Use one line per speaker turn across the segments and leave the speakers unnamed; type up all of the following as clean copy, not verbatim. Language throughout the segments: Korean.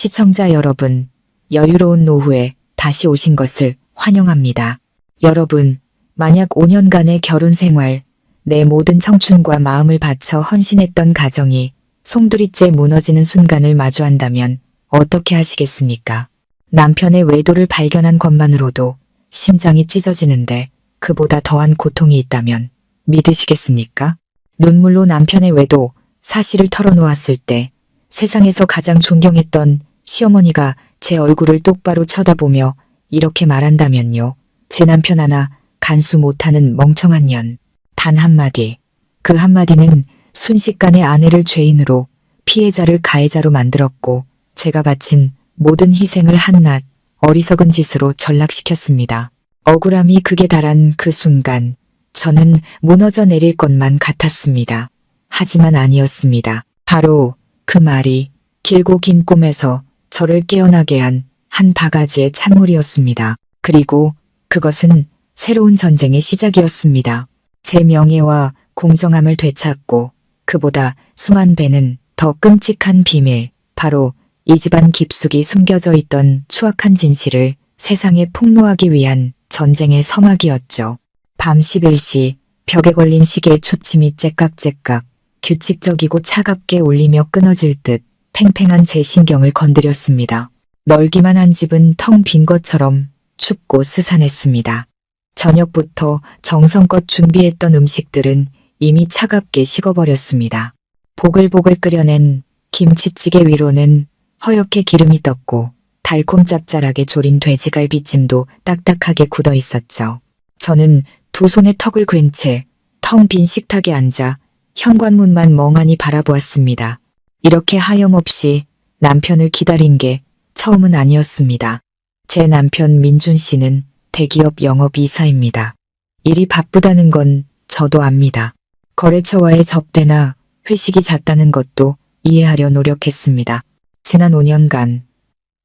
시청자 여러분, 여유로운 노후에 다시 오신 것을 환영합니다. 여러분, 만약 5년간의 결혼 생활, 내 모든 청춘과 마음을 바쳐 헌신했던 가정이 송두리째 무너지는 순간을 마주한다면 어떻게 하시겠습니까? 남편의 외도를 발견한 것만으로도 심장이 찢어지는데 그보다 더한 고통이 있다면 믿으시겠습니까? 눈물로 남편의 외도 사실을 털어놓았을 때 세상에서 가장 존경했던 시어머니가 제 얼굴을 똑바로 쳐다보며 이렇게 말한다면요. 제 남편 하나 간수 못하는 멍청한 년. 단 한마디. 그 한마디는 순식간에 아내를 죄인으로 피해자를 가해자로 만들었고 제가 바친 모든 희생을 한낱 어리석은 짓으로 전락시켰습니다. 억울함이 극에 달한 그 순간 저는 무너져 내릴 것만 같았습니다. 하지만 아니었습니다. 바로 그 말이 길고 긴 꿈에서 저를 깨어나게 한 한 바가지의 찬물이었습니다. 그리고 그것은 새로운 전쟁의 시작이었습니다. 제 명예와 공정함을 되찾고 그보다 수만 배는 더 끔찍한 비밀, 바로 이 집안 깊숙이 숨겨져 있던 추악한 진실을 세상에 폭로하기 위한 전쟁의 서막이었죠. 밤 11시 벽에 걸린 시계의 초침이 째깍째깍 규칙적이고 차갑게 울리며 끊어질 듯 팽팽한 제 신경을 건드렸습니다. 넓기만 한 집은 텅 빈 것처럼 춥고 스산했습니다. 저녁부터 정성껏 준비했던 음식들은 이미 차갑게 식어버렸습니다. 보글보글 끓여낸 김치찌개 위로는 허옇게 기름이 떴고 달콤 짭짤하게 졸인 돼지갈비찜도 딱딱하게 굳어 있었죠. 저는 두 손에 턱을 괸 채 텅 빈 식탁에 앉아 현관문만 멍하니 바라보았습니다. 이렇게 하염없이 남편을 기다린 게 처음은 아니었습니다. 제 남편 민준 씨는 대기업 영업이사입니다. 일이 바쁘다는 건 저도 압니다. 거래처와의 접대나 회식이 잦다는 것도 이해하려 노력했습니다. 지난 5년간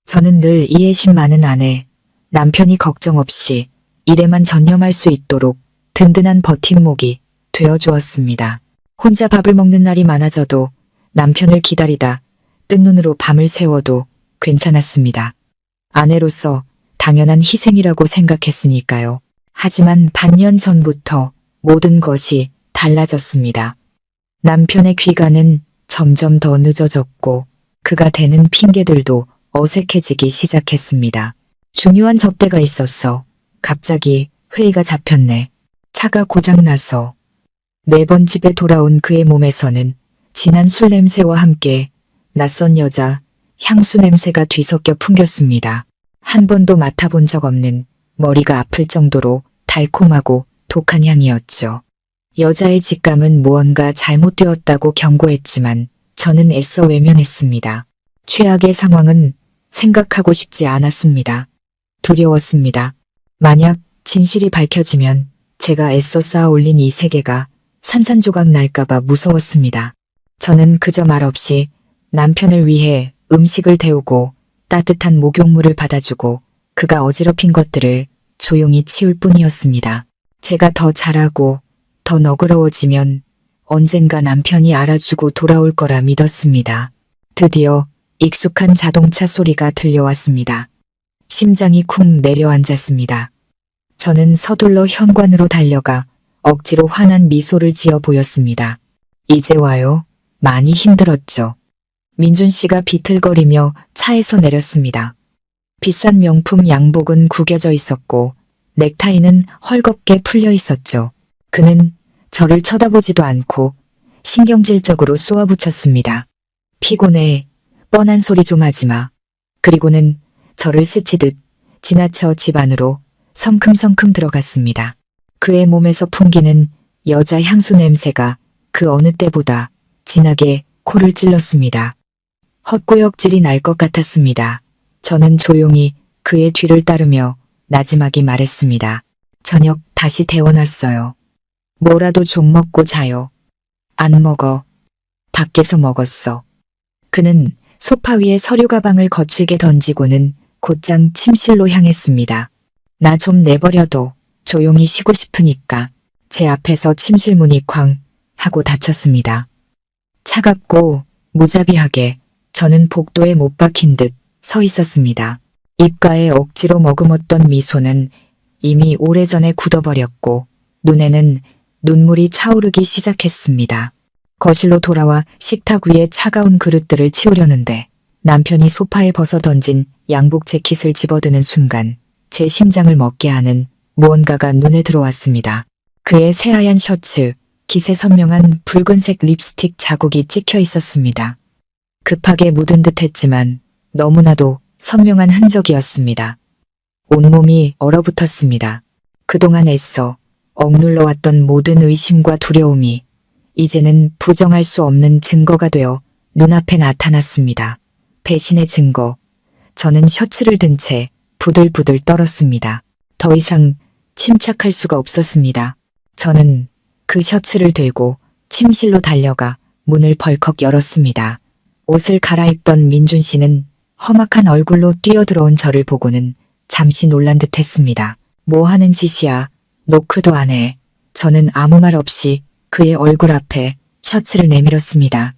저는 늘 이해심 많은 아내, 남편이 걱정 없이 일에만 전념할 수 있도록 든든한 버팀목이 되어주었습니다. 혼자 밥을 먹는 날이 많아져도 남편을 기다리다 뜬 눈으로 밤을 새워도 괜찮았습니다. 아내로서 당연한 희생이라고 생각했으니까요. 하지만 반년 전부터 모든 것이 달라졌습니다. 남편의 귀가는 점점 더 늦어졌고 그가 대는 핑계들도 어색해지기 시작했습니다. 중요한 접대가 있었어. 갑자기 회의가 잡혔네. 차가 고장나서. 매번 집에 돌아온 그의 몸에서는 진한 술 냄새와 함께 낯선 여자 향수 냄새가 뒤섞여 풍겼습니다. 한 번도 맡아본 적 없는 머리가 아플 정도로 달콤하고 독한 향이었죠. 여자의 직감은 무언가 잘못되었다고 경고했지만 저는 애써 외면했습니다. 최악의 상황은 생각하고 싶지 않았습니다. 두려웠습니다. 만약 진실이 밝혀지면 제가 애써 쌓아 올린 이 세계가 산산조각 날까봐 무서웠습니다. 저는 그저 말없이 남편을 위해 음식을 데우고 따뜻한 목욕물을 받아주고 그가 어지럽힌 것들을 조용히 치울 뿐이었습니다. 제가 더 잘하고 더 너그러워지면 언젠가 남편이 알아주고 돌아올 거라 믿었습니다. 드디어 익숙한 자동차 소리가 들려왔습니다. 심장이 쿵 내려앉았습니다. 저는 서둘러 현관으로 달려가 억지로 환한 미소를 지어 보였습니다. 이제 와요. 많이 힘들었죠. 민준 씨가 비틀거리며 차에서 내렸습니다. 비싼 명품 양복은 구겨져 있었고 넥타이는 헐겁게 풀려 있었죠. 그는 저를 쳐다보지도 않고 신경질적으로 쏘아붙였습니다. 피곤해. 뻔한 소리 좀 하지 마. 그리고는 저를 스치듯 지나쳐 집 안으로 성큼성큼 들어갔습니다. 그의 몸에서 풍기는 여자 향수 냄새가 그 어느 때보다 진하게 코를 찔렀습니다. 헛구역질이 날 것 같았습니다. 저는 조용히 그의 뒤를 따르며 나지막이 말했습니다. 저녁 다시 데워놨어요. 뭐라도 좀 먹고 자요. 안 먹어. 밖에서 먹었어. 그는 소파 위에 서류 가방을 거칠게 던지고는 곧장 침실로 향했습니다. 나 좀 내버려둬. 조용히 쉬고 싶으니까. 제 앞에서 침실 문이 쾅 하고 닫혔습니다. 차갑고 무자비하게 저는 복도에 못 박힌 듯 서 있었습니다. 입가에 억지로 머금었던 미소는 이미 오래전에 굳어버렸고 눈에는 눈물이 차오르기 시작했습니다. 거실로 돌아와 식탁 위에 차가운 그릇들을 치우려는데 남편이 소파에 벗어던진 양복 재킷을 집어드는 순간 제 심장을 멎게 하는 무언가가 눈에 들어왔습니다. 그의 새하얀 셔츠, 깃에 선명한 붉은색 립스틱 자국이 찍혀 있었습니다. 급하게 묻은 듯 했지만 너무나도 선명한 흔적이었습니다. 온몸이 얼어붙었습니다. 그동안 애써 억눌러왔던 모든 의심과 두려움이 이제는 부정할 수 없는 증거가 되어 눈앞에 나타났습니다. 배신의 증거. 저는 셔츠를 든 채 부들부들 떨었습니다. 더 이상 침착할 수가 없었습니다. 저는 그 셔츠를 들고 침실로 달려가 문을 벌컥 열었습니다. 옷을 갈아입던 민준 씨는 험악한 얼굴로 뛰어들어온 저를 보고는 잠시 놀란 듯 했습니다. 뭐 하는 짓이야. 노크도 안 해. 저는 아무 말 없이 그의 얼굴 앞에 셔츠를 내밀었습니다.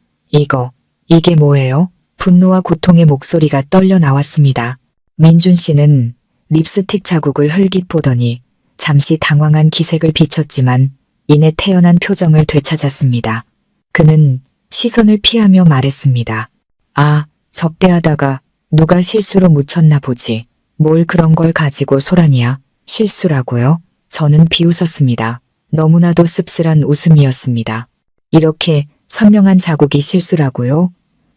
이게 뭐예요? 분노와 고통의 목소리가 떨려 나왔습니다. 민준 씨는 립스틱 자국을 흘깃 보더니 잠시 당황한 기색을 비췄지만 이내 태연한 표정을 되찾았습니다. 그는 시선을 피하며 말했습니다. 아, 접대하다가 누가 실수로 묻혔나 보지. 뭘 그런 걸 가지고 소란이야. 실수라고요? 저는 비웃었습니다. 너무나도 씁쓸한 웃음이었습니다. 이렇게 선명한 자국이 실수라고요?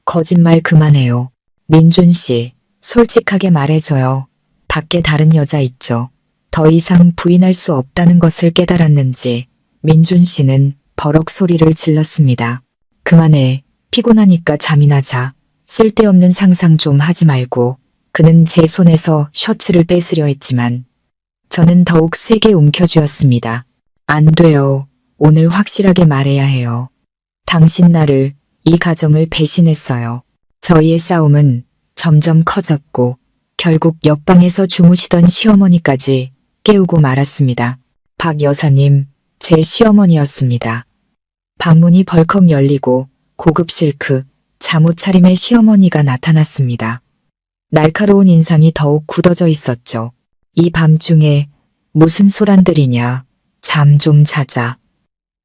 거짓말 그만해요. 민준 씨, 솔직하게 말해줘요. 밖에 다른 여자 있죠. 더 이상 부인할 수 없다는 것을 깨달았는지 민준 씨는 버럭 소리를 질렀습니다. 그만해. 피곤하니까 잠이나 자. 쓸데없는 상상 좀 하지 말고. 그는 제 손에서 셔츠를 뺏으려 했지만 저는 더욱 세게 움켜쥐었습니다. 안 돼요. 오늘 확실하게 말해야 해요. 당신 나를, 이 가정을 배신했어요. 저희의 싸움은 점점 커졌고 결국 옆방에서 주무시던 시어머니까지 깨우고 말았습니다. 박 여사님, 제 시어머니였습니다. 방문이 벌컥 열리고 고급 실크, 잠옷 차림의 시어머니가 나타났습니다. 날카로운 인상이 더욱 굳어져 있었죠. 이 밤중에 무슨 소란들이냐. 잠 좀 자자.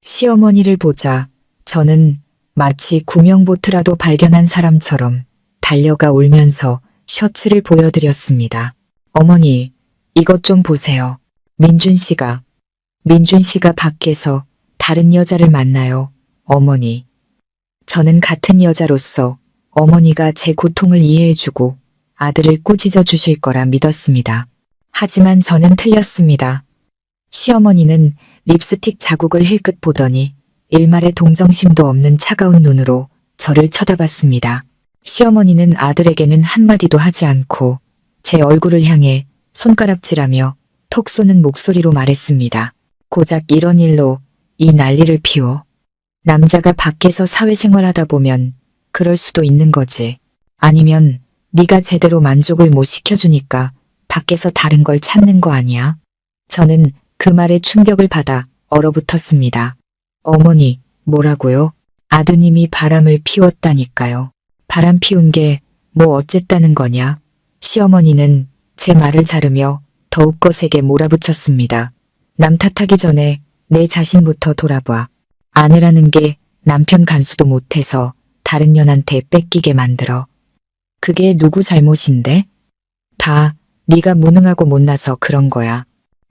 시어머니를 보자 저는 마치 구명보트라도 발견한 사람처럼 달려가 울면서 셔츠를 보여드렸습니다. 어머니, 이것 좀 보세요. 민준 씨가 밖에서 다른 여자를 만나요. 어머니. 저는 같은 여자로서 어머니가 제 고통을 이해해주고 아들을 꾸짖어 주실 거라 믿었습니다. 하지만 저는 틀렸습니다. 시어머니는 립스틱 자국을 힐끗 보더니 일말의 동정심도 없는 차가운 눈으로 저를 쳐다봤습니다. 시어머니는 아들에게는 한마디도 하지 않고 제 얼굴을 향해 손가락질하며 톡 쏘는 목소리로 말했습니다. 고작 이런 일로 이 난리를 피워. 남자가 밖에서 사회생활하다 보면 그럴 수도 있는 거지. 아니면 네가 제대로 만족을 못 시켜주니까 밖에서 다른 걸 찾는 거 아니야? 저는 그 말에 충격을 받아 얼어붙었습니다. 어머니, 뭐라고요? 아드님이 바람을 피웠다니까요. 바람 피운 게 뭐 어쨌다는 거냐? 시어머니는 제 말을 자르며 더욱 거세게 몰아붙였습니다. 남 탓하기 전에 내 자신부터 돌아봐. 아내라는 게 남편 간수도 못해서 다른 년한테 뺏기게 만들어. 그게 누구 잘못인데? 다 네가 무능하고 못나서 그런 거야.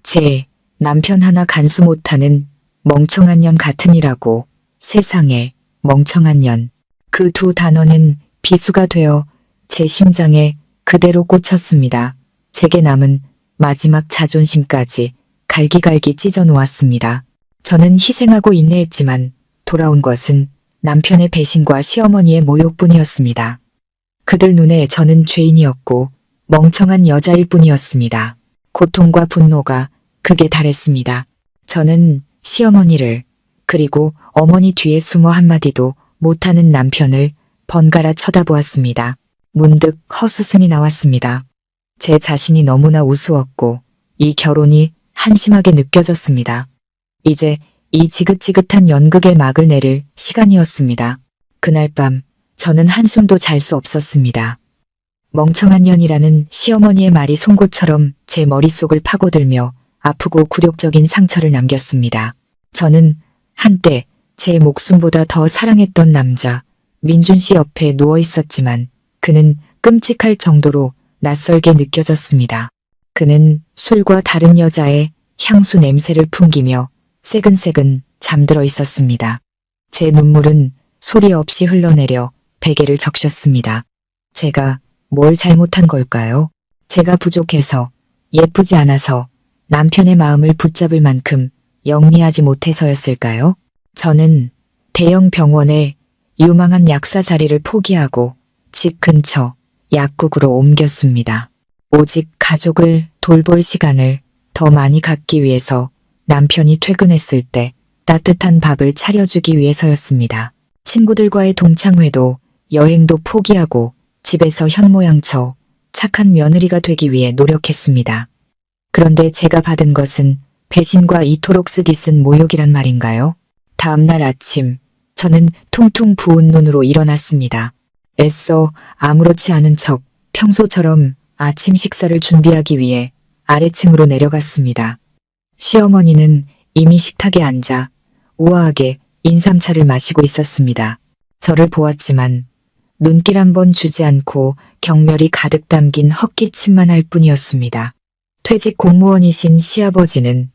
제 남편 하나 간수 못하는 멍청한 년 같으니라고. 세상에 멍청한 년. 그 두 단어는 비수가 되어 제 심장에 그대로 꽂혔습니다. 제게 남은 마지막 자존심까지 갈기갈기 찢어 놓았습니다. 저는 희생하고 인내했지만 돌아온 것은 남편의 배신과 시어머니의 모욕뿐이었습니다. 그들 눈에 저는 죄인이었고 멍청한 여자일 뿐이었습니다. 고통과 분노가 극에 달했습니다. 저는 시어머니를 그리고 어머니 뒤에 숨어 한마디도 못하는 남편을 번갈아 쳐다보았습니다. 문득 헛웃음이 나왔습니다. 제 자신이 너무나 우스웠고 이 결혼이 한심하게 느껴졌습니다. 이제 이 지긋지긋한 연극의 막을 내릴 시간이었습니다. 그날 밤 저는 한숨도 잘 수 없었습니다. 멍청한 년이라는 시어머니의 말이 송곳처럼 제 머릿속을 파고들며 아프고 굴욕적인 상처를 남겼습니다. 저는 한때 제 목숨보다 더 사랑했던 남자 민준 씨 옆에 누워 있었지만 그는 끔찍할 정도로 낯설게 느껴졌습니다. 그는 술과 다른 여자의 향수 냄새를 풍기며 새근새근 잠들어 있었습니다. 제 눈물은 소리 없이 흘러내려 베개를 적셨습니다. 제가 뭘 잘못한 걸까요? 제가 부족해서, 예쁘지 않아서, 남편의 마음을 붙잡을 만큼 영리하지 못해서였을까요? 저는 대형 병원에 유망한 약사 자리를 포기하고 집 근처 약국으로 옮겼습니다. 오직 가족을 돌볼 시간을 더 많이 갖기 위해서 남편이 퇴근했을 때 따뜻한 밥을 차려주기 위해서였습니다. 친구들과의 동창회도 여행도 포기하고 집에서 현모양처 착한 며느리가 되기 위해 노력했습니다. 그런데 제가 받은 것은 배신과 이토록 쓰디쓴 모욕이란 말인가요? 다음날 아침 저는 퉁퉁 부은 눈으로 일어났습니다. 애써 아무렇지 않은 척 평소처럼 아침 식사를 준비하기 위해 아래층으로 내려갔습니다. 시어머니는 이미 식탁에 앉아 우아하게 인삼차를 마시고 있었습니다. 저를 보았지만 눈길 한 번 주지 않고 경멸이 가득 담긴 헛기침만 할 뿐이었습니다. 퇴직 공무원이신 시아버지는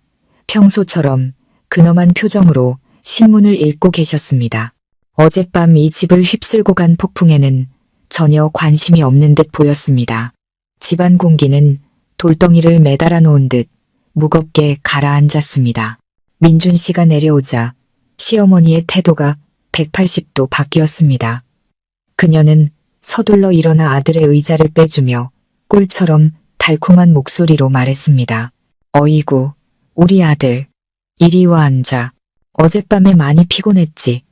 평소처럼 근엄한 표정으로 신문을 읽고 계셨습니다. 어젯밤 이 집을 휩쓸고 간 폭풍에는 전혀 관심이 없는 듯 보였습니다. 집안 공기는 돌덩이를 매달아 놓은 듯 무겁게 가라앉았습니다. 민준 씨가 내려오자 시어머니의 태도가 180도 바뀌었습니다. 그녀는 서둘러 일어나 아들의 의자를 빼주며 꿀처럼 달콤한 목소리로 말했습니다. 어이구, 우리 아들. 이리 와 앉아. 어젯밤에 많이 피곤했지.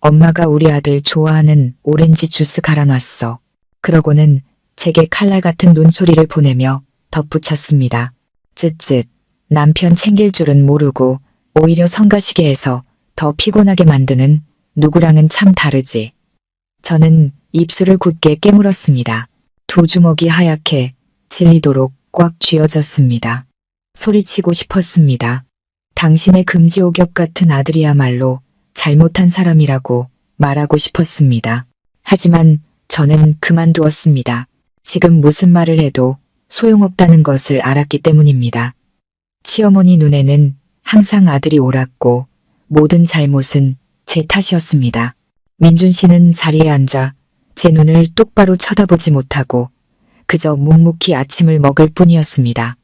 엄마가 우리 아들 좋아하는 오렌지 주스 갈아놨어. 그러고는 제게 칼날 같은 눈초리를 보내며 덧붙였습니다. 쯧쯧. 남편 챙길 줄은 모르고 오히려 성가시게 해서 더 피곤하게 만드는 누구랑은 참 다르지. 저는 입술을 굳게 깨물었습니다. 두 주먹이 하얗게 질리도록 꽉 쥐어졌습니다. 소리치고 싶었습니다. 당신의 금지옥엽 같은 아들이야말로 잘못한 사람이라고 말하고 싶었습니다. 하지만 저는 그만두었습니다. 지금 무슨 말을 해도 소용없다는 것을 알았기 때문입니다. 시어머니 눈에는 항상 아들이 옳았고 모든 잘못은 제 탓이었습니다. 민준 씨는 자리에 앉아 제 눈을 똑바로 쳐다보지 못하고 그저 묵묵히 아침을 먹을 뿐이었습니다.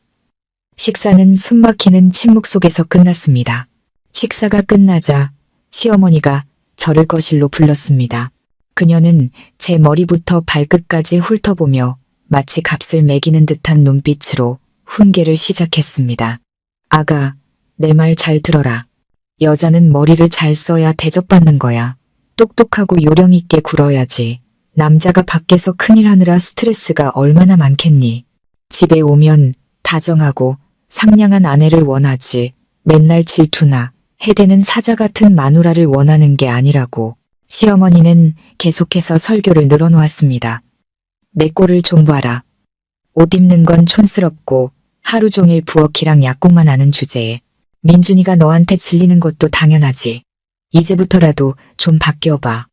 식사는 숨막히는 침묵 속에서 끝났습니다. 식사가 끝나자 시어머니가 저를 거실로 불렀습니다. 그녀는 제 머리부터 발끝까지 훑어보며 마치 값을 매기는 듯한 눈빛으로 훈계를 시작했습니다. 아가, 내 말 잘 들어라. 여자는 머리를 잘 써야 대접받는 거야. 똑똑하고 요령 있게 굴어야지. 남자가 밖에서 큰일 하느라 스트레스가 얼마나 많겠니. 집에 오면 다정하고 상냥한 아내를 원하지. 맨날 질투나 해대는 사자 같은 마누라를 원하는 게 아니라고. 시어머니는 계속해서 설교를 늘어놓았습니다. 내 꼴을 좀 봐라. 옷 입는 건 촌스럽고 하루 종일 부엌이랑 약국만 하는 주제에 민준이가 너한테 질리는 것도 당연하지. 이제부터라도 좀 바뀌어봐.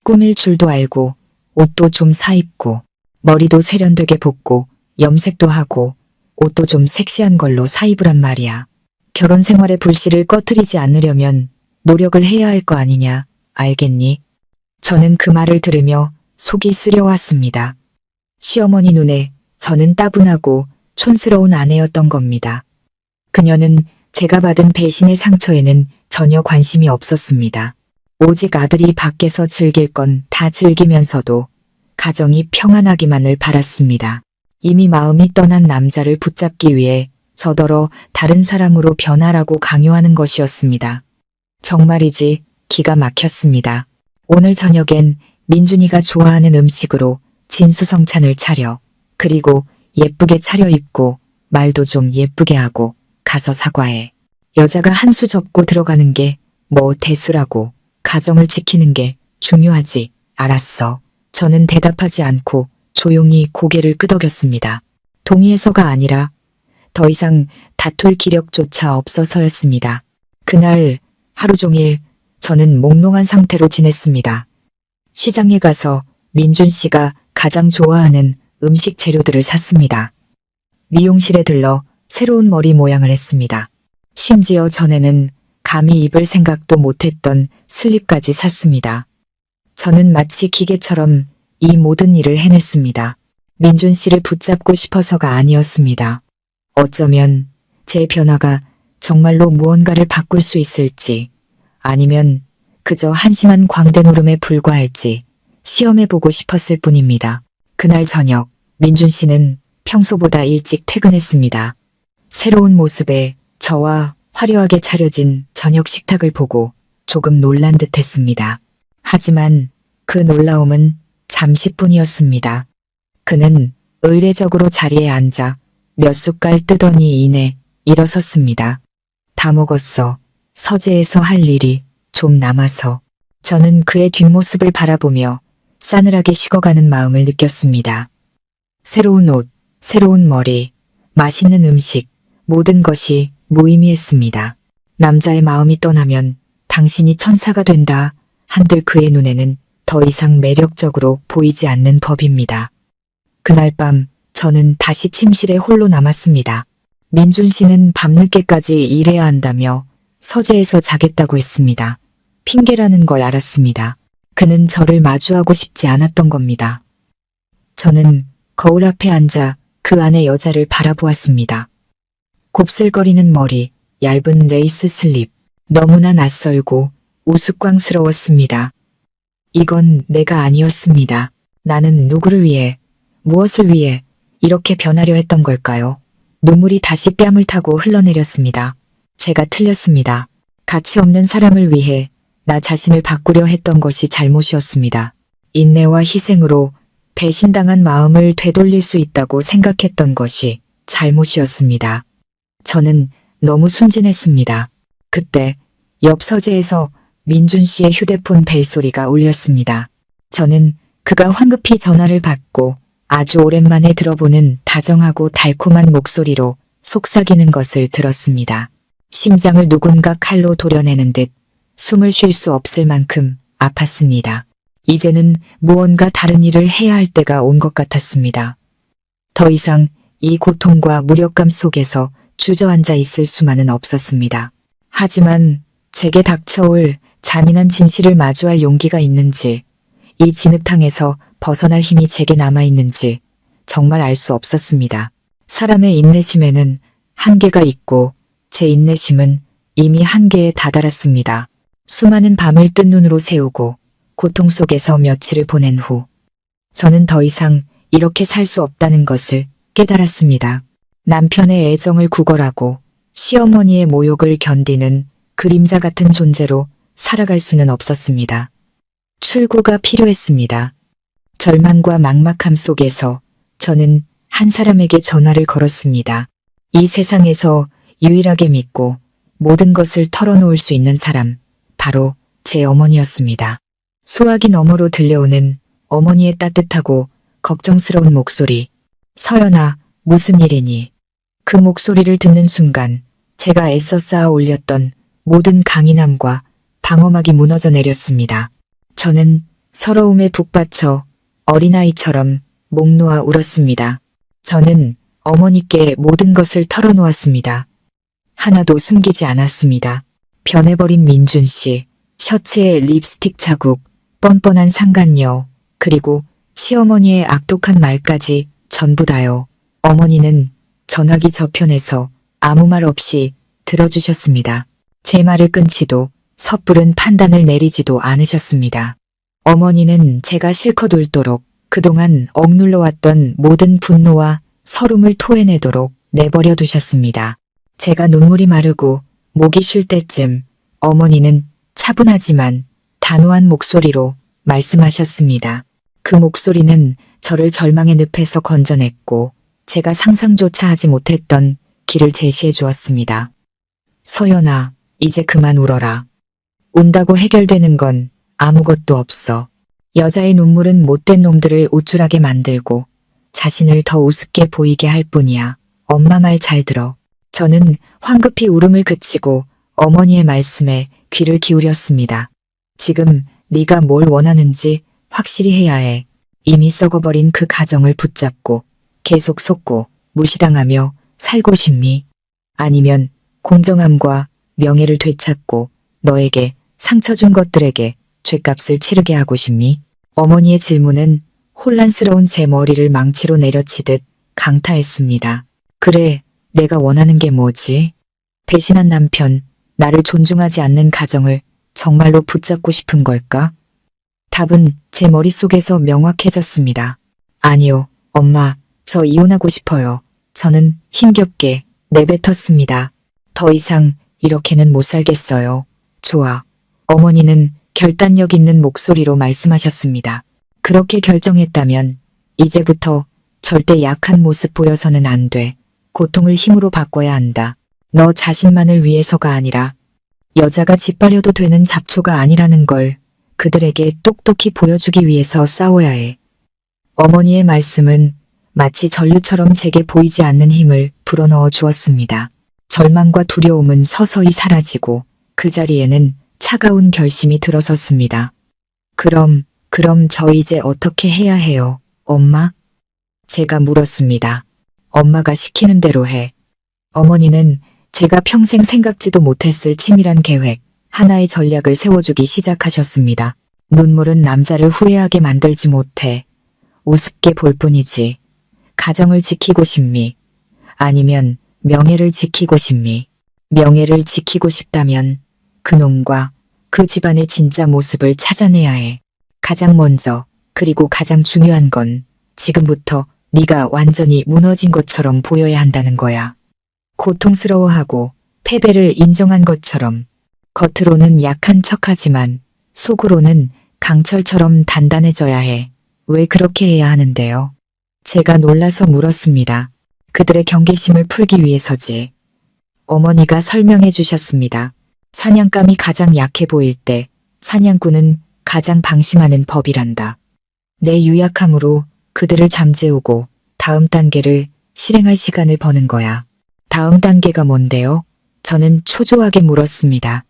꾸밀 줄도 알고 옷도 좀 사입고 머리도 세련되게 볶고 염색도 하고 옷도 좀 섹시한 걸로 사입으란 말이야. 결혼 생활의 불씨를 꺼트리지 않으려면 노력을 해야 할 거 아니냐. 알겠니? 저는 그 말을 들으며 속이 쓰려왔습니다. 시어머니 눈에 저는 따분하고 촌스러운 아내였던 겁니다. 그녀는 제가 받은 배신의 상처에는 전혀 관심이 없었습니다. 오직 아들이 밖에서 즐길 건 다 즐기면서도 가정이 평안하기만을 바랐습니다. 이미 마음이 떠난 남자를 붙잡기 위해 저더러 다른 사람으로 변하라고 강요하는 것이었습니다. 정말이지 기가 막혔습니다. 오늘 저녁엔 민준이가 좋아하는 음식으로 진수성찬을 차려 그리고 예쁘게 차려입고 말도 좀 예쁘게 하고 가서 사과해. 여자가 한 수 접고 들어가는 게 뭐 대수라고. 가정을 지키는 게 중요하지. 알았어. 저는 대답하지 않고 조용히 고개를 끄덕였습니다. 동의해서가 아니라 더 이상 다툴 기력조차 없어서였습니다. 그날 하루 종일 저는 몽롱한 상태로 지냈습니다. 시장에 가서 민준 씨가 가장 좋아하는 음식 재료들을 샀습니다. 미용실에 들러 새로운 머리 모양을 했습니다. 심지어 전에는 감히 입을 생각도 못했던 슬립까지 샀습니다. 저는 마치 기계처럼 이 모든 일을 해냈습니다. 민준 씨를 붙잡고 싶어서가 아니었습니다. 어쩌면 제 변화가 정말로 무언가를 바꿀 수 있을지, 아니면 그저 한심한 광대 노름에 불과할지 시험해보고 싶었을 뿐입니다. 그날 저녁 민준 씨는 평소보다 일찍 퇴근했습니다. 새로운 모습에 저와 화려하게 차려진 저녁 식탁을 보고 조금 놀란 듯 했습니다. 하지만 그 놀라움은 잠시뿐이었습니다. 그는 의례적으로 자리에 앉아 몇 숟갈 뜨더니 이내 일어섰습니다. 다 먹었어. 서재에서 할 일이 좀 남아서. 저는 그의 뒷모습을 바라보며 싸늘하게 식어가는 마음을 느꼈습니다. 새로운 옷, 새로운 머리, 맛있는 음식, 모든 것이 무의미했습니다. 남자의 마음이 떠나면 당신이 천사가 된다 한들 그의 눈에는 더 이상 매력적으로 보이지 않는 법입니다. 그날 밤 저는 다시 침실에 홀로 남았습니다. 민준 씨는 밤늦게까지 일해야 한다며 서재에서 자겠다고 했습니다. 핑계라는 걸 알았습니다. 그는 저를 마주하고 싶지 않았던 겁니다. 저는 거울 앞에 앉아 그 안의 여자를 바라보았습니다. 곱슬거리는 머리, 얇은 레이스 슬립, 너무나 낯설고 우스꽝스러웠습니다. 이건 내가 아니었습니다. 나는 누구를 위해, 무엇을 위해 이렇게 변하려 했던 걸까요? 눈물이 다시 뺨을 타고 흘러내렸습니다. 제가 틀렸습니다. 가치 없는 사람을 위해 나 자신을 바꾸려 했던 것이 잘못이었습니다. 인내와 희생으로 배신당한 마음을 되돌릴 수 있다고 생각했던 것이 잘못이었습니다. 저는 너무 순진했습니다. 그때 옆 서재에서 민준 씨의 휴대폰 벨소리가 울렸습니다. 저는 그가 황급히 전화를 받고 아주 오랜만에 들어보는 다정하고 달콤한 목소리로 속삭이는 것을 들었습니다. 심장을 누군가 칼로 도려내는 듯 숨을 쉴 수 없을 만큼 아팠습니다. 이제는 무언가 다른 일을 해야 할 때가 온 것 같았습니다. 더 이상 이 고통과 무력감 속에서 주저앉아 있을 수만은 없었습니다. 하지만 제게 닥쳐올 잔인한 진실을 마주할 용기가 있는지, 이 진흙탕에서 벗어날 힘이 제게 남아있는지 정말 알 수 없었습니다. 사람의 인내심에는 한계가 있고 제 인내심은 이미 한계에 다다랐습니다. 수많은 밤을 뜬 눈으로 새우고 고통 속에서 며칠을 보낸 후 저는 더 이상 이렇게 살 수 없다는 것을 깨달았습니다. 남편의 애정을 구걸하고 시어머니의 모욕을 견디는 그림자 같은 존재로 살아갈 수는 없었습니다. 출구가 필요했습니다. 절망과 막막함 속에서 저는 한 사람에게 전화를 걸었습니다. 이 세상에서 유일하게 믿고 모든 것을 털어놓을 수 있는 사람, 바로 제 어머니였습니다. 수화기 너머로 들려오는 어머니의 따뜻하고 걱정스러운 목소리. 서연아, 무슨 일이니? 그 목소리를 듣는 순간 제가 애써 쌓아 올렸던 모든 강인함과 방어막이 무너져 내렸습니다. 저는 서러움에 북받쳐 어린아이처럼 목 놓아 울었습니다. 저는 어머니께 모든 것을 털어놓았습니다. 하나도 숨기지 않았습니다. 변해버린 민준 씨, 셔츠에 립스틱 자국, 뻔뻔한 상간녀, 그리고 시어머니의 악독한 말까지 전부 다요. 어머니는 전화기 저편에서 아무 말 없이 들어주셨습니다. 제 말을 끊지도 섣부른 판단을 내리지도 않으셨습니다. 어머니는 제가 실컷 울도록 그동안 억눌러왔던 모든 분노와 서름을 토해내도록 내버려 두셨습니다. 제가 눈물이 마르고 목이 쉴 때쯤 어머니는 차분하지만 단호한 목소리로 말씀하셨습니다. 그 목소리는 저를 절망의 늪에서 건져냈고 제가 상상조차 하지 못했던 길을 제시해 주었습니다. 서연아, 이제 그만 울어라. 운다고 해결되는 건 아무것도 없어. 여자의 눈물은 못된 놈들을 우쭐하게 만들고 자신을 더 우습게 보이게 할 뿐이야. 엄마 말 잘 들어. 저는 황급히 울음을 그치고 어머니의 말씀에 귀를 기울였습니다. 지금 네가 뭘 원하는지 확실히 해야 해. 이미 썩어버린 그 가정을 붙잡고 계속 속고 무시당하며 살고 싶니? 아니면 공정함과 명예를 되찾고 너에게 상처 준 것들에게 죗값을 치르게 하고 싶니? 어머니의 질문은 혼란스러운 제 머리를 망치로 내려치듯 강타했습니다. 그래, 내가 원하는 게 뭐지? 배신한 남편, 나를 존중하지 않는 가정을 정말로 붙잡고 싶은 걸까? 답은 제 머릿속에서 명확해졌습니다. 아니요, 엄마, 저 이혼하고 싶어요. 저는 힘겹게 내뱉었습니다. 더 이상 이렇게는 못 살겠어요. 좋아. 어머니는 결단력 있는 목소리로 말씀하셨습니다. 그렇게 결정했다면 이제부터 절대 약한 모습 보여서는 안 돼. 고통을 힘으로 바꿔야 한다. 너 자신만을 위해서가 아니라 여자가 짓밟려도 되는 잡초가 아니라는 걸 그들에게 똑똑히 보여주기 위해서 싸워야 해. 어머니의 말씀은 마치 전류처럼 제게 보이지 않는 힘을 불어넣어 주었습니다. 절망과 두려움은 서서히 사라지고 그 자리에는 차가운 결심이 들어섰습니다. 그럼 저 이제 어떻게 해야 해요, 엄마? 제가 물었습니다. 엄마가 시키는 대로 해. 어머니는 제가 평생 생각지도 못했을 치밀한 계획, 하나의 전략을 세워주기 시작하셨습니다. 눈물은 남자를 후회하게 만들지 못해. 우습게 볼 뿐이지. 가정을 지키고 싶니? 아니면 명예를 지키고 싶니? 명예를 지키고 싶다면 그놈과 그 집안의 진짜 모습을 찾아내야 해. 가장 먼저, 그리고 가장 중요한 건 지금부터 네가 완전히 무너진 것처럼 보여야 한다는 거야. 고통스러워하고 패배를 인정한 것처럼 겉으로는 약한 척하지만 속으로는 강철처럼 단단해져야 해. 왜 그렇게 해야 하는데요? 제가 놀라서 물었습니다. 그들의 경계심을 풀기 위해서지. 어머니가 설명해 주셨습니다. 사냥감이 가장 약해 보일 때 사냥꾼은 가장 방심하는 법이란다. 내 유약함으로 그들을 잠재우고 다음 단계를 실행할 시간을 버는 거야. 다음 단계가 뭔데요? 저는 초조하게 물었습니다.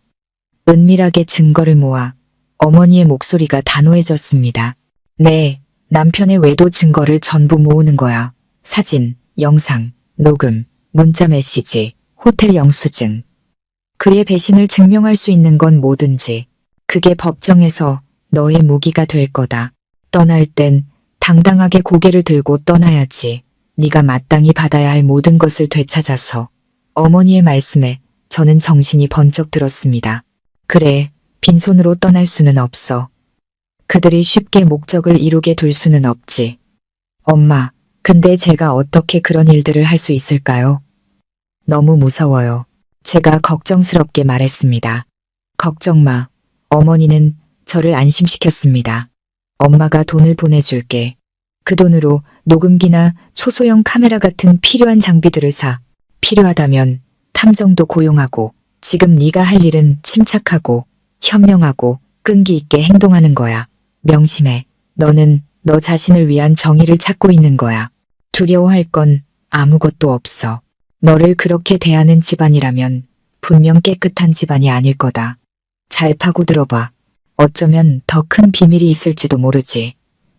은밀하게 증거를 모아 어머니의 목소리가 단호해졌습니다. 네, 남편의 외도 증거를 전부 모으는 거야. 사진, 영상, 녹음, 문자 메시지, 호텔 영수증. 그의 배신을 증명할 수 있는 건 뭐든지. 그게 법정에서 너의 무기가 될 거다. 떠날 땐 당당하게 고개를 들고 떠나야지. 네가 마땅히 받아야 할 모든 것을 되찾아서. 어머니의 말씀에 저는 정신이 번쩍 들었습니다. 그래, 빈손으로 떠날 수는 없어. 그들이 쉽게 목적을 이루게 둘 수는 없지. 엄마, 근데 제가 어떻게 그런 일들을 할 수 있을까요? 너무 무서워요. 제가 걱정스럽게 말했습니다. 걱정 마. 어머니는 저를 안심시켰습니다. 엄마가 돈을 보내줄게. 그 돈으로 녹음기나 초소형 카메라 같은 필요한 장비들을 사. 필요하다면 탐정도 고용하고 지금 네가 할 일은 침착하고 현명하고 끈기 있게 행동하는 거야. 명심해. 너는 너 자신을 위한 정의를 찾고 있는 거야. 두려워할 건 아무것도 없어. 너를 그렇게 대하는 집안이라면 분명 깨끗한 집안이 아닐 거다. 잘 파고들어봐. 어쩌면 더 큰 비밀이 있을지도 모르지.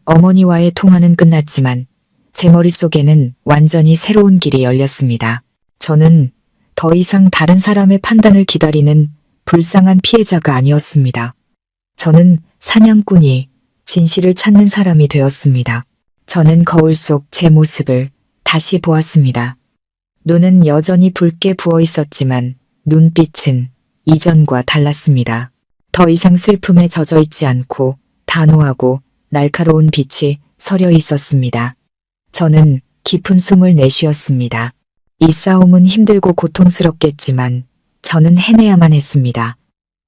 어머니와의 통화는 끝났지만 제 머릿속에는 완전히 새로운 길이 열렸습니다. 저는 더 이상 다른 사람의 판단을 기다리는 불쌍한 피해자가 아니었습니다. 저는 사냥꾼이 진실을 찾는 사람이 되었습니다. 저는 거울 속 제 모습을 다시 보았습니다. 눈은 여전히 붉게 부어 있었지만 눈빛은 이전과 달랐습니다. 더 이상 슬픔에 젖어 있지 않고 단호하고 날카로운 빛이 서려 있었습니다. 저는 깊은 숨을 내쉬었습니다. 이 싸움은 힘들고 고통스럽겠지만 저는 해내야만 했습니다.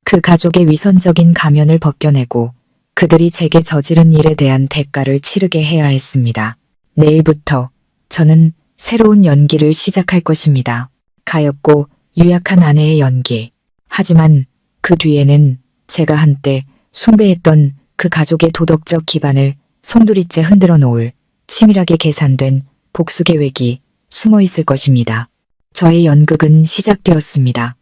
그 가족의 위선적인 가면을 벗겨내고 그들이 제게 저지른 일에 대한 대가를 치르게 해야 했습니다. 내일부터 저는 새로운 연기를 시작할 것입니다. 가엾고 유약한 아내의 연기. 하지만 그 뒤에는 제가 한때 숭배했던 그 가족의 도덕적 기반을 송두리째 흔들어 놓을 치밀하게 계산된 복수 계획이 숨어 있을 것입니다. 저의 연극은 시작되었습니다.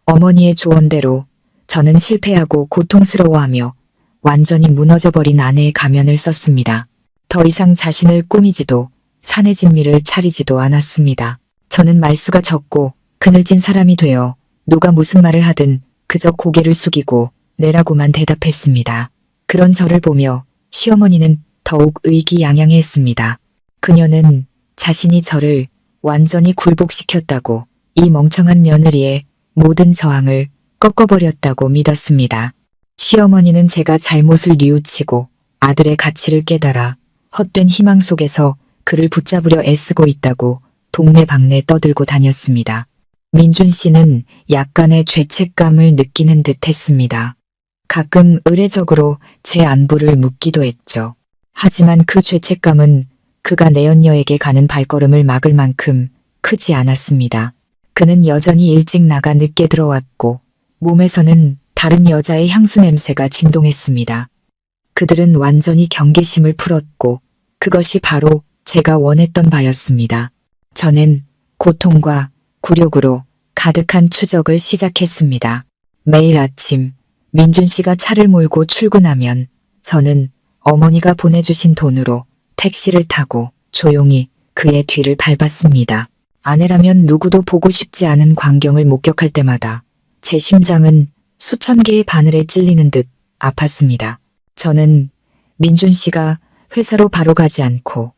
어머니의 조언대로 저는 실패하고 고통스러워하며 완전히 무너져버린 아내의 가면을 썼습니다. 더 이상 자신을 꾸미지도 사내 진미를 차리지도 않았습니다. 저는 말수가 적고 그늘진 사람이 되어 누가 무슨 말을 하든 그저 고개를 숙이고 내라고만 대답했습니다. 그런 저를 보며 시어머니는 더욱 의기양양해했습니다. 그녀는 자신이 저를 완전히 굴복시켰다고, 이 멍청한 며느리의 모든 저항을 꺾어버렸다고 믿었습니다. 시어머니는 제가 잘못을 뉘우치고 아들의 가치를 깨달아 헛된 희망 속에서 그를 붙잡으려 애쓰고 있다고 동네방네 떠들고 다녔습니다. 민준 씨는 약간의 죄책감을 느끼는 듯 했습니다. 가끔 의례적으로 제 안부를 묻기도 했죠. 하지만 그 죄책감은 그가 내연녀에게 가는 발걸음을 막을 만큼 크지 않았습니다. 그는 여전히 일찍 나가 늦게 들어왔고 몸에서는 다른 여자의 향수 냄새가 진동했습니다. 그들은 완전히 경계심을 풀었고 그것이 바로 제가 원했던 바였습니다. 저는 고통과 굴욕으로 가득한 추적을 시작했습니다. 매일 아침 민준 씨가 차를 몰고 출근하면 저는 어머니가 보내주신 돈으로 택시를 타고 조용히 그의 뒤를 밟았습니다. 아내라면 누구도 보고 싶지 않은 광경을 목격할 때마다 제 심장은 수천 개의 바늘에 찔리는 듯 아팠습니다. 저는 민준 씨가 회사로 바로 가지 않고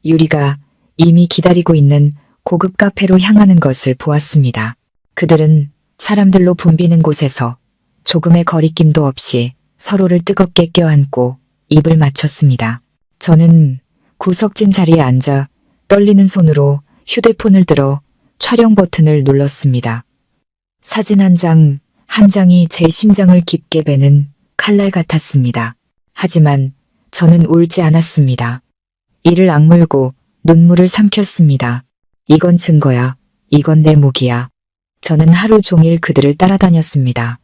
유리가 이미 기다리고 있는 고급 카페로 향하는 것을 보았습니다. 그들은 사람들로 붐비는 곳에서 조금의 거리낌도 없이 서로를 뜨겁게 껴안고 입을 맞췄습니다. 저는 구석진 자리에 앉아 떨리는 손으로 휴대폰을 들어 촬영 버튼을 눌렀습니다. 사진 한 장, 한 장이 제 심장을 깊게 베는 칼날 같았습니다. 하지만 저는 울지 않았습니다. 이를 악물고 눈물을 삼켰습니다. 이건 증거야. 이건 내 무기야. 저는 하루 종일 그들을 따라다녔습니다.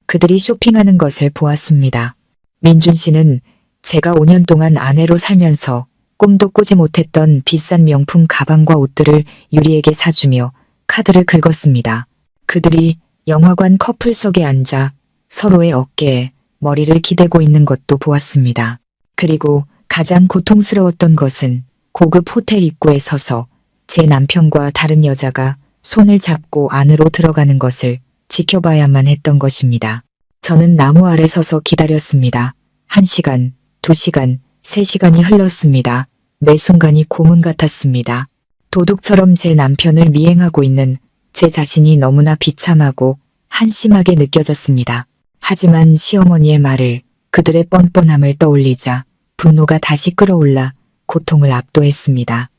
그들이 쇼핑하는 것을 보았습니다. 민준 씨는 제가 5년 동안 아내로 살면서 꿈도 꾸지 못했던 비싼 명품 가방과 옷들을 유리에게 사주며 카드를 긁었습니다. 그들이 영화관 커플석에 앉아 서로의 어깨에 머리를 기대고 있는 것도 보았습니다. 그리고 가장 고통스러웠던 것은 고급 호텔 입구에 서서 제 남편과 다른 여자가 손을 잡고 안으로 들어가는 것을 지켜봐야만 했던 것입니다. 저는 나무 아래 서서 기다렸습니다. 1시간, 2시간, 3시간이 흘렀습니다. 매 순간이 고문 같았습니다. 도둑처럼 제 남편을 미행하고 있는 제 자신이 너무나 비참하고 한심하게 느껴졌습니다. 하지만 시어머니의 말을, 그들의 뻔뻔함을 떠올리자 분노가 다시 끌어올라 고통을 압도했습니다.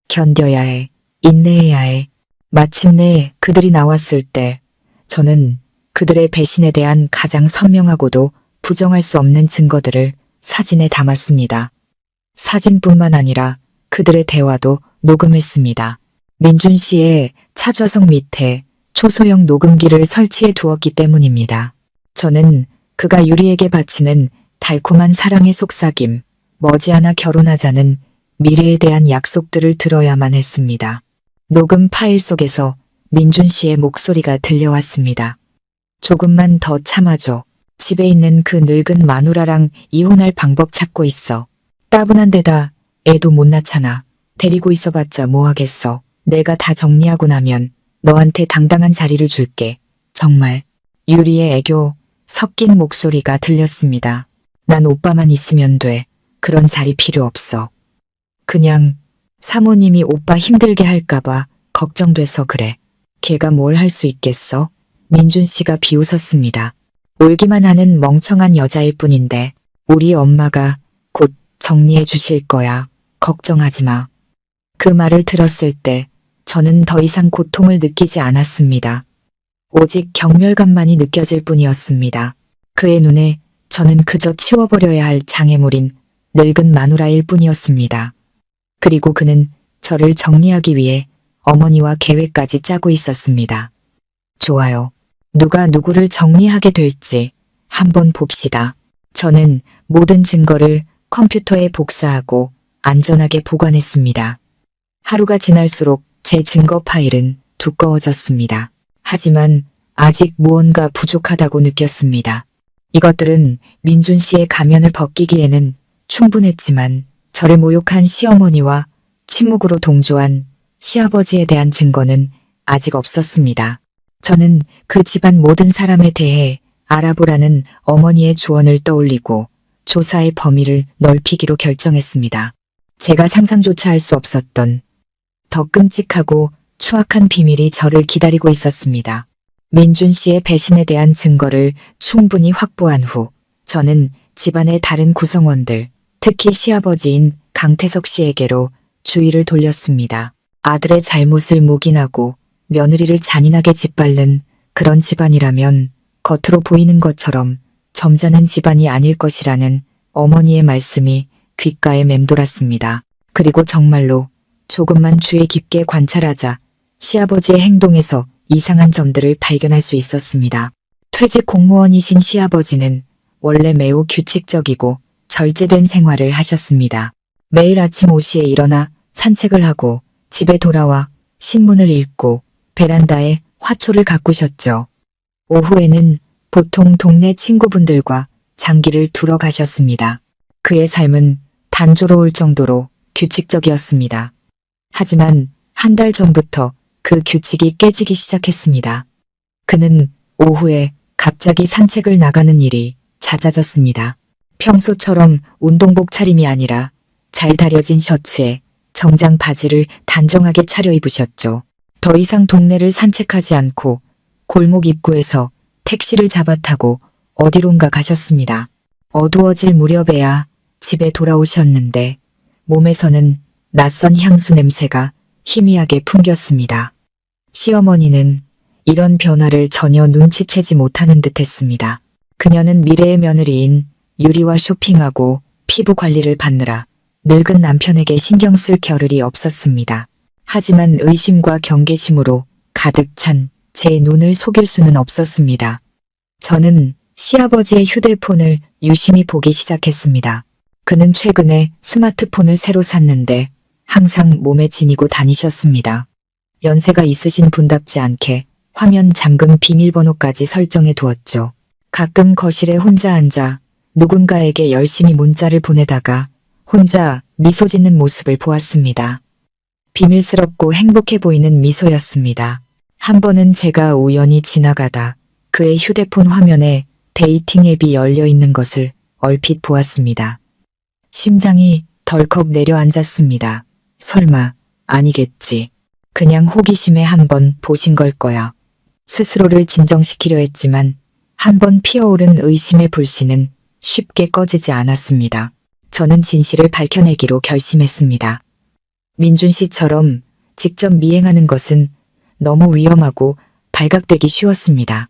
견뎌야 해. 인내해야 해. 마침내 그들이 나왔을 때 저는 그들의 배신에 대한 가장 선명하고도 부정할 수 없는 증거들을 사진에 담았습니다. 사진뿐만 아니라 그들의 대화도 녹음했습니다. 민준 씨의 차 좌석 밑에 초소형 녹음기를 설치해 두었기 때문입니다. 저는 그가 유리에게 바치는 달콤한 사랑의 속삭임, 머지않아 결혼하자는 미래에 대한 약속들을 들어야만 했습니다. 녹음 파일 속에서 민준 씨의 목소리가 들려왔습니다. 조금만 더 참아줘. 집에 있는 그 늙은 마누라랑 이혼할 방법 찾고 있어. 따분한 데다 애도 못 낳잖아. 데리고 있어봤자 뭐하겠어. 내가 다 정리하고 나면 너한테 당당한 자리를 줄게. 정말. 유리의 애교 섞인 목소리가 들렸습니다. 난 오빠만 있으면 돼. 그런 자리 필요 없어. 그냥 사모님이 오빠 힘들게 할까봐 걱정돼서 그래. 걔가 뭘 할 수 있겠어? 민준 씨가 비웃었습니다. 울기만 하는 멍청한 여자일 뿐인데 우리 엄마가 곧 정리해 주실 거야. 걱정하지 마. 그 말을 들었을 때 저는 더 이상 고통을 느끼지 않았습니다. 오직 경멸감만이 느껴질 뿐이었습니다. 그의 눈에 저는 그저 치워버려야 할 장애물인 늙은 마누라일 뿐이었습니다. 그리고 그는 저를 정리하기 위해 어머니와 계획까지 짜고 있었습니다. 좋아요. 누가 누구를 정리하게 될지 한번 봅시다. 저는 모든 증거를 컴퓨터에 복사하고 안전하게 보관했습니다. 하루가 지날수록 제 증거 파일은 두꺼워졌습니다. 하지만 아직 무언가 부족하다고 느꼈습니다. 이것들은 민준 씨의 가면을 벗기기에는 충분했지만 저를 모욕한 시어머니와 침묵으로 동조한 시아버지에 대한 증거는 아직 없었습니다. 저는 그 집안 모든 사람에 대해 알아보라는 어머니의 조언을 떠올리고 조사의 범위를 넓히기로 결정했습니다. 제가 상상조차 할 수 없었던 더 끔찍하고 추악한 비밀이 저를 기다리고 있었습니다. 민준 씨의 배신에 대한 증거를 충분히 확보한 후 저는 집안의 다른 구성원들, 특히 시아버지인 강태석 씨에게로 주의를 돌렸습니다. 아들의 잘못을 묵인하고 며느리를 잔인하게 짓밟는 그런 집안이라면 겉으로 보이는 것처럼 점잖은 집안이 아닐 것이라는 어머니의 말씀이 귓가에 맴돌았습니다. 그리고 정말로 조금만 주의 깊게 관찰하자 시아버지의 행동에서 이상한 점들을 발견할 수 있었습니다. 퇴직 공무원이신 시아버지는 원래 매우 규칙적이고 절제된 생활을 하셨습니다. 매일 아침 5시에 일어나 산책을 하고 집에 돌아와 신문을 읽고 베란다에 화초를 가꾸셨죠. 오후에는 보통 동네 친구분들과 장기를 두러 가셨습니다. 그의 삶은 단조로울 정도로 규칙적이었습니다. 하지만 한 달 전부터 그 규칙이 깨지기 시작했습니다. 그는 오후에 갑자기 산책을 나가는 일이 잦아졌습니다. 평소처럼 운동복 차림이 아니라 잘 다려진 셔츠에 정장 바지를 단정하게 차려입으셨죠. 더 이상 동네를 산책하지 않고 골목 입구에서 택시를 잡아 타고 어디론가 가셨습니다. 어두워질 무렵에야 집에 돌아오셨는데 몸에서는 낯선 향수 냄새가 희미하게 풍겼습니다. 시어머니는 이런 변화를 전혀 눈치채지 못하는 듯했습니다. 그녀는 미래의 며느리인 유리와 쇼핑하고 피부 관리를 받느라 늙은 남편에게 신경 쓸 겨를이 없었습니다. 하지만 의심과 경계심으로 가득 찬 제 눈을 속일 수는 없었습니다. 저는 시아버지의 휴대폰을 유심히 보기 시작했습니다. 그는 최근에 스마트폰을 새로 샀는데 항상 몸에 지니고 다니셨습니다. 연세가 있으신 분답지 않게 화면 잠금 비밀번호까지 설정해 두었죠. 가끔 거실에 혼자 앉아 누군가에게 열심히 문자를 보내다가 혼자 미소 짓는 모습을 보았습니다. 비밀스럽고 행복해 보이는 미소였습니다. 한 번은 제가 우연히 지나가다 그의 휴대폰 화면에 데이팅 앱이 열려 있는 것을 얼핏 보았습니다. 심장이 덜컥 내려앉았습니다. 설마 아니겠지. 그냥 호기심에 한번 보신 걸 거야. 스스로를 진정시키려 했지만 한번 피어오른 의심의 불씨는 쉽게 꺼지지 않았습니다. 저는 진실을 밝혀내기로 결심했습니다. 민준 씨처럼 직접 미행하는 것은 너무 위험하고 발각되기 쉬웠습니다.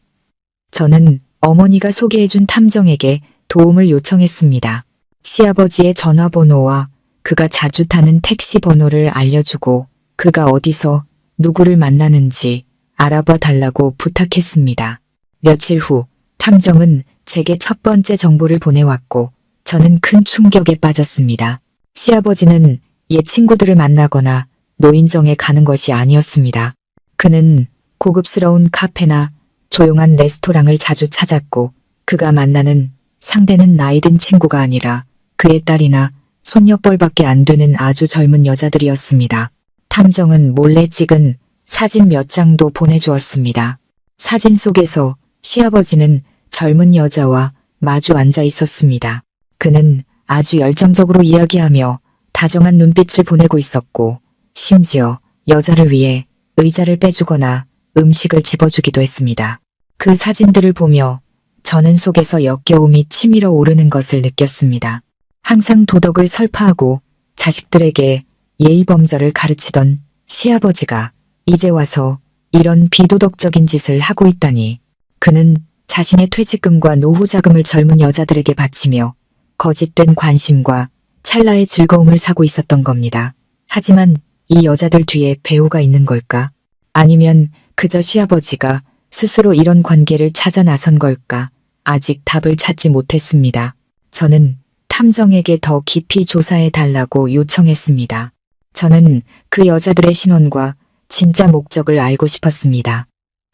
저는 어머니가 소개해준 탐정에게 도움을 요청했습니다. 시아버지의 전화번호와 그가 자주 타는 택시 번호를 알려주고 그가 어디서 누구를 만나는지 알아봐 달라고 부탁했습니다. 며칠 후 탐정은 제게 첫 번째 정보를 보내왔고 저는 큰 충격에 빠졌습니다. 시아버지는 옛 친구들을 만나거나 노인정에 가는 것이 아니었습니다. 그는 고급스러운 카페나 조용한 레스토랑을 자주 찾았고 그가 만나는 상대는 나이든 친구가 아니라 그의 딸이나 손녀뻘밖에 안 되는 아주 젊은 여자들이었습니다. 탐정은 몰래 찍은 사진 몇 장도 보내주었습니다. 사진 속에서 시아버지는 젊은 여자와 마주 앉아 있었습니다. 그는 아주 열정적으로 이야기하며 다정한 눈빛을 보내고 있었고 심지어 여자를 위해 의자를 빼주거나 음식을 집어주기도 했습니다. 그 사진들을 보며 저는 속에서 역겨움이 치밀어 오르는 것을 느꼈습니다. 항상 도덕을 설파하고 자식들에게 예의범절을 가르치던 시아버지가 이제 와서 이런 비도덕적인 짓을 하고 있다니. 그는 자신의 퇴직금과 노후자금을 젊은 여자들에게 바치며 거짓된 관심과 찰나의 즐거움을 사고 있었던 겁니다. 하지만 이 여자들 뒤에 배우가 있는 걸까? 아니면 그저 시아버지가 스스로 이런 관계를 찾아 나선 걸까? 아직 답을 찾지 못했습니다. 저는 탐정에게 더 깊이 조사해 달라고 요청했습니다. 저는 그 여자들의 신원과 진짜 목적을 알고 싶었습니다.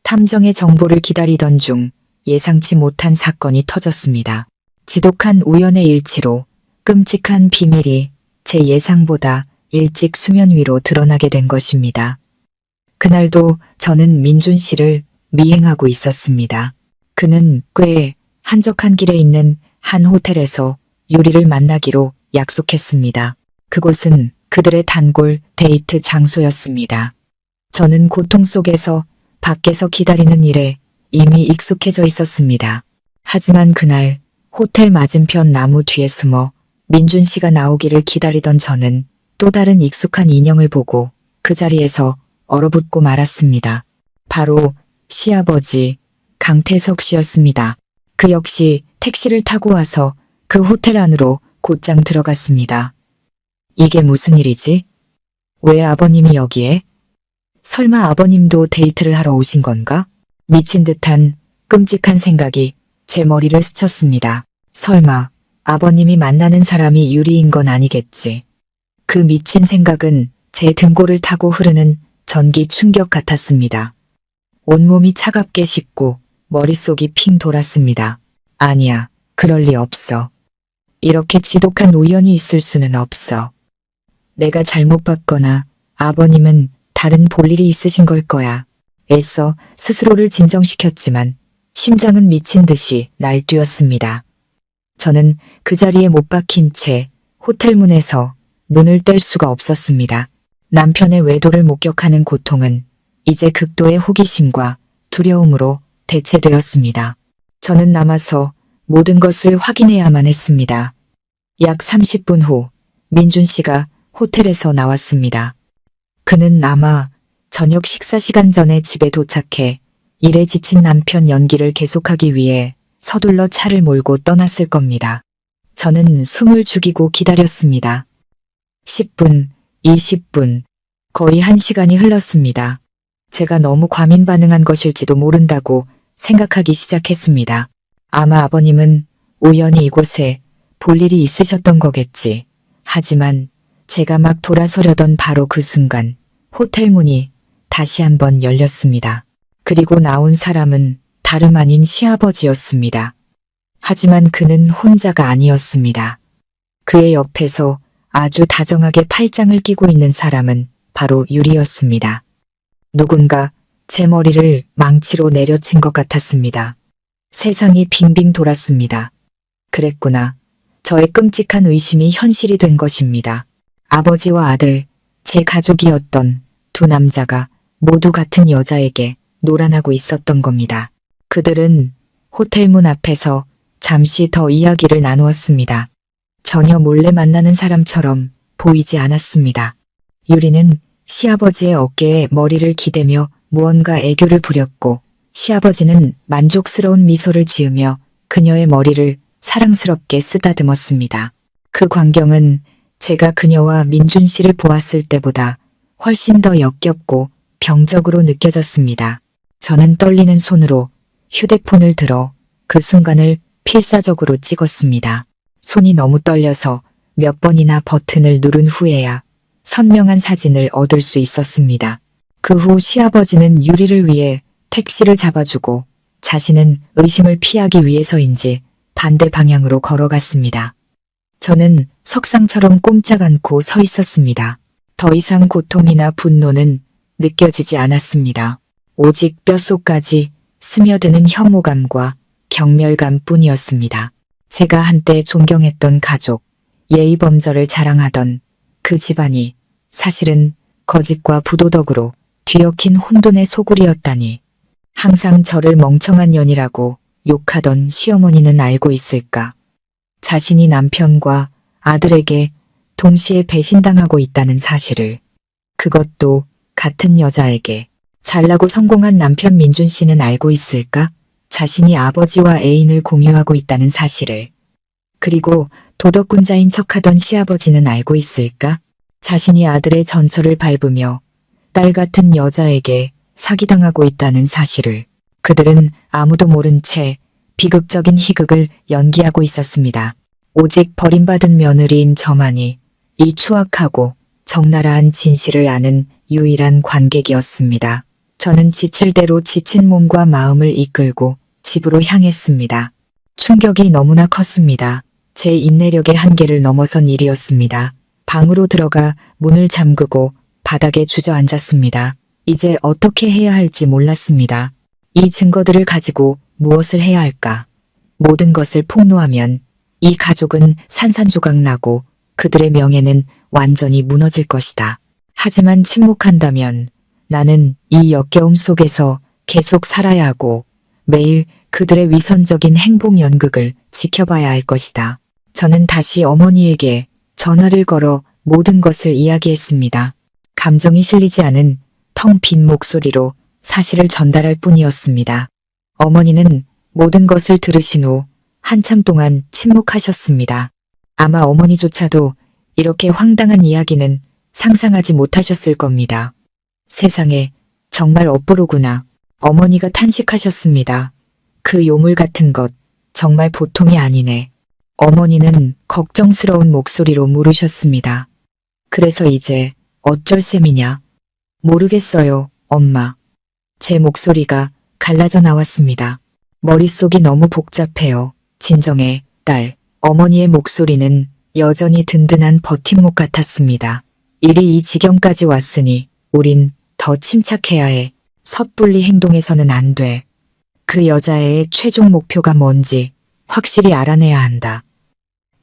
탐정의 정보를 기다리던 중 예상치 못한 사건이 터졌습니다. 지독한 우연의 일치로 끔찍한 비밀이 제 예상보다 일찍 수면 위로 드러나게 된 것입니다. 그날도 저는 민준 씨를 미행하고 있었습니다. 그는 꽤 한적한 길에 있는 한 호텔에서 유리를 만나기로 약속했습니다. 그곳은 그들의 단골 데이트 장소였습니다. 저는 고통 속에서 밖에서 기다리는 일에 이미 익숙해져 있었습니다. 하지만 그날 호텔 맞은편 나무 뒤에 숨어 민준 씨가 나오기를 기다리던 저는 또 다른 익숙한 인형을 보고 그 자리에서 얼어붙고 말았습니다. 바로 시아버지 강태석 씨였습니다. 그 역시 택시를 타고 와서 그 호텔 안으로 곧장 들어갔습니다. 이게 무슨 일이지? 왜 아버님이 여기에? 설마 아버님도 데이트를 하러 오신 건가? 미친 듯한 끔찍한 생각이 제 머리를 스쳤습니다. 설마 아버님이 만나는 사람이 유리인 건 아니겠지. 그 미친 생각은 제 등골을 타고 흐르는 전기 충격 같았습니다. 온몸이 차갑게 식고 머릿속이 핑 돌았습니다. 아니야, 그럴 리 없어. 이렇게 지독한 우연이 있을 수는 없어. 내가 잘못 봤거나 아버님은 다른 볼일이 있으신 걸 거야. 애써 스스로를 진정시켰지만 심장은 미친 듯이 날뛰었습니다. 저는 그 자리에 못 박힌 채 호텔 문에서 눈을 뗄 수가 없었습니다. 남편의 외도를 목격하는 고통은 이제 극도의 호기심과 두려움으로 대체되었습니다. 저는 남아서 모든 것을 확인해야만 했습니다. 약 30분 후 민준 씨가 호텔에서 나왔습니다. 그는 아마 저녁 식사 시간 전에 집에 도착해 일에 지친 남편 연기를 계속하기 위해 서둘러 차를 몰고 떠났을 겁니다. 저는 숨을 죽이고 기다렸습니다. 10분, 20분, 거의 1시간이 흘렀습니다. 제가 너무 과민 반응한 것일지도 모른다고 생각하기 시작했습니다. 아마 아버님은 우연히 이곳에 볼 일이 있으셨던 거겠지. 하지만 제가 막 돌아서려던 바로 그 순간 호텔 문이 다시 한번 열렸습니다. 그리고 나온 사람은 다름 아닌 시아버지였습니다. 하지만 그는 혼자가 아니었습니다. 그의 옆에서 아주 다정하게 팔짱을 끼고 있는 사람은 바로 유리였습니다. 누군가 제 머리를 망치로 내려친 것 같았습니다. 세상이 빙빙 돌았습니다. 그랬구나. 저의 끔찍한 의심이 현실이 된 것입니다. 아버지와 아들, 제 가족이었던 두 남자가 모두 같은 여자에게 노란하고 있었던 겁니다. 그들은 호텔 문 앞에서 잠시 더 이야기를 나누었습니다. 전혀 몰래 만나는 사람처럼 보이지 않았습니다. 유리는 시아버지의 어깨에 머리를 기대며 무언가 애교를 부렸고 시아버지는 만족스러운 미소를 지으며 그녀의 머리를 사랑스럽게 쓰다듬었습니다. 그 광경은 제가 그녀와 민준 씨를 보았을 때보다 훨씬 더 역겹고 병적으로 느껴졌습니다. 저는 떨리는 손으로 휴대폰을 들어 그 순간을 필사적으로 찍었습니다. 손이 너무 떨려서 몇 번이나 버튼을 누른 후에야 선명한 사진을 얻을 수 있었습니다. 그 후 시아버지는 유리를 위해 택시를 잡아주고 자신은 의심을 피하기 위해서인지 반대 방향으로 걸어갔습니다. 저는 석상처럼 꼼짝 않고 서 있었습니다. 더 이상 고통이나 분노는 느껴지지 않았습니다. 오직 뼛속까지 스며드는 혐오감과 경멸감 뿐이었습니다. 제가 한때 존경했던 가족, 예의범절을 자랑하던 그 집안이 사실은 거짓과 부도덕으로 뒤엉킨 혼돈의 소굴이었다니. 항상 저를 멍청한 년이라고 욕하던 시어머니는 알고 있을까? 자신이 남편과 아들에게 동시에 배신당하고 있다는 사실을. 그것도 같은 여자에게. 잘나고 성공한 남편 민준 씨는 알고 있을까? 자신이 아버지와 애인을 공유하고 있다는 사실을. 그리고 도덕군자인 척하던 시아버지는 알고 있을까? 자신이 아들의 전처를 밟으며 딸 같은 여자에게 사기당하고 있다는 사실을. 그들은 아무도 모른 채 비극적인 희극을 연기하고 있었습니다. 오직 버림받은 며느리인 저만이 이 추악하고 적나라한 진실을 아는 유일한 관객이었습니다. 저는 지칠 대로 지친 몸과 마음을 이끌고 집으로 향했습니다. 충격이 너무나 컸습니다. 제 인내력의 한계를 넘어선 일이었습니다. 방으로 들어가 문을 잠그고 바닥에 주저앉았습니다. 이제 어떻게 해야 할지 몰랐습니다. 이 증거들을 가지고 무엇을 해야 할까? 모든 것을 폭로하면 이 가족은 산산조각 나고 그들의 명예는 완전히 무너질 것이다. 하지만 침묵한다면 나는 이 역겨움 속에서 계속 살아야 하고 매일 그들의 위선적인 행복 연극을 지켜봐야 할 것이다. 저는 다시 어머니에게 전화를 걸어 모든 것을 이야기했습니다. 감정이 실리지 않은 텅 빈 목소리로 사실을 전달할 뿐이었습니다. 어머니는 모든 것을 들으신 후 한참 동안 침묵하셨습니다. 아마 어머니조차도 이렇게 황당한 이야기는 상상하지 못하셨을 겁니다. 세상에 정말 엇보르구나. 어머니가 탄식하셨습니다. 그 요물 같은 것 정말 보통이 아니네. 어머니는 걱정스러운 목소리로 물으셨습니다. 그래서 이제 어쩔 셈이냐? 모르겠어요, 엄마. 제 목소리가 갈라져 나왔습니다. 머릿속이 너무 복잡해요. 진정해, 딸. 어머니의 목소리는 여전히 든든한 버팀목 같았습니다. 일이 이 지경까지 왔으니 우린 더 침착해야 해. 섣불리 행동해서는 안 돼. 그 여자애의 최종 목표가 뭔지 확실히 알아내야 한다.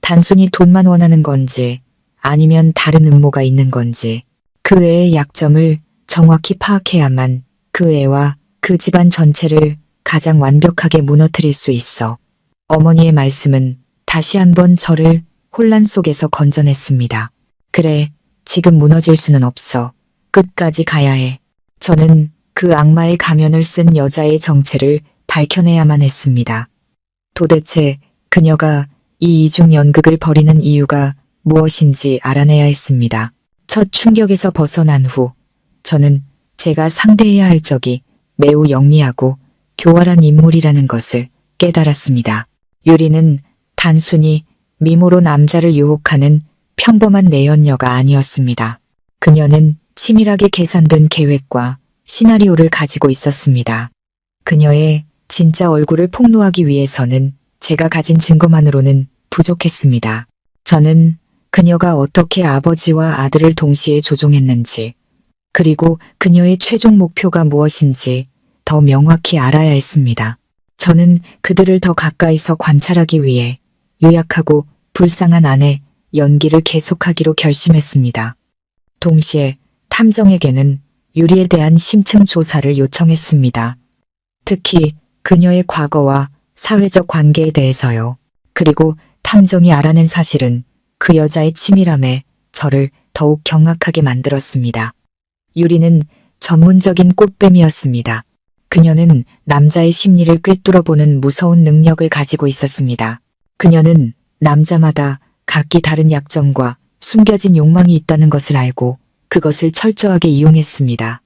단순히 돈만 원하는 건지 아니면 다른 음모가 있는 건지 그 애의 약점을 정확히 파악해야만 그 애와 그 집안 전체를 가장 완벽하게 무너뜨릴 수 있어. 어머니의 말씀은 다시 한번 저를 혼란 속에서 건져냈습니다. 그래, 지금 무너질 수는 없어. 끝까지 가야 해. 저는 그 악마의 가면을 쓴 여자의 정체를 밝혀내야만 했습니다. 도대체 그녀가 이 이중 연극을 벌이는 이유가 무엇인지 알아내야 했습니다. 첫 충격에서 벗어난 후 저는 제가 상대해야 할 적이 매우 영리하고 교활한 인물이라는 것을 깨달았습니다. 유리는 단순히 미모로 남자를 유혹하는 평범한 내연녀가 아니었습니다. 그녀는 치밀하게 계산된 계획과 시나리오를 가지고 있었습니다. 그녀의 진짜 얼굴을 폭로하기 위해서는 제가 가진 증거만으로는 부족했습니다. 저는 그녀가 어떻게 아버지와 아들을 동시에 조종했는지, 그리고 그녀의 최종 목표가 무엇인지 더 명확히 알아야 했습니다. 저는 그들을 더 가까이서 관찰하기 위해 유약하고 불쌍한 아내 연기를 계속하기로 결심했습니다. 동시에 탐정에게는 유리에 대한 심층 조사를 요청했습니다. 특히 그녀의 과거와 사회적 관계에 대해서요. 그리고 탐정이 알아낸 사실은 그 여자의 치밀함에 저를 더욱 경악하게 만들었습니다. 유리는 전문적인 꽃뱀이었습니다. 그녀는 남자의 심리를 꿰뚫어보는 무서운 능력을 가지고 있었습니다. 그녀는 남자마다 각기 다른 약점과 숨겨진 욕망이 있다는 것을 알고 그것을 철저하게 이용했습니다.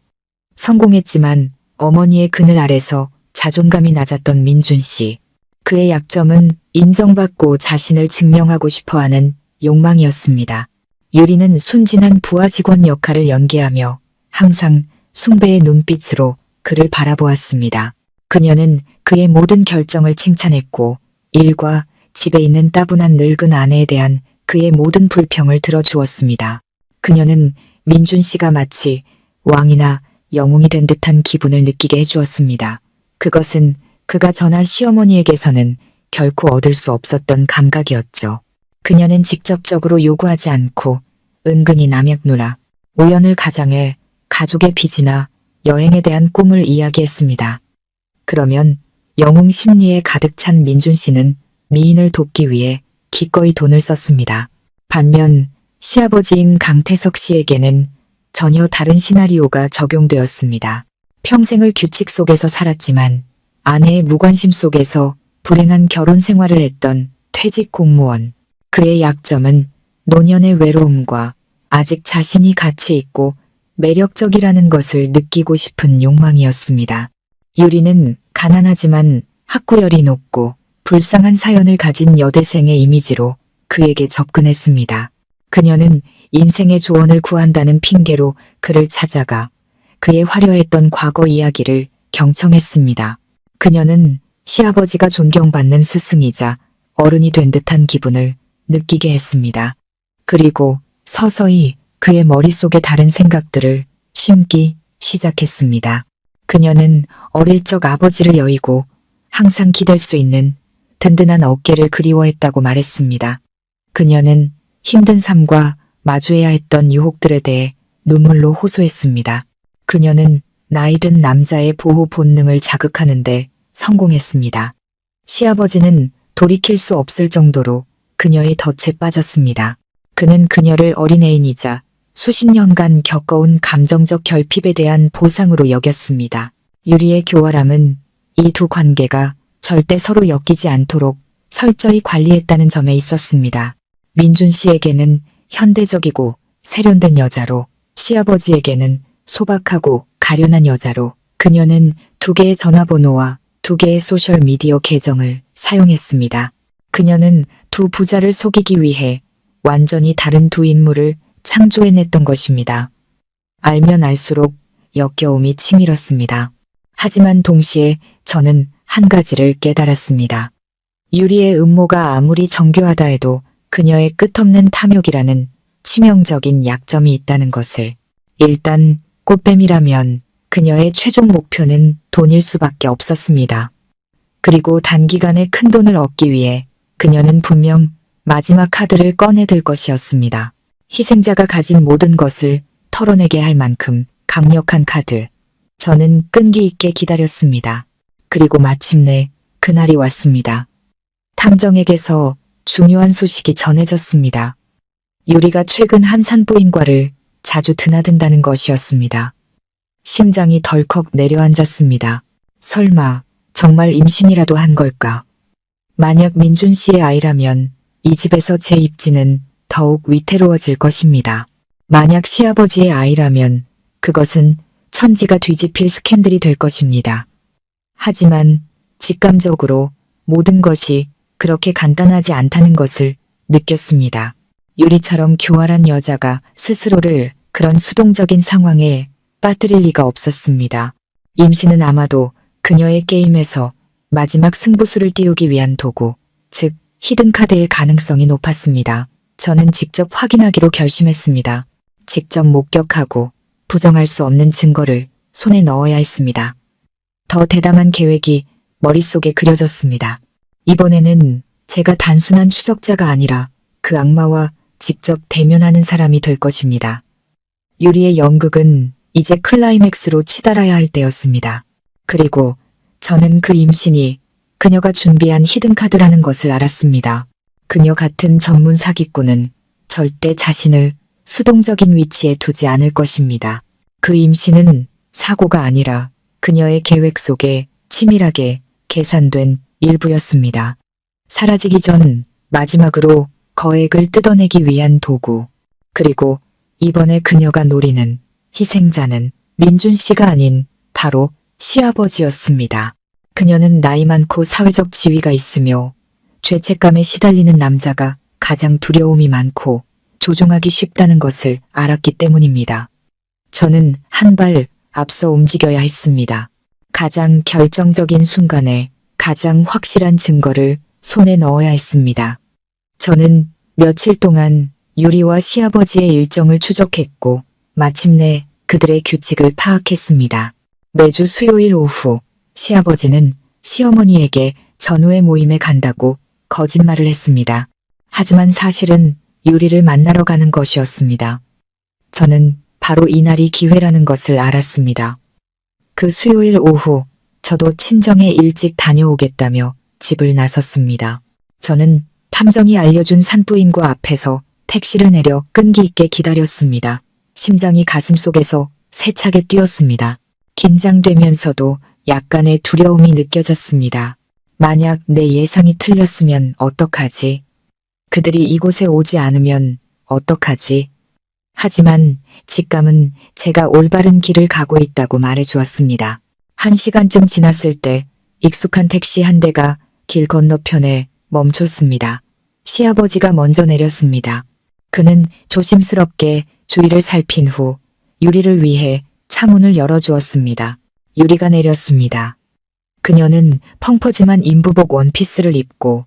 성공했지만 어머니의 그늘 아래서 자존감이 낮았던 민준 씨. 그의 약점은 인정받고 자신을 증명하고 싶어하는 욕망이었습니다. 유리는 순진한 부하 직원 역할을 연기하며 항상 숭배의 눈빛으로 그를 바라보았습니다. 그녀는 그의 모든 결정을 칭찬했고 일과 집에 있는 따분한 늙은 아내에 대한 그의 모든 불평을 들어주었습니다. 그녀는 민준 씨가 마치 왕이나 영웅이 된 듯한 기분을 느끼게 해주었습니다. 그것은 그가 전한 시어머니에게서는 결코 얻을 수 없었던 감각이었죠. 그녀는 직접적으로 요구하지 않고 은근히 남약누나 우연을 가장해 가족의 빚이나 여행에 대한 꿈을 이야기했습니다. 그러면 영웅 심리에 가득 찬 민준 씨는 미인을 돕기 위해 기꺼이 돈을 썼습니다. 반면 시아버지인 강태석 씨에게는 전혀 다른 시나리오가 적용되었습니다. 평생을 규칙 속에서 살았지만 아내의 무관심 속에서 불행한 결혼 생활을 했던 퇴직 공무원. 그의 약점은 노년의 외로움과 아직 자신이 가치 있고 매력적이라는 것을 느끼고 싶은 욕망이었습니다. 유리는 가난하지만 학구열이 높고 불쌍한 사연을 가진 여대생의 이미지로 그에게 접근했습니다. 그녀는 인생의 조언을 구한다는 핑계로 그를 찾아가 그의 화려했던 과거 이야기를 경청했습니다. 그녀는 시아버지가 존경받는 스승이자 어른이 된 듯한 기분을 느끼게 했습니다. 그리고 서서히 그의 머릿속에 다른 생각들을 심기 시작했습니다. 그녀는 어릴 적 아버지를 여의고 항상 기댈 수 있는 든든한 어깨를 그리워했다고 말했습니다. 그녀는 힘든 삶과 마주해야 했던 유혹들에 대해 눈물로 호소했습니다. 그녀는 나이든 남자의 보호 본능을 자극하는데 성공했습니다. 시아버지는 돌이킬 수 없을 정도로 그녀의 덫에 빠졌습니다. 그는 그녀를 어린애인이자 수십 년간 겪어온 감정적 결핍에 대한 보상으로 여겼습니다. 유리의 교활함은 이 두 관계가 절대 서로 엮이지 않도록 철저히 관리했다는 점에 있었습니다. 민준 씨에게는 현대적이고 세련된 여자로, 시아버지에게는 소박하고 가련한 여자로, 그녀는 2개의 전화번호와 2개의 소셜미디어 계정을 사용했습니다. 그녀는 두 부자를 속이기 위해 완전히 다른 두 인물을 창조해냈던 것입니다. 알면 알수록 역겨움이 치밀었습니다. 하지만 동시에 저는 한 가지를 깨달았습니다. 유리의 음모가 아무리 정교하다 해도 그녀의 끝없는 탐욕이라는 치명적인 약점이 있다는 것을. 일단 꽃뱀이라면 그녀의 최종 목표는 돈일 수밖에 없었습니다. 그리고 단기간에 큰 돈을 얻기 위해 그녀는 분명 마지막 카드를 꺼내들 것이었습니다. 희생자가 가진 모든 것을 털어내게 할 만큼 강력한 카드. 저는 끈기 있게 기다렸습니다. 그리고 마침내 그날이 왔습니다. 탐정에게서 중요한 소식이 전해졌습니다. 유리가 최근 한 산부인과를 자주 드나든다는 것이었습니다. 심장이 덜컥 내려앉았습니다. 설마 정말 임신이라도 한 걸까? 만약 민준 씨의 아이라면 이 집에서 제 입지는 더욱 위태로워질 것입니다. 만약 시아버지의 아이라면 그것은 천지가 뒤집힐 스캔들이 될 것입니다. 하지만 직감적으로 모든 것이 그렇게 간단하지 않다는 것을 느꼈습니다. 유리처럼 교활한 여자가 스스로를 그런 수동적인 상황에 빠뜨릴 리가 없었습니다. 임신은 아마도 그녀의 게임에서 마지막 승부수를 띄우기 위한 도구, 즉 히든카드일 가능성이 높았습니다. 저는 직접 확인하기로 결심했습니다. 직접 목격하고 부정할 수 없는 증거를 손에 넣어야 했습니다. 더 대담한 계획이 머릿속에 그려졌습니다. 이번에는 제가 단순한 추적자가 아니라 그 악마와 직접 대면하는 사람이 될 것입니다. 유리의 연극은 이제 클라이맥스로 치달아야 할 때였습니다. 그리고 저는 그 임신이 그녀가 준비한 히든카드라는 것을 알았습니다. 그녀 같은 전문 사기꾼은 절대 자신을 수동적인 위치에 두지 않을 것입니다. 그 임신은 사고가 아니라 그녀의 계획 속에 치밀하게 계산된 일부였습니다. 사라지기 전 마지막으로 거액을 뜯어내기 위한 도구. 그리고 이번에 그녀가 노리는 희생자는 민준 씨가 아닌 바로 시아버지였습니다. 그녀는 나이 많고 사회적 지위가 있으며 죄책감에 시달리는 남자가 가장 두려움이 많고 조종하기 쉽다는 것을 알았기 때문입니다. 저는 한 발 앞서 움직여야 했습니다. 가장 결정적인 순간에 가장 확실한 증거를 손에 넣어야 했습니다. 저는 며칠 동안 유리와 시아버지의 일정을 추적했고 마침내 그들의 규칙을 파악했습니다. 매주 수요일 오후 시아버지는 시어머니에게 전우회 모임에 간다고 거짓말을 했습니다. 하지만 사실은 유리를 만나러 가는 것이었습니다. 저는 바로 이날이 기회라는 것을 알았습니다. 그 수요일 오후 저도 친정에 일찍 다녀오겠다며 집을 나섰습니다. 저는 탐정이 알려준 산부인과 앞에서 택시를 내려 끈기 있게 기다렸습니다. 심장이 가슴속에서 세차게 뛰었습니다. 긴장되면서도 약간의 두려움이 느껴졌습니다. 만약 내 예상이 틀렸으면 어떡하지? 그들이 이곳에 오지 않으면 어떡하지? 하지만 직감은 제가 올바른 길을 가고 있다고 말해주었습니다. 1시간쯤 지났을 때 익숙한 택시 한 대가 길 건너편에 멈췄습니다. 시아버지가 먼저 내렸습니다. 그는 조심스럽게 주위를 살핀 후 유리를 위해 차문을 열어주었습니다. 유리가 내렸습니다. 그녀는 펑퍼짐한 인부복 원피스를 입고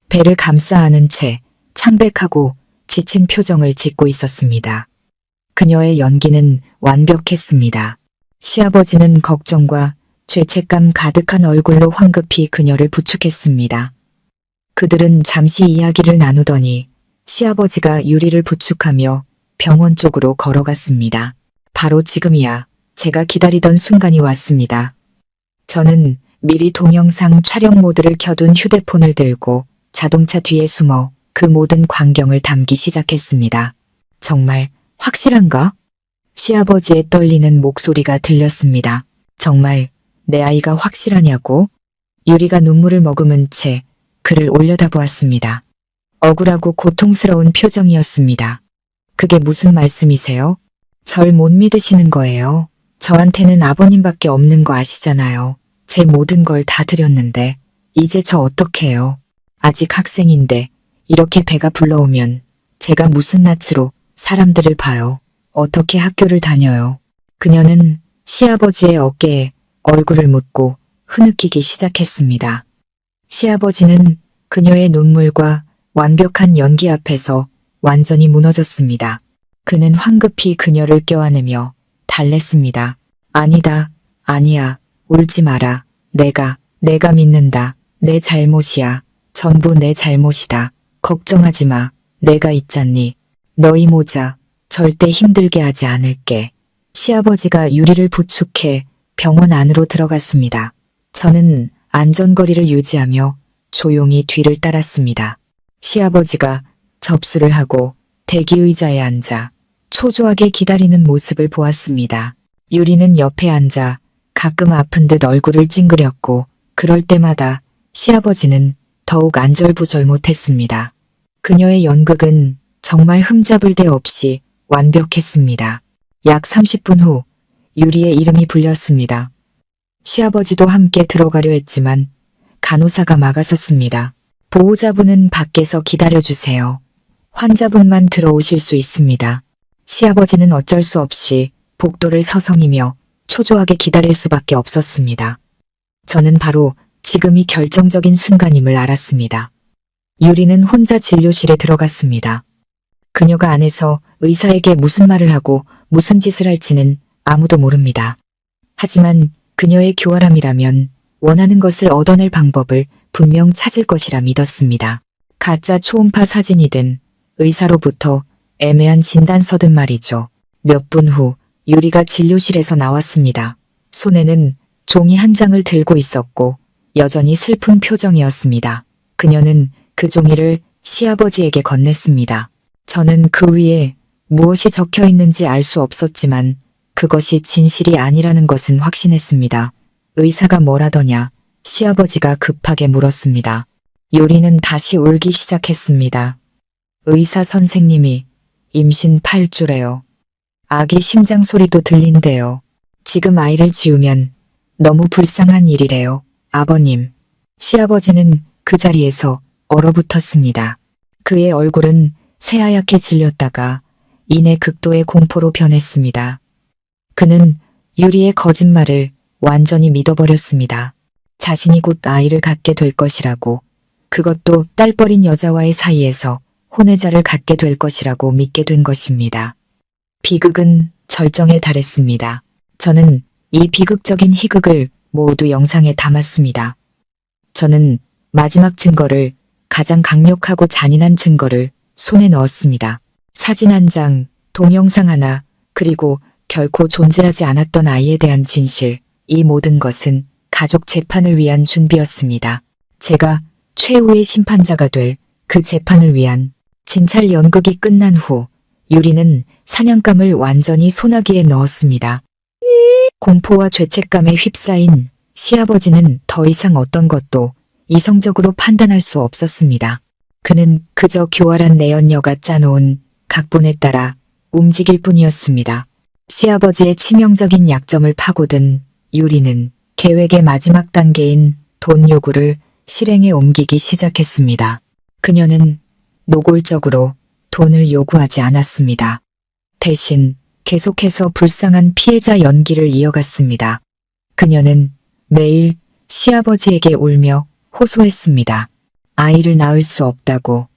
배를 감싸 안은 채 창백하고 지친 표정을 짓고 있었습니다. 그녀의 연기는 완벽했습니다. 시아버지는 걱정과 죄책감 가득한 얼굴로 황급히 그녀를 부축했습니다. 그들은 잠시 이야기를 나누더니 시아버지가 유리를 부축하며 병원 쪽으로 걸어갔습니다. 바로 지금이야. 제가 기다리던 순간이 왔습니다. 저는 미리 동영상 촬영 모드를 켜둔 휴대폰을 들고 자동차 뒤에 숨어 그 모든 광경을 담기 시작했습니다. 정말 확실한가? 시아버지의 떨리는 목소리가 들렸습니다. 정말 내 아이가 확실하냐고? 유리가 눈물을 머금은 채 그를 올려다보았습니다. 억울하고 고통스러운 표정이었습니다. 그게 무슨 말씀이세요? 절 못 믿으시는 거예요. 저한테는 아버님밖에 없는 거 아시잖아요. 제 모든 걸 다 드렸는데 이제 저 어떡해요. 아직 학생인데 이렇게 배가 불러오면 제가 무슨 낯으로 사람들을 봐요. 어떻게 학교를 다녀요. 그녀는 시아버지의 어깨에 얼굴을 묻고 흐느끼기 시작했습니다. 시아버지는 그녀의 눈물과 완벽한 연기 앞에서 완전히 무너졌습니다. 그는 황급히 그녀를 껴안으며 달랬습니다. 아니다, 아니야, 울지 마라. 내가 믿는다. 내 잘못이야. 전부 내 잘못이다. 걱정하지 마. 내가 있잖니. 너희 모자 절대 힘들게 하지 않을게. 시아버지가 유리를 부축해 병원 안으로 들어갔습니다. 저는 안전거리를 유지하며 조용히 뒤를 따랐습니다. 시아버지가 접수를 하고 대기의자에 앉아 초조하게 기다리는 모습을 보았습니다. 유리는 옆에 앉아 가끔 아픈 듯 얼굴을 찡그렸고 그럴 때마다 시아버지는 더욱 안절부절 못했습니다. 그녀의 연극은 정말 흠잡을 데 없이 완벽했습니다. 약 30분 후 유리의 이름이 불렸습니다. 시아버지도 함께 들어가려 했지만 간호사가 막아섰습니다. 보호자분은 밖에서 기다려주세요. 환자분만 들어오실 수 있습니다. 시아버지는 어쩔 수 없이 복도를 서성이며 초조하게 기다릴 수밖에 없었습니다. 저는 바로 지금이 결정적인 순간임을 알았습니다. 유리는 혼자 진료실에 들어갔습니다. 그녀가 안에서 의사에게 무슨 말을 하고 무슨 짓을 할지는 아무도 모릅니다. 하지만 그녀의 교활함이라면 원하는 것을 얻어낼 방법을 분명 찾을 것이라 믿었습니다. 가짜 초음파 사진이든 의사로부터 애매한 진단서든 말이죠. 몇 분 후 유리가 진료실에서 나왔습니다. 손에는 종이 한 장을 들고 있었고 여전히 슬픈 표정이었습니다. 그녀는 그 종이를 시아버지에게 건넸습니다. 저는 그 위에 무엇이 적혀 있는지 알 수 없었지만 그것이 진실이 아니라는 것은 확신했습니다. 의사가 뭐라더냐? 시아버지가 급하게 물었습니다. 유리는 다시 울기 시작했습니다. 의사 선생님이 임신 8주래요. 아기 심장 소리도 들린대요. 지금 아이를 지우면 너무 불쌍한 일이래요. 아버님. 시아버지는 그 자리에서 얼어붙었습니다. 그의 얼굴은 새하얗게 질렸다가 이내 극도의 공포로 변했습니다. 그는 유리의 거짓말을 완전히 믿어버렸습니다. 자신이 곧 아이를 갖게 될 것이라고, 그것도 딸버린 여자와의 사이에서 혼외자를 갖게 될 것이라고 믿게 된 것입니다. 비극은 절정에 달했습니다. 저는 이 비극적인 희극을 모두 영상에 담았습니다. 저는 마지막 증거를, 가장 강력하고 잔인한 증거를 손에 넣었습니다. 사진 한 장, 동영상 하나, 그리고 결코 존재하지 않았던 아이에 대한 진실, 이 모든 것은 가족 재판을 위한 준비였습니다. 제가 최후의 심판자가 될 그 재판을 위한 진찰 연극이 끝난 후 유리는 사냥감을 완전히 소나기에 넣었습니다. 공포와 죄책감에 휩싸인 시아버지는 더 이상 어떤 것도 이성적으로 판단할 수 없었습니다. 그는 그저 교활한 내연녀가 짜놓은 각본에 따라 움직일 뿐이었습니다. 시아버지의 치명적인 약점을 파고든 유리는 계획의 마지막 단계인 돈 요구를 실행에 옮기기 시작했습니다. 그녀는 노골적으로 돈을 요구하지 않았습니다. 대신 계속해서 불쌍한 피해자 연기를 이어갔습니다. 그녀는 매일 시아버지에게 울며 호소했습니다. 아이를 낳을 수 없다고.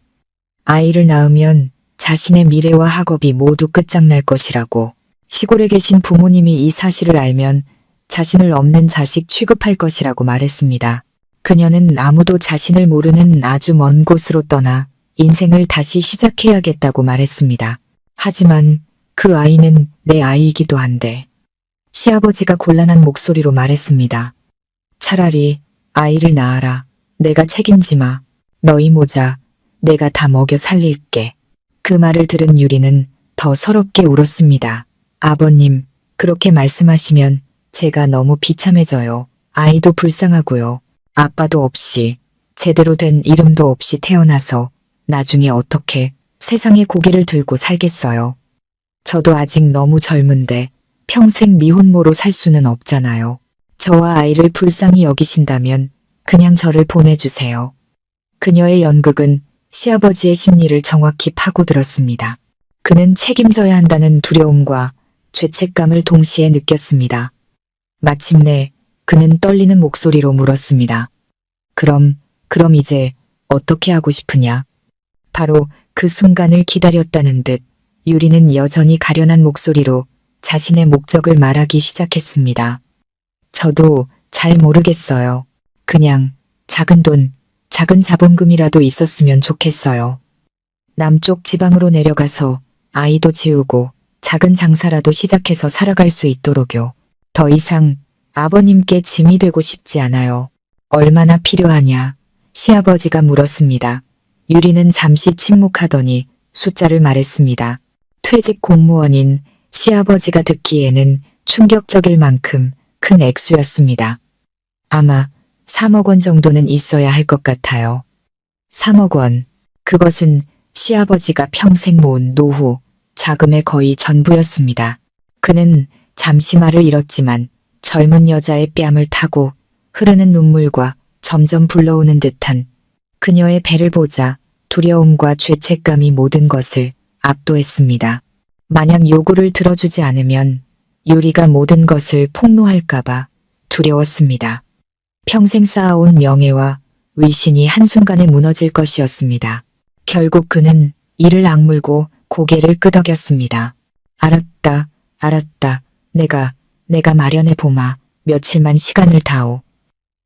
아이를 낳으면 자신의 미래와 학업이 모두 끝장날 것이라고. 시골에 계신 부모님이 이 사실을 알면 자신을 없는 자식 취급할 것이라고 말했습니다. 그녀는 아무도 자신을 모르는 아주 먼 곳으로 떠나 인생을 다시 시작해야겠다고 말했습니다. 하지만 그 아이는 내 아이이기도 한데. 시아버지가 곤란한 목소리로 말했습니다. 차라리 아이를 낳아라. 내가 책임지마. 너희 모자 내가 다 먹여 살릴게. 그 말을 들은 유리는 더 서럽게 울었습니다. 아버님, 그렇게 말씀하시면 제가 너무 비참해져요. 아이도 불쌍하고요. 아빠도 없이, 제대로 된 이름도 없이 태어나서 나중에 어떻게 세상에 고개를 들고 살겠어요. 저도 아직 너무 젊은데 평생 미혼모로 살 수는 없잖아요. 저와 아이를 불쌍히 여기신다면 그냥 저를 보내주세요. 그녀의 연극은 시아버지의 심리를 정확히 파고들었습니다. 그는 책임져야 한다는 두려움과 죄책감을 동시에 느꼈습니다. 마침내 그는 떨리는 목소리로 물었습니다. 그럼 이제 어떻게 하고 싶으냐? 바로 그 순간을 기다렸다는 듯 유리는 여전히 가련한 목소리로 자신의 목적을 말하기 시작했습니다. 저도 잘 모르겠어요. 그냥 작은 돈, 작은 자본금이라도 있었으면 좋겠어요. 남쪽 지방으로 내려가서 아이도 지우고 작은 장사라도 시작해서 살아갈 수 있도록요. 더 이상 아버님께 짐이 되고 싶지 않아요. 얼마나 필요하냐? 시아버지가 물었습니다. 유리는 잠시 침묵하더니 숫자를 말했습니다. 퇴직 공무원인 시아버지가 듣기에는 충격적일 만큼 큰 액수였습니다. 아마 3억 원 정도는 있어야 할 것 같아요. 3억 원. 그것은 시아버지가 평생 모은 노후, 자금의 거의 전부였습니다. 그는 잠시 말을 잃었지만 젊은 여자의 뺨을 타고 흐르는 눈물과 점점 불러오는 듯한 그녀의 배를 보자 두려움과 죄책감이 모든 것을 압도했습니다. 만약 요구를 들어주지 않으면 유리가 모든 것을 폭로할까봐 두려웠습니다. 평생 쌓아온 명예와 위신이 한순간에 무너질 것이었습니다. 결국 그는 이를 악물고 고개를 끄덕였습니다. 알았다. 내가 마련해 보마. 며칠만 시간을 다오.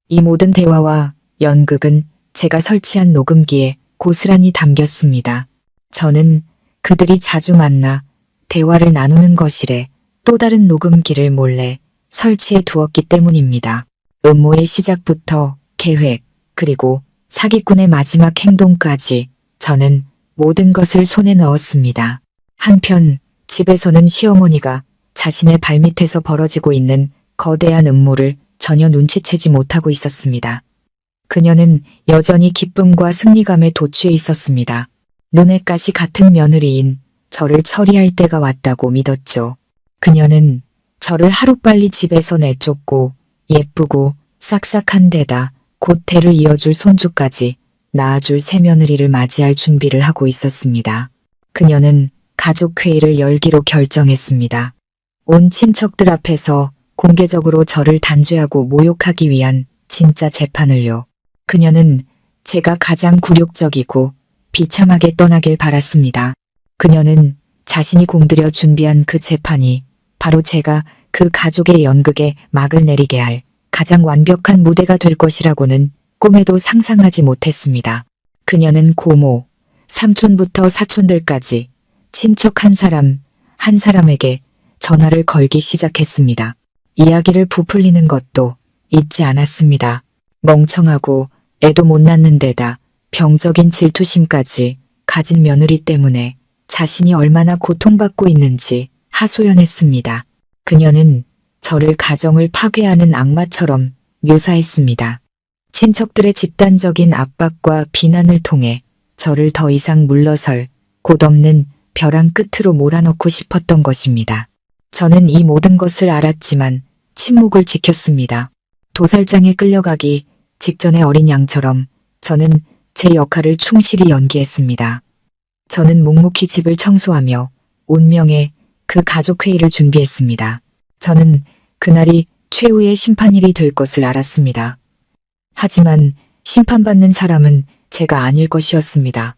이 모든 대화와 연극은 제가 설치한 녹음기에 고스란히 담겼습니다. 저는 그들이 자주 만나 대화를 나누는 거실에 또 다른 녹음기를 몰래 설치해 두었기 때문입니다. 음모의 시작부터 계획, 그리고 사기꾼의 마지막 행동까지 저는 모든 것을 손에 넣었습니다. 한편 집에서는 시어머니가 자신의 발밑에서 벌어지고 있는 거대한 음모를 전혀 눈치채지 못하고 있었습니다. 그녀는 여전히 기쁨과 승리감에 도취해 있었습니다. 눈의 가시 같은 며느리인 저를 처리할 때가 왔다고 믿었죠. 그녀는 저를 하루빨리 집에서 내쫓고 예쁘고 싹싹한 데다 곧 대를 이어줄 손주까지 낳아줄 새며느리를 맞이할 준비를 하고 있었습니다. 그녀는 가족회의를 열기로 결정했습니다. 온 친척들 앞에서 공개적으로 저를 단죄하고 모욕하기 위한 진짜 재판을요. 그녀는 제가 가장 굴욕적이고 비참하게 떠나길 바랐습니다. 그녀는 자신이 공들여 준비한 그 재판이 바로 제가 그 가족의 연극에 막을 내리게 할 가장 완벽한 무대가 될 것이라고는 꿈에도 상상하지 못했습니다. 그녀는 고모, 삼촌부터 사촌들까지 친척 한 사람에게 전화를 걸기 시작했습니다. 이야기를 부풀리는 것도 잊지 않았습니다. 멍청하고 애도 못 낳는 데다 병적인 질투심까지 가진 며느리 때문에 자신이 얼마나 고통받고 있는지 하소연했습니다. 그녀는 저를 가정을 파괴하는 악마처럼 묘사했습니다. 친척들의 집단적인 압박과 비난을 통해 저를 더 이상 물러설 곳 없는 벼랑 끝으로 몰아넣고 싶었던 것입니다. 저는 이 모든 것을 알았지만 침묵을 지켰습니다. 도살장에 끌려가기 직전의 어린 양처럼 저는 제 역할을 충실히 연기했습니다. 저는 묵묵히 집을 청소하며 운명의 그 가족회의를 준비했습니다. 저는 그날이 최후의 심판일이 될 것을 알았습니다. 하지만 심판받는 사람은 제가 아닐 것이었습니다.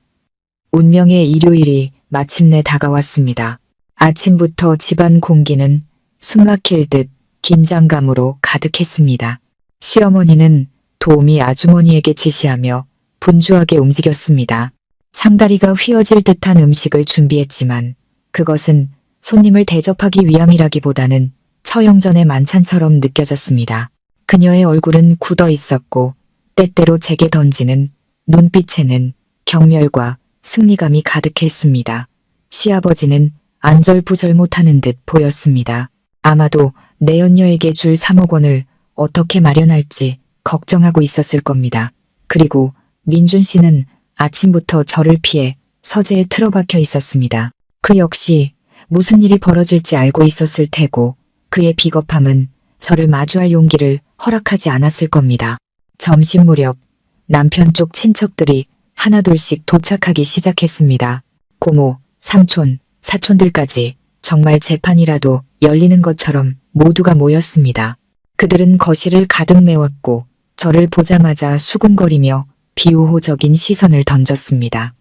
운명의 일요일이 마침내 다가왔습니다. 아침부터 집안 공기는 숨막힐 듯 긴장감으로 가득했습니다. 시어머니는 도우미 아주머니에게 지시하며 분주하게 움직였습니다. 상다리가 휘어질 듯한 음식을 준비했지만 그것은 손님을 대접하기 위함이라기보다는 처형전의 만찬처럼 느껴졌습니다. 그녀의 얼굴은 굳어 있었고 때때로 제게 던지는 눈빛에는 경멸과 승리감이 가득했습니다. 시아버지는 안절부절 못하는 듯 보였습니다. 아마도 내연녀에게 줄 3억 원을 어떻게 마련할지 걱정하고 있었을 겁니다. 그리고 민준 씨는 아침부터 저를 피해 서재에 틀어박혀 있었습니다. 그 역시 무슨 일이 벌어질지 알고 있었을 테고 그의 비겁함은 저를 마주할 용기를 허락하지 않았을 겁니다. 점심 무렵 남편 쪽 친척들이 하나둘씩 도착하기 시작했습니다. 고모, 삼촌, 사촌들까지 정말 재판이라도 열리는 것처럼 모두가 모였습니다. 그들은 거실을 가득 메웠고 저를 보자마자 수군거리며 비우호적인 시선을 던졌습니다.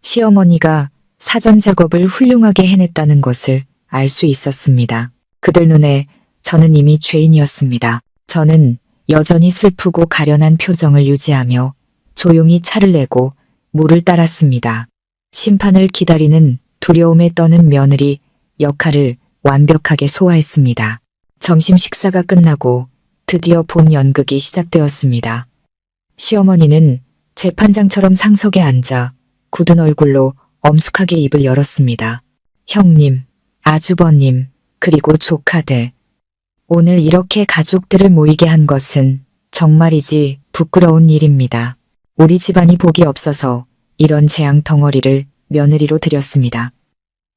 시어머니가 사전 작업을 훌륭하게 해냈다는 것을 알 수 있었습니다. 그들 눈에 저는 이미 죄인이었습니다. 저는 여전히 슬프고 가련한 표정을 유지하며 조용히 차를 내고 물을 따랐습니다. 심판을 기다리는 두려움에 떠는 며느리 역할을 완벽하게 소화했습니다. 점심 식사가 끝나고 드디어 본 연극이 시작되었습니다. 시어머니는 재판장처럼 상석에 앉아 굳은 얼굴로 엄숙하게 입을 열었습니다. 형님, 아주버님, 그리고 조카들. 오늘 이렇게 가족들을 모이게 한 것은 정말이지 부끄러운 일입니다. 우리 집안이 복이 없어서 이런 재앙 덩어리를 며느리로 들였습니다.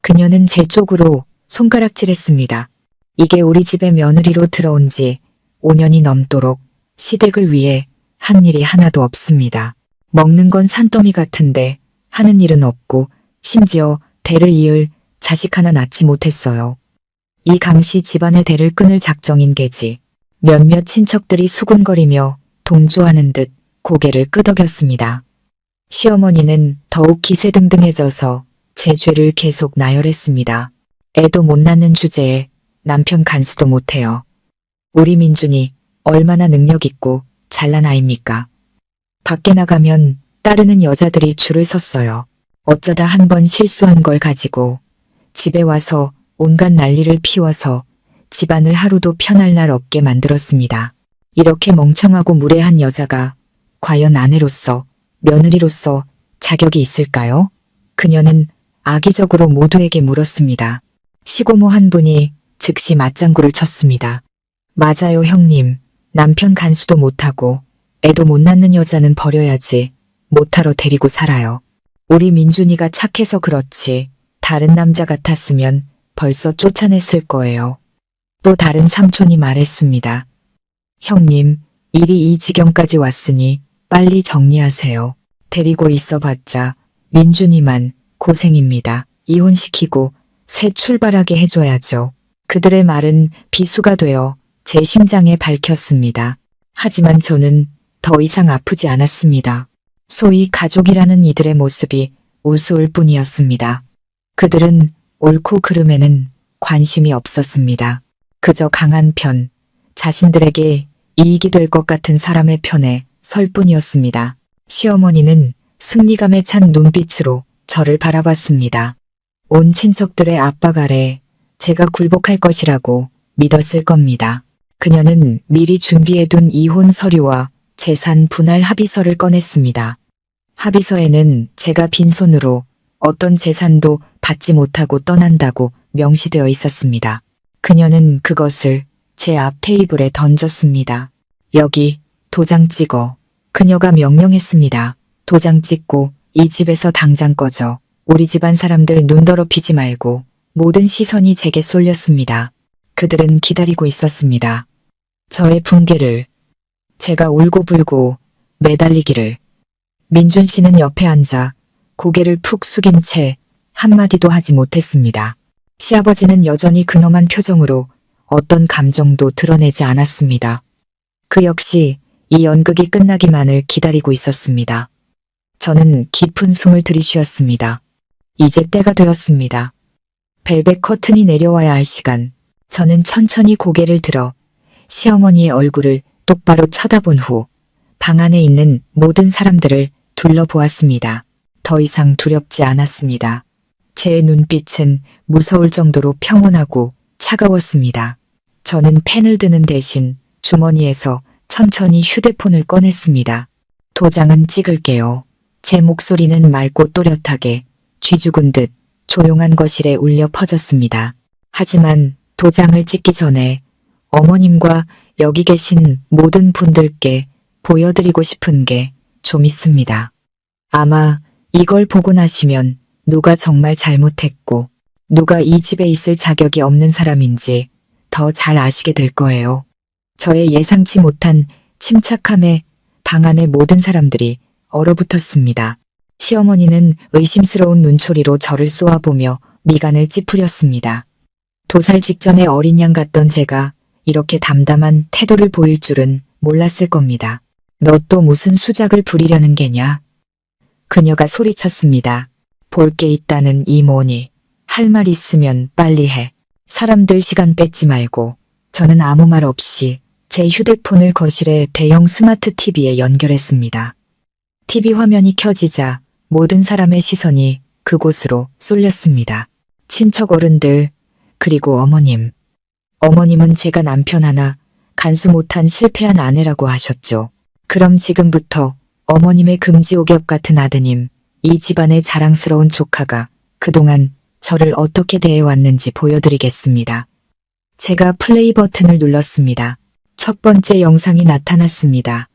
그녀는 제 쪽으로 손가락질했습니다. 이게 우리 집에 며느리로 들어온 지 5년이 넘도록 시댁을 위해 한 일이 하나도 없습니다. 먹는 건 산더미 같은데 하는 일은 없고 심지어 대를 이을 자식 하나 낳지 못했어요. 이 강씨 집안의 대를 끊을 작정인 게지. 몇몇 친척들이 수군거리며 동조하는 듯 고개를 끄덕였습니다. 시어머니는 더욱 기세등등해져서 제 죄를 계속 나열했습니다. 애도 못 낳는 주제에 남편 간수도 못해요. 우리 민준이 얼마나 능력 있고 잘난 아입니까? 밖에 나가면 따르는 여자들이 줄을 섰어요. 어쩌다 한 번 실수한 걸 가지고 집에 와서 온갖 난리를 피워서 집안을 하루도 편할 날 없게 만들었습니다. 이렇게 멍청하고 무례한 여자가 과연 아내로서, 며느리로서 자격이 있을까요? 그녀는 악의적으로 모두에게 물었습니다. 시고모 한 분이 즉시 맞장구를 쳤습니다. 맞아요, 형님. 남편 간수도 못하고 애도 못 낳는 여자는 버려야지. 못하러 데리고 살아요. 우리 민준이가 착해서 그렇지 다른 남자 같았으면 벌써 쫓아냈을 거예요. 또 다른 삼촌이 말했습니다. 형님, 일이 이 지경까지 왔으니 빨리 정리하세요. 데리고 있어봤자 민준이만 고생입니다. 이혼시키고 새 출발하게 해줘야죠. 그들의 말은 비수가 되어 제 심장에 밝혔습니다. 하지만 저는 더 이상 아프지 않았습니다. 소위 가족이라는 이들의 모습이 우스울 뿐이었습니다. 그들은 옳고 그름에는 관심이 없었습니다. 그저 강한 편, 자신들에게 이익이 될 것 같은 사람의 편에 설 뿐이었습니다. 시어머니는 승리감에 찬 눈빛으로 저를 바라봤습니다. 온 친척들의 압박 아래 제가 굴복할 것이라고 믿었을 겁니다. 그녀는 미리 준비해둔 이혼 서류와 재산 분할 합의서를 꺼냈습니다. 합의서에는 제가 빈손으로 어떤 재산도 받지 못하고 떠난다고 명시되어 있었습니다. 그녀는 그것을 제 앞 테이블에 던졌습니다. 여기 도장 찍어. 그녀가 명령했습니다. 도장 찍고 이 집에서 당장 꺼져. 우리 집안 사람들 눈 더럽히지 말고. 모든 시선이 제게 쏠렸습니다. 그들은 기다리고 있었습니다. 저의 붕괴를, 제가 울고불고 매달리기를. 민준 씨는 옆에 앉아 고개를 푹 숙인 채 한마디도 하지 못했습니다. 시아버지는 여전히 근엄한 표정으로 어떤 감정도 드러내지 않았습니다. 그 역시 이 연극이 끝나기만을 기다리고 있었습니다. 저는 깊은 숨을 들이쉬었습니다. 이제 때가 되었습니다. 벨벳 커튼이 내려와야 할 시간. 저는 천천히 고개를 들어 시어머니의 얼굴을 똑바로 쳐다본 후 방 안에 있는 모든 사람들을 둘러보았습니다. 더 이상 두렵지 않았습니다. 제 눈빛은 무서울 정도로 평온하고 차가웠습니다. 저는 펜을 드는 대신 주머니에서 천천히 휴대폰을 꺼냈습니다. 도장은 찍을게요. 제 목소리는 맑고 또렷하게 쥐 죽은 듯 조용한 거실에 울려 퍼졌습니다. 하지만 도장을 찍기 전에 어머님과 여기 계신 모든 분들께 보여드리고 싶은 게 좀 있습니다. 아마 이걸 보고 나시면 누가 정말 잘못했고 누가 이 집에 있을 자격이 없는 사람인지 더 잘 아시게 될 거예요. 저의 예상치 못한 침착함에 방 안의 모든 사람들이 얼어붙었습니다. 시어머니는 의심스러운 눈초리로 저를 쏘아보며 미간을 찌푸렸습니다. 도살 직전의 어린 양 같던 제가 이렇게 담담한 태도를 보일 줄은 몰랐을 겁니다. 너 또 무슨 수작을 부리려는 게냐? 그녀가 소리쳤습니다. 볼 게 있다는 이 뭐니? 할 말 있으면 빨리 해. 사람들 시간 뺏지 말고. 저는 아무 말 없이 제 휴대폰을 거실의 대형 스마트 TV에 연결했습니다. TV 화면이 켜지자 모든 사람의 시선이 그곳으로 쏠렸습니다. 친척 어른들, 그리고 어머님. 어머님은 제가 남편 하나 간수 못한 실패한 아내라고 하셨죠. 그럼 지금부터 어머님의 금지옥엽 같은 아드님, 이 집안의 자랑스러운 조카가 그동안 저를 어떻게 대해왔는지 보여드리겠습니다. 제가 플레이 버튼을 눌렀습니다. 첫 번째 영상이 나타났습니다.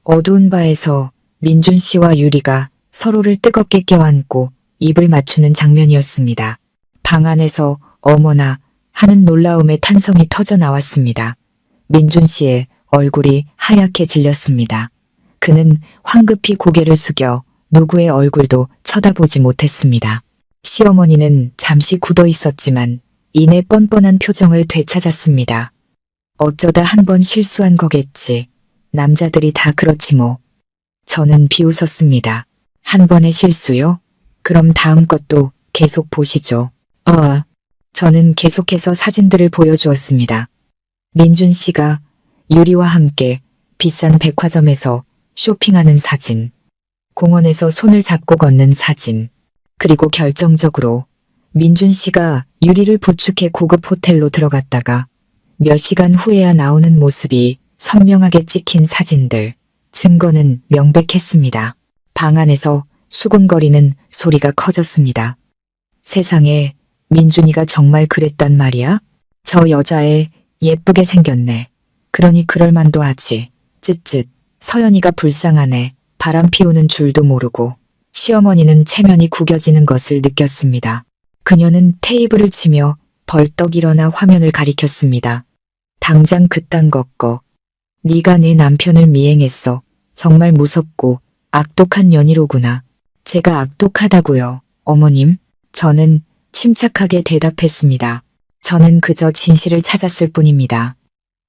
어두운 바에서 민준 씨와 유리가 서로를 뜨겁게 껴안고 입을 맞추는 장면이었습니다. 방 안에서 어머나 하는 놀라움의 탄성이 터져 나왔습니다. 민준 씨의 얼굴이 하얗게 질렸습니다. 그는 황급히 고개를 숙여 누구의 얼굴도 쳐다보지 못했습니다. 시어머니는 잠시 굳어 있었지만 이내 뻔뻔한 표정을 되찾았습니다. 어쩌다 한 번 실수한 거겠지. 남자들이 다 그렇지 뭐. 저는 비웃었습니다. 한 번의 실수요? 그럼 다음 것도 계속 보시죠. 저는 계속해서 사진들을 보여주었습니다. 민준 씨가 유리와 함께 비싼 백화점에서 쇼핑하는 사진, 공원에서 손을 잡고 걷는 사진, 그리고 결정적으로 민준 씨가 유리를 부축해 고급 호텔로 들어갔다가 몇 시간 후에야 나오는 모습이 선명하게 찍힌 사진들, 증거는 명백했습니다. 방 안에서 수군거리는 소리가 커졌습니다. 세상에 민준이가 정말 그랬단 말이야? 저 여자애 예쁘게 생겼네. 그러니 그럴만도 하지. 쯧쯧. 서연이가 불쌍하네. 바람 피우는 줄도 모르고. 시어머니는 체면이 구겨지는 것을 느꼈습니다. 그녀는 테이블을 치며 벌떡 일어나 화면을 가리켰습니다. 당장 그딴 것 꺼. 네가 내 남편을 미행했어. 정말 무섭고 악독한 년이로구나. 제가 악독하다고요, 어머님? 저는 침착하게 대답했습니다. 저는 그저 진실을 찾았을 뿐입니다.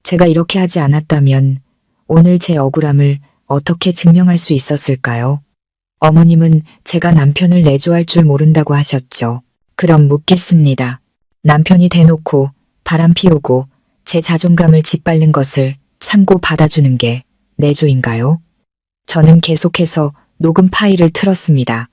제가 이렇게 하지 않았다면 오늘 제 억울함을 어떻게 증명할 수 있었을까요? 어머님은 제가 남편을 내조할 줄 모른다고 하셨죠. 그럼 묻겠습니다. 남편이 대놓고 바람 피우고 제 자존감을 짓밟는 것을 참고 받아주는 게 내조인가요? 저는 계속해서 녹음 파일을 틀었습니다.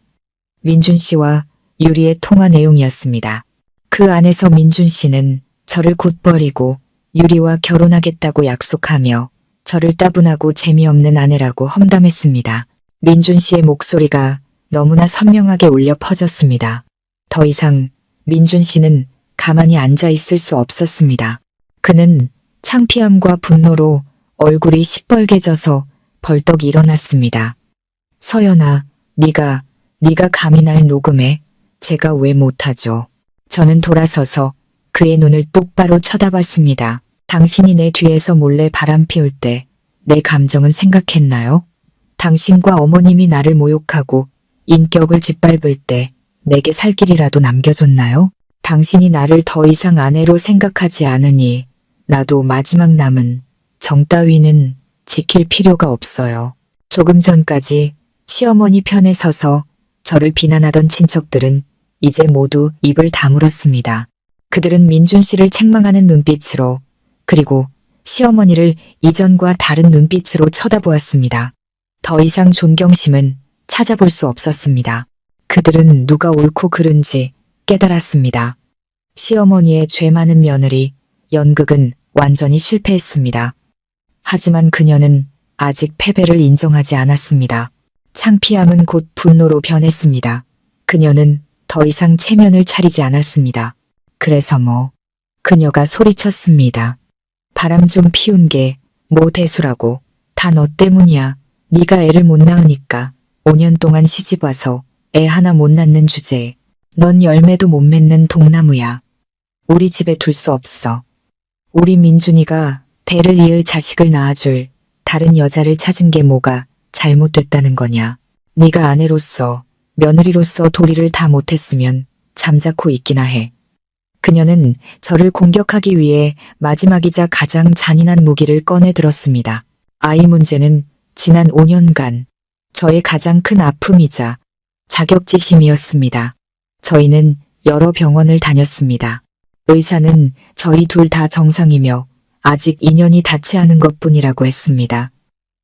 민준 씨와 유리의 통화 내용이었습니다. 그 안에서 민준 씨는 저를 곧 버리고 유리와 결혼하겠다고 약속하며 저를 따분하고 재미없는 아내라고 험담했습니다. 민준 씨의 목소리가 너무나 선명하게 울려 퍼졌습니다. 더 이상 민준 씨는 가만히 앉아 있을 수 없었습니다. 그는 창피함과 분노로 얼굴이 시뻘개져서 벌떡 일어났습니다. 서연아, 네가 감히 날 녹음해? 제가 왜 못하죠? 저는 돌아서서 그의 눈을 똑바로 쳐다봤습니다. 당신이 내 뒤에서 몰래 바람 피울 때 내 감정은 생각했나요? 당신과 어머님이 나를 모욕하고 인격을 짓밟을 때 내게 살 길이라도 남겨줬나요? 당신이 나를 더 이상 아내로 생각하지 않으니 나도 마지막 남은 정 따위는 지킬 필요가 없어요. 조금 전까지 시어머니 편에 서서 저를 비난하던 친척들은 이제 모두 입을 다물었습니다. 그들은 민준 씨를 책망하는 눈빛으로 그리고 시어머니를 이전과 다른 눈빛으로 쳐다보았습니다. 더 이상 존경심은 찾아볼 수 없었습니다. 그들은 누가 옳고 그른지 깨달았습니다. 시어머니의 죄 많은 며느리 연극은 완전히 실패했습니다. 하지만 그녀는 아직 패배를 인정하지 않았습니다. 창피함은 곧 분노로 변했습니다. 그녀는 더 이상 체면을 차리지 않았습니다. 그래서 그녀가 소리쳤습니다. 바람 좀 피운 게 뭐 대수라고. 다 너 때문이야. 네가 애를 못 낳으니까 5년 동안 시집와서 애 하나 못 낳는 주제에 넌 열매도 못 맺는 동나무야. 우리 집에 둘 수 없어. 우리 민준이가 대를 이을 자식을 낳아줄 다른 여자를 찾은 게 뭐가 잘못됐다는 거냐. 네가 아내로서 며느리로서 도리를 다 못했으면 잠자코 있기나 해. 그녀는 저를 공격하기 위해 마지막이자 가장 잔인한 무기를 꺼내 들었습니다. 아이 문제는 지난 5년간 저의 가장 큰 아픔이자 자격지심이었습니다. 저희는 여러 병원을 다녔습니다. 의사는 저희 둘 다 정상이며 아직 인연이 닿지 않은 것뿐이라고 했습니다.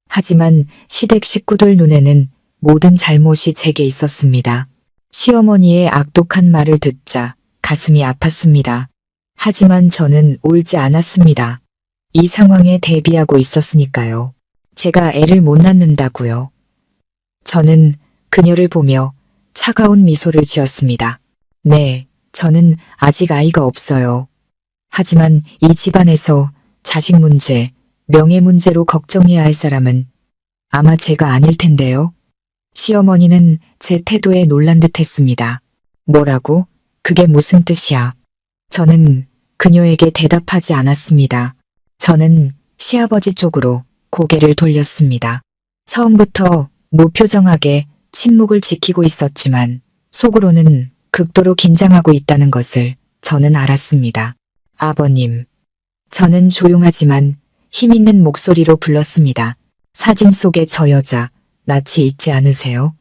하지만 시댁 식구들 눈에는 모든 잘못이 제게 있었습니다. 시어머니의 악독한 말을 듣자 가슴이 아팠습니다. 하지만 저는 울지 않았습니다. 이 상황에 대비하고 있었으니까요. 제가 애를 못 낳는다고요. 저는 그녀를 보며 차가운 미소를 지었습니다. 네, 저는 아직 아이가 없어요. 하지만 이 집안에서 자식 문제, 명예 문제로 걱정해야 할 사람은 아마 제가 아닐 텐데요. 시어머니는 제 태도에 놀란 듯 했습니다. 뭐라고? 그게 무슨 뜻이야? 저는 그녀에게 대답하지 않았습니다. 저는 시아버지 쪽으로 고개를 돌렸습니다. 처음부터 무표정하게 침묵을 지키고 있었지만 속으로는 극도로 긴장하고 있다는 것을 저는 알았습니다. 아버님. 저는 조용하지만 힘있는 목소리로 불렀습니다. 사진 속의 저 여자 낯이 익지 않으세요?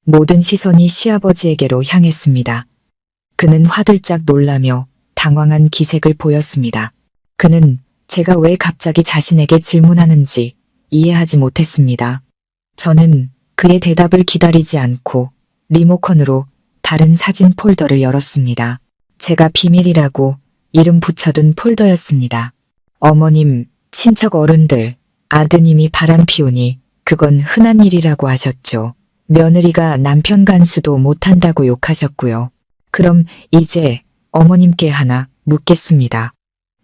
모든 시선이 시아버지에게로 향했습니다. 그는 화들짝 놀라며 당황한 기색을 보였습니다. 그는 제가 왜 갑자기 자신에게 질문하는지 이해하지 못했습니다. 저는 그의 대답을 기다리지 않고 리모컨으로 다른 사진 폴더를 열었습니다. 제가 비밀이라고 이름 붙여둔 폴더였습니다. 어머님, 친척 어른들, 아드님이 바람 피우니 그건 흔한 일이라고 하셨죠. 며느리가 남편 간수도 못한다고 욕하셨고요. 그럼 이제 어머님께 하나 묻겠습니다.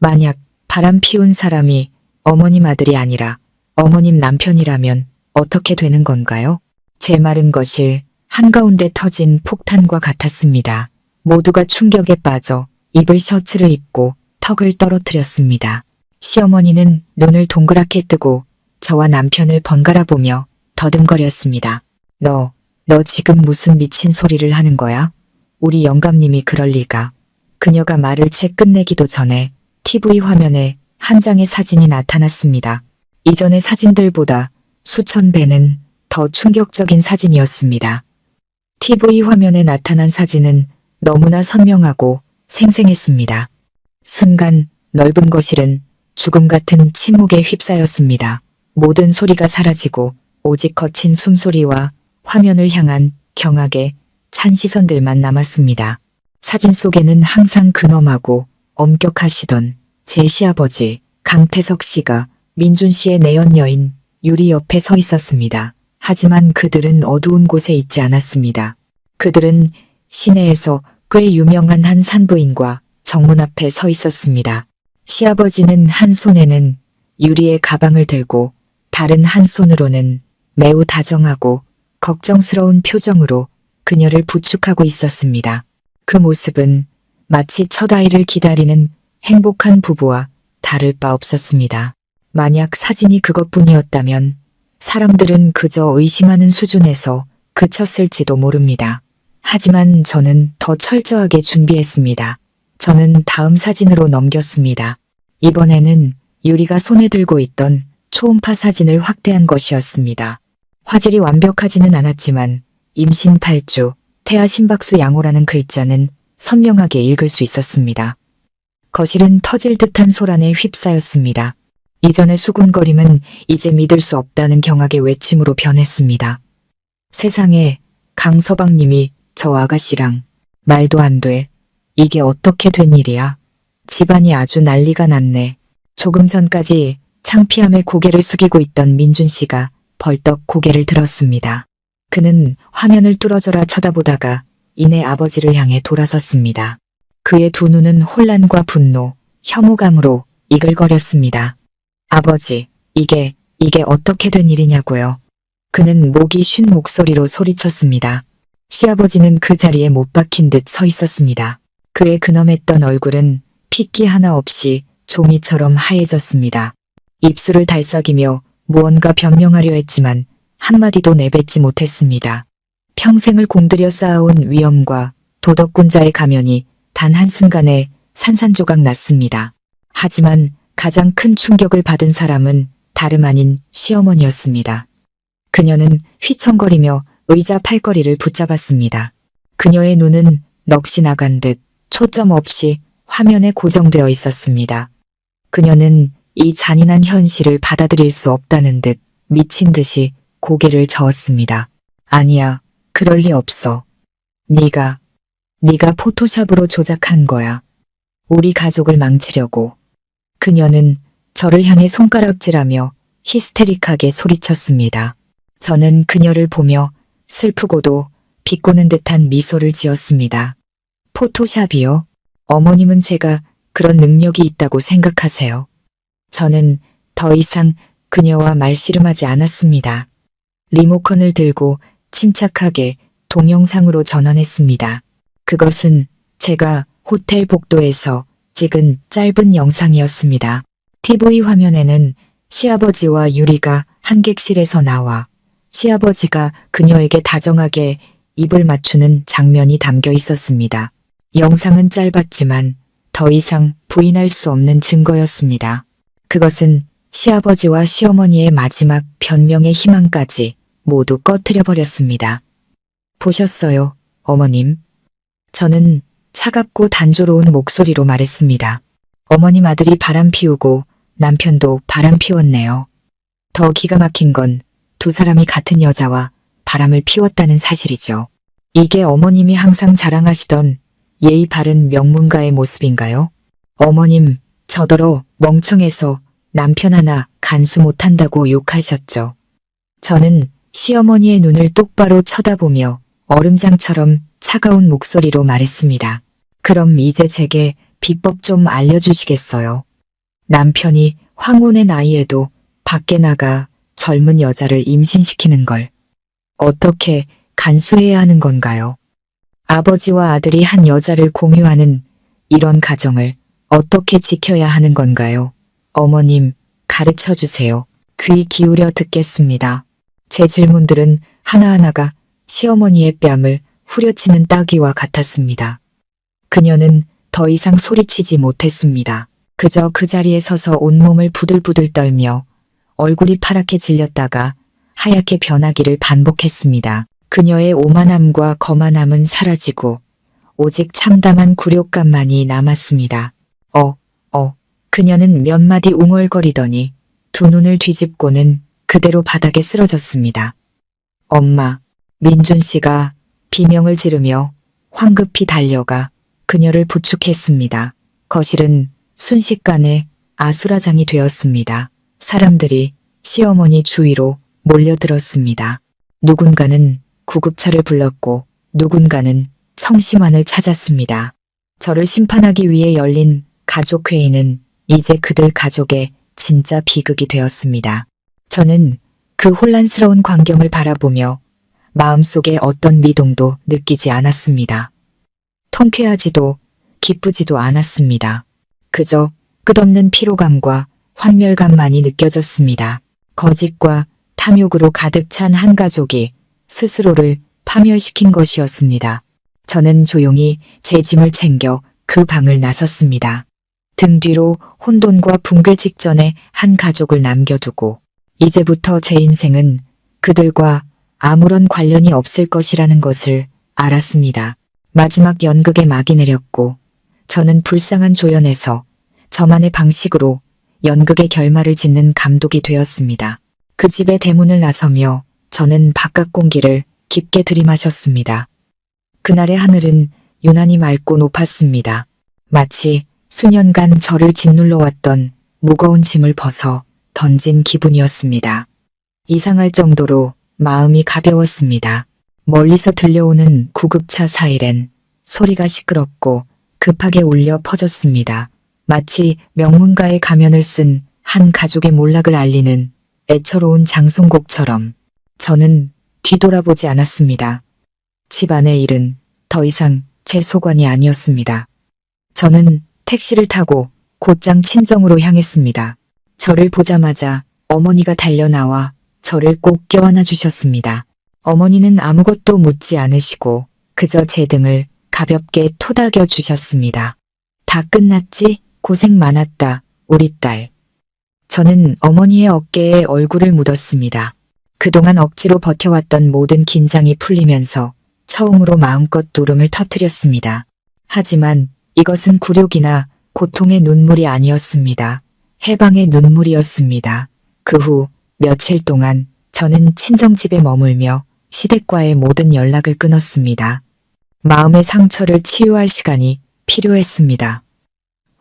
만약 바람 피운 사람이 어머님 아들이 아니라 어머님 남편이라면 어떻게 되는 건가요? 제 말은 거실 한가운데 터진 폭탄과 같았습니다. 모두가 충격에 빠져 입을 셔츠를 입고 턱을 떨어뜨렸습니다. 시어머니는 눈을 동그랗게 뜨고 저와 남편을 번갈아 보며 더듬거렸습니다. 너 지금 무슨 미친 소리를 하는 거야? 우리 영감님이 그럴 리가. 그녀가 말을 채 끝내기도 전에 TV 화면에 한 장의 사진이 나타났습니다. 이전의 사진들보다 수천 배는 더 충격적인 사진이었습니다. TV 화면에 나타난 사진은 너무나 선명하고 생생했습니다. 순간 넓은 거실은 죽음 같은 침묵에 휩싸였습니다. 모든 소리가 사라지고 오직 거친 숨소리와 화면을 향한 경악에 찬 시선들만 남았습니다. 사진 속에는 항상 근엄하고 엄격하시던 제 시아버지 강태석 씨가 민준 씨의 내연 여인 유리 옆에 서 있었습니다. 하지만 그들은 어두운 곳에 있지 않았습니다. 그들은 시내에서 꽤 유명한 한 산부인과 정문 앞에 서 있었습니다. 시아버지는 한 손에는 유리의 가방을 들고 다른 한 손으로는 매우 다정하고 걱정스러운 표정으로 그녀를 부축하고 있었습니다. 그 모습은 마치 첫 아이를 기다리는 행복한 부부와 다를 바 없었습니다. 만약 사진이 그것뿐이었다면 사람들은 그저 의심하는 수준에서 그쳤을지도 모릅니다. 하지만 저는 더 철저하게 준비했습니다. 저는 다음 사진으로 넘겼습니다. 이번에는 유리가 손에 들고 있던 초음파 사진을 확대한 것이었습니다. 화질이 완벽하지는 않았지만 임신 8주, 태아 심박수 양호라는 글자는 선명하게 읽을 수 있었습니다. 거실은 터질 듯한 소란에 휩싸였습니다. 이전의 수군거림은 이제 믿을 수 없다는 경악의 외침으로 변했습니다. 세상에, 강서방님이 저 아가씨랑 말도 안 돼. 이게 어떻게 된 일이야? 집안이 아주 난리가 났네. 조금 전까지 창피함에 고개를 숙이고 있던 민준 씨가 벌떡 고개를 들었습니다. 그는 화면을 뚫어져라 쳐다보다가 이내 아버지를 향해 돌아섰습니다. 그의 두 눈은 혼란과 분노, 혐오감으로 이글거렸습니다. 아버지, 이게 어떻게 된 일이냐고요. 그는 목이 쉰 목소리로 소리쳤습니다. 시아버지는 그 자리에 못 박힌 듯 서 있었습니다. 그의 근엄했던 얼굴은 핏기 하나 없이 종이처럼 하얘졌습니다. 입술을 달싹이며 무언가 변명하려 했지만 한마디도 내뱉지 못했습니다. 평생을 공들여 쌓아온 위엄과 도덕군자의 가면이 단 한순간에 산산조각 났습니다. 하지만 가장 큰 충격을 받은 사람은 다름 아닌 시어머니였습니다. 그녀는 휘청거리며 의자 팔걸이를 붙잡았습니다. 그녀의 눈은 넋이 나간 듯 초점 없이 화면에 고정되어 있었습니다. 그녀는 이 잔인한 현실을 받아들일 수 없다는 듯 미친 듯이 고개를 저었습니다. 아니야, 그럴 리 없어. 네가 포토샵으로 조작한 거야. 우리 가족을 망치려고. 그녀는 저를 향해 손가락질하며 히스테릭하게 소리쳤습니다. 저는 그녀를 보며 슬프고도 비꼬는 듯한 미소를 지었습니다. 포토샵이요? 어머님은 제가 그런 능력이 있다고 생각하세요? 저는 더 이상 그녀와 말씨름하지 않았습니다. 리모컨을 들고 침착하게 동영상으로 전환했습니다. 그것은 제가 호텔 복도에서 찍은 짧은 영상이었습니다. TV 화면에는 시아버지와 유리가 한 객실에서 나와 시아버지가 그녀에게 다정하게 입을 맞추는 장면이 담겨 있었습니다. 영상은 짧았지만 더 이상 부인할 수 없는 증거였습니다. 그것은 시아버지와 시어머니의 마지막 변명의 희망까지 모두 꺼트려 버렸습니다. 보셨어요, 어머님? 저는 차갑고 단조로운 목소리로 말했습니다. 어머님 아들이 바람 피우고 남편도 바람 피웠네요. 더 기가 막힌 건 두 사람이 같은 여자와 바람을 피웠다는 사실이죠. 이게 어머님이 항상 자랑하시던 예의 바른 명문가의 모습인가요? 어머님, 저더러 멍청해서 남편 하나 간수 못한다고 욕하셨죠. 저는 시어머니의 눈을 똑바로 쳐다보며 얼음장처럼 차가운 목소리로 말했습니다. 그럼 이제 제게 비법 좀 알려주시겠어요? 남편이 황혼의 나이에도 밖에 나가 젊은 여자를 임신시키는 걸 어떻게 간수해야 하는 건가요? 아버지와 아들이 한 여자를 공유하는 이런 가정을 어떻게 지켜야 하는 건가요? 어머님, 가르쳐 주세요. 귀 기울여 듣겠습니다. 제 질문들은 하나하나가 시어머니의 뺨을 후려치는 따귀와 같았습니다. 그녀는 더 이상 소리치지 못했습니다. 그저 그 자리에 서서 온몸을 부들부들 떨며 얼굴이 파랗게 질렸다가 하얗게 변하기를 반복했습니다. 그녀의 오만함과 거만함은 사라지고 오직 참담한 굴욕감만이 남았습니다. 그녀는 몇 마디 웅얼거리더니 두 눈을 뒤집고는 그대로 바닥에 쓰러졌습니다. 엄마, 민준 씨가 비명을 지르며 황급히 달려가 그녀를 부축했습니다. 거실은 순식간에 아수라장이 되었습니다. 사람들이 시어머니 주위로 몰려들었습니다. 누군가는 구급차를 불렀고 누군가는 청심환을 찾았습니다. 저를 심판하기 위해 열린 가족회의는 이제 그들 가족의 진짜 비극이 되었습니다. 저는 그 혼란스러운 광경을 바라보며 마음속에 어떤 미동도 느끼지 않았습니다. 통쾌하지도 기쁘지도 않았습니다. 그저 끝없는 피로감과 환멸감만이 느껴졌습니다. 거짓과 탐욕으로 가득 찬 한 가족이 스스로를 파멸시킨 것이었습니다. 저는 조용히 제 짐을 챙겨 그 방을 나섰습니다. 등 뒤로 혼돈과 붕괴 직전에 한 가족을 남겨두고 이제부터 제 인생은 그들과 아무런 관련이 없을 것이라는 것을 알았습니다. 마지막 연극의 막이 내렸고 저는 불쌍한 조연에서 저만의 방식으로 연극의 결말을 짓는 감독이 되었습니다. 그 집의 대문을 나서며 저는 바깥 공기를 깊게 들이마셨습니다. 그날의 하늘은 유난히 맑고 높았습니다. 마치 수년간 저를 짓눌러왔던 무거운 짐을 벗어 던진 기분이었습니다. 이상할 정도로 마음이 가벼웠습니다. 멀리서 들려오는 구급차 사이렌 소리가 시끄럽고 급하게 울려 퍼졌습니다. 마치 명문가의 가면을 쓴 한 가족의 몰락을 알리는 애처로운 장송곡처럼 저는 뒤돌아보지 않았습니다. 집안의 일은 더 이상 제 소관이 아니었습니다. 저는 택시를 타고 곧장 친정으로 향했습니다. 저를 보자마자 어머니가 달려나와 저를 꼭 껴안아 주셨습니다. 어머니는 아무것도 묻지 않으시고 그저 제 등을 가볍게 토닥여 주셨습니다. 다 끝났지? 고생 많았다, 우리 딸. 저는 어머니의 어깨에 얼굴을 묻었습니다. 그동안 억지로 버텨왔던 모든 긴장이 풀리면서 처음으로 마음껏 울음을 터뜨렸습니다. 하지만 이것은 굴욕이나 고통의 눈물이 아니었습니다. 해방의 눈물이었습니다. 그 후 며칠 동안 저는 친정집에 머물며 시댁과의 모든 연락을 끊었습니다. 마음의 상처를 치유할 시간이 필요했습니다.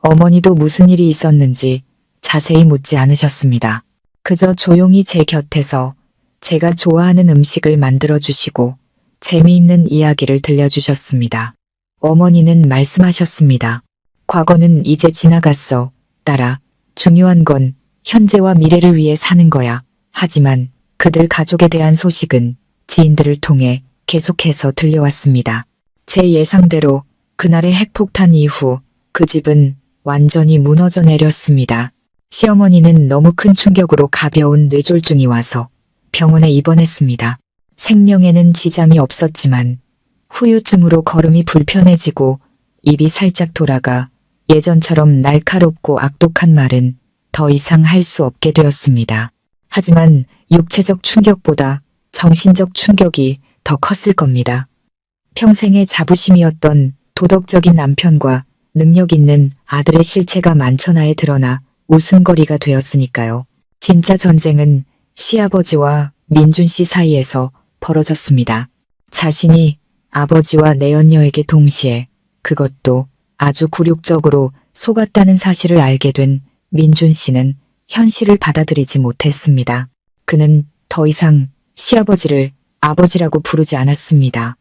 어머니도 무슨 일이 있었는지 자세히 묻지 않으셨습니다. 그저 조용히 제 곁에서 제가 좋아하는 음식을 만들어주시고 재미있는 이야기를 들려주셨습니다. 어머니는 말씀하셨습니다. 과거는 이제 지나갔어, 딸아. 중요한 건 현재와 미래를 위해 사는 거야. 하지만 그들 가족에 대한 소식은 지인들을 통해 계속해서 들려왔습니다. 제 예상대로 그날의 핵폭탄 이후 그 집은 완전히 무너져 내렸습니다. 시어머니는 너무 큰 충격으로 가벼운 뇌졸중이 와서 병원에 입원했습니다. 생명에는 지장이 없었지만 후유증으로 걸음이 불편해지고 입이 살짝 돌아가 예전처럼 날카롭고 악독한 말은 더 이상 할 수 없게 되었습니다. 하지만 육체적 충격보다 정신적 충격이 더 컸을 겁니다. 평생의 자부심이었던 도덕적인 남편과 능력 있는 아들의 실체가 만천하에 드러나 웃음거리가 되었으니까요. 진짜 전쟁은 시아버지와 민준 씨 사이에서 벌어졌습니다. 자신이 아버지와 내연녀에게 동시에 그것도 아주 굴욕적으로 속았다는 사실을 알게 된 민준 씨는 현실을 받아들이지 못했습니다. 그는 더 이상 시아버지를 아버지라고 부르지 않았습니다.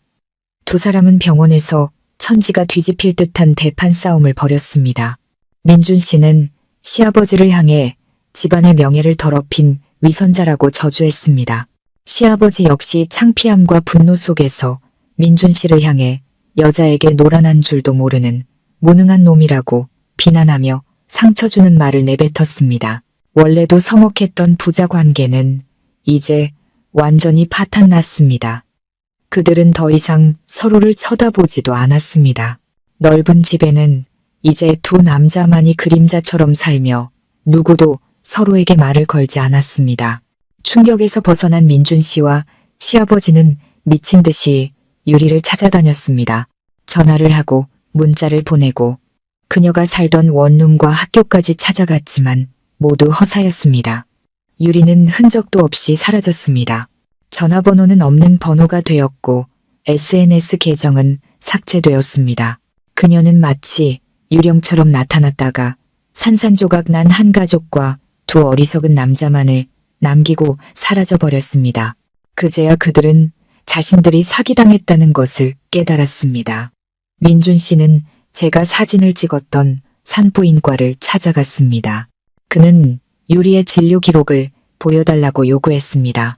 두 사람은 병원에서 천지가 뒤집힐 듯한 대판 싸움을 벌였습니다. 민준 씨는 시아버지를 향해 집안의 명예를 더럽힌 위선자라고 저주했습니다. 시아버지 역시 창피함과 분노 속에서 민준 씨를 향해 여자에게 노란한 줄도 모르는 무능한 놈이라고 비난하며 상처 주는 말을 내뱉었습니다. 원래도 서먹했던 부자 관계는 이제 완전히 파탄났습니다. 그들은 더 이상 서로를 쳐다보지도 않았습니다. 넓은 집에는 이제 두 남자만이 그림자처럼 살며 누구도 서로에게 말을 걸지 않았습니다. 충격에서 벗어난 민준 씨와 시아버지는 미친 듯이 유리를 찾아다녔습니다. 전화를 하고 문자를 보내고 그녀가 살던 원룸과 학교까지 찾아갔지만 모두 허사였습니다. 유리는 흔적도 없이 사라졌습니다. 전화번호는 없는 번호가 되었고 SNS 계정은 삭제되었습니다. 그녀는 마치 유령처럼 나타났다가 산산조각 난 한 가족과 두 어리석은 남자만을 남기고 사라져버렸습니다. 그제야 그들은 자신들이 사기당했다는 것을 깨달았습니다. 민준 씨는 제가 사진을 찍었던 산부인과를 찾아갔습니다. 그는 유리의 진료 기록을 보여달라고 요구했습니다.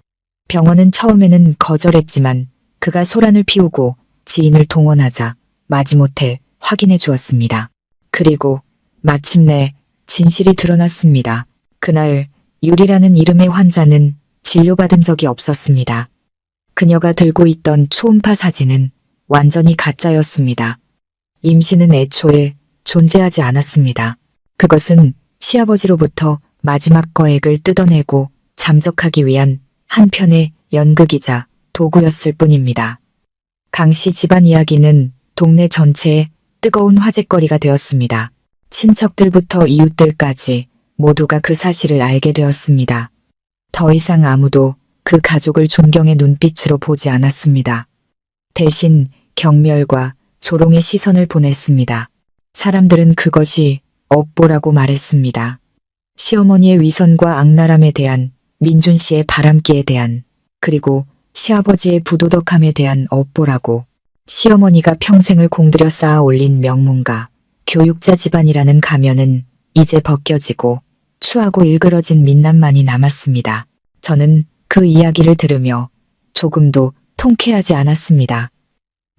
병원은 처음에는 거절했지만 그가 소란을 피우고 지인을 동원하자 마지못해 확인해 주었습니다. 그리고 마침내 진실이 드러났습니다. 그날 유리라는 이름의 환자는 진료받은 적이 없었습니다. 그녀가 들고 있던 초음파 사진은 완전히 가짜였습니다. 임신은 애초에 존재하지 않았습니다. 그것은 시아버지로부터 마지막 거액을 뜯어내고 잠적하기 위한 한편의 연극이자 도구였을 뿐입니다. 강씨 집안 이야기는 동네 전체에 뜨거운 화제거리가 되었습니다. 친척들부터 이웃들까지 모두가 그 사실을 알게 되었습니다. 더 이상 아무도 그 가족을 존경의 눈빛으로 보지 않았습니다. 대신 경멸과 조롱의 시선을 보냈습니다. 사람들은 그것이 업보라고 말했습니다. 시어머니의 위선과 악랄함에 대한, 민준 씨의 바람기에 대한, 그리고 시아버지의 부도덕함에 대한 업보라고. 시어머니가 평생을 공들여 쌓아 올린 명문가, 교육자 집안이라는 가면은 이제 벗겨지고 추하고 일그러진 민낯만이 남았습니다. 저는 그 이야기를 들으며 조금도 통쾌하지 않았습니다.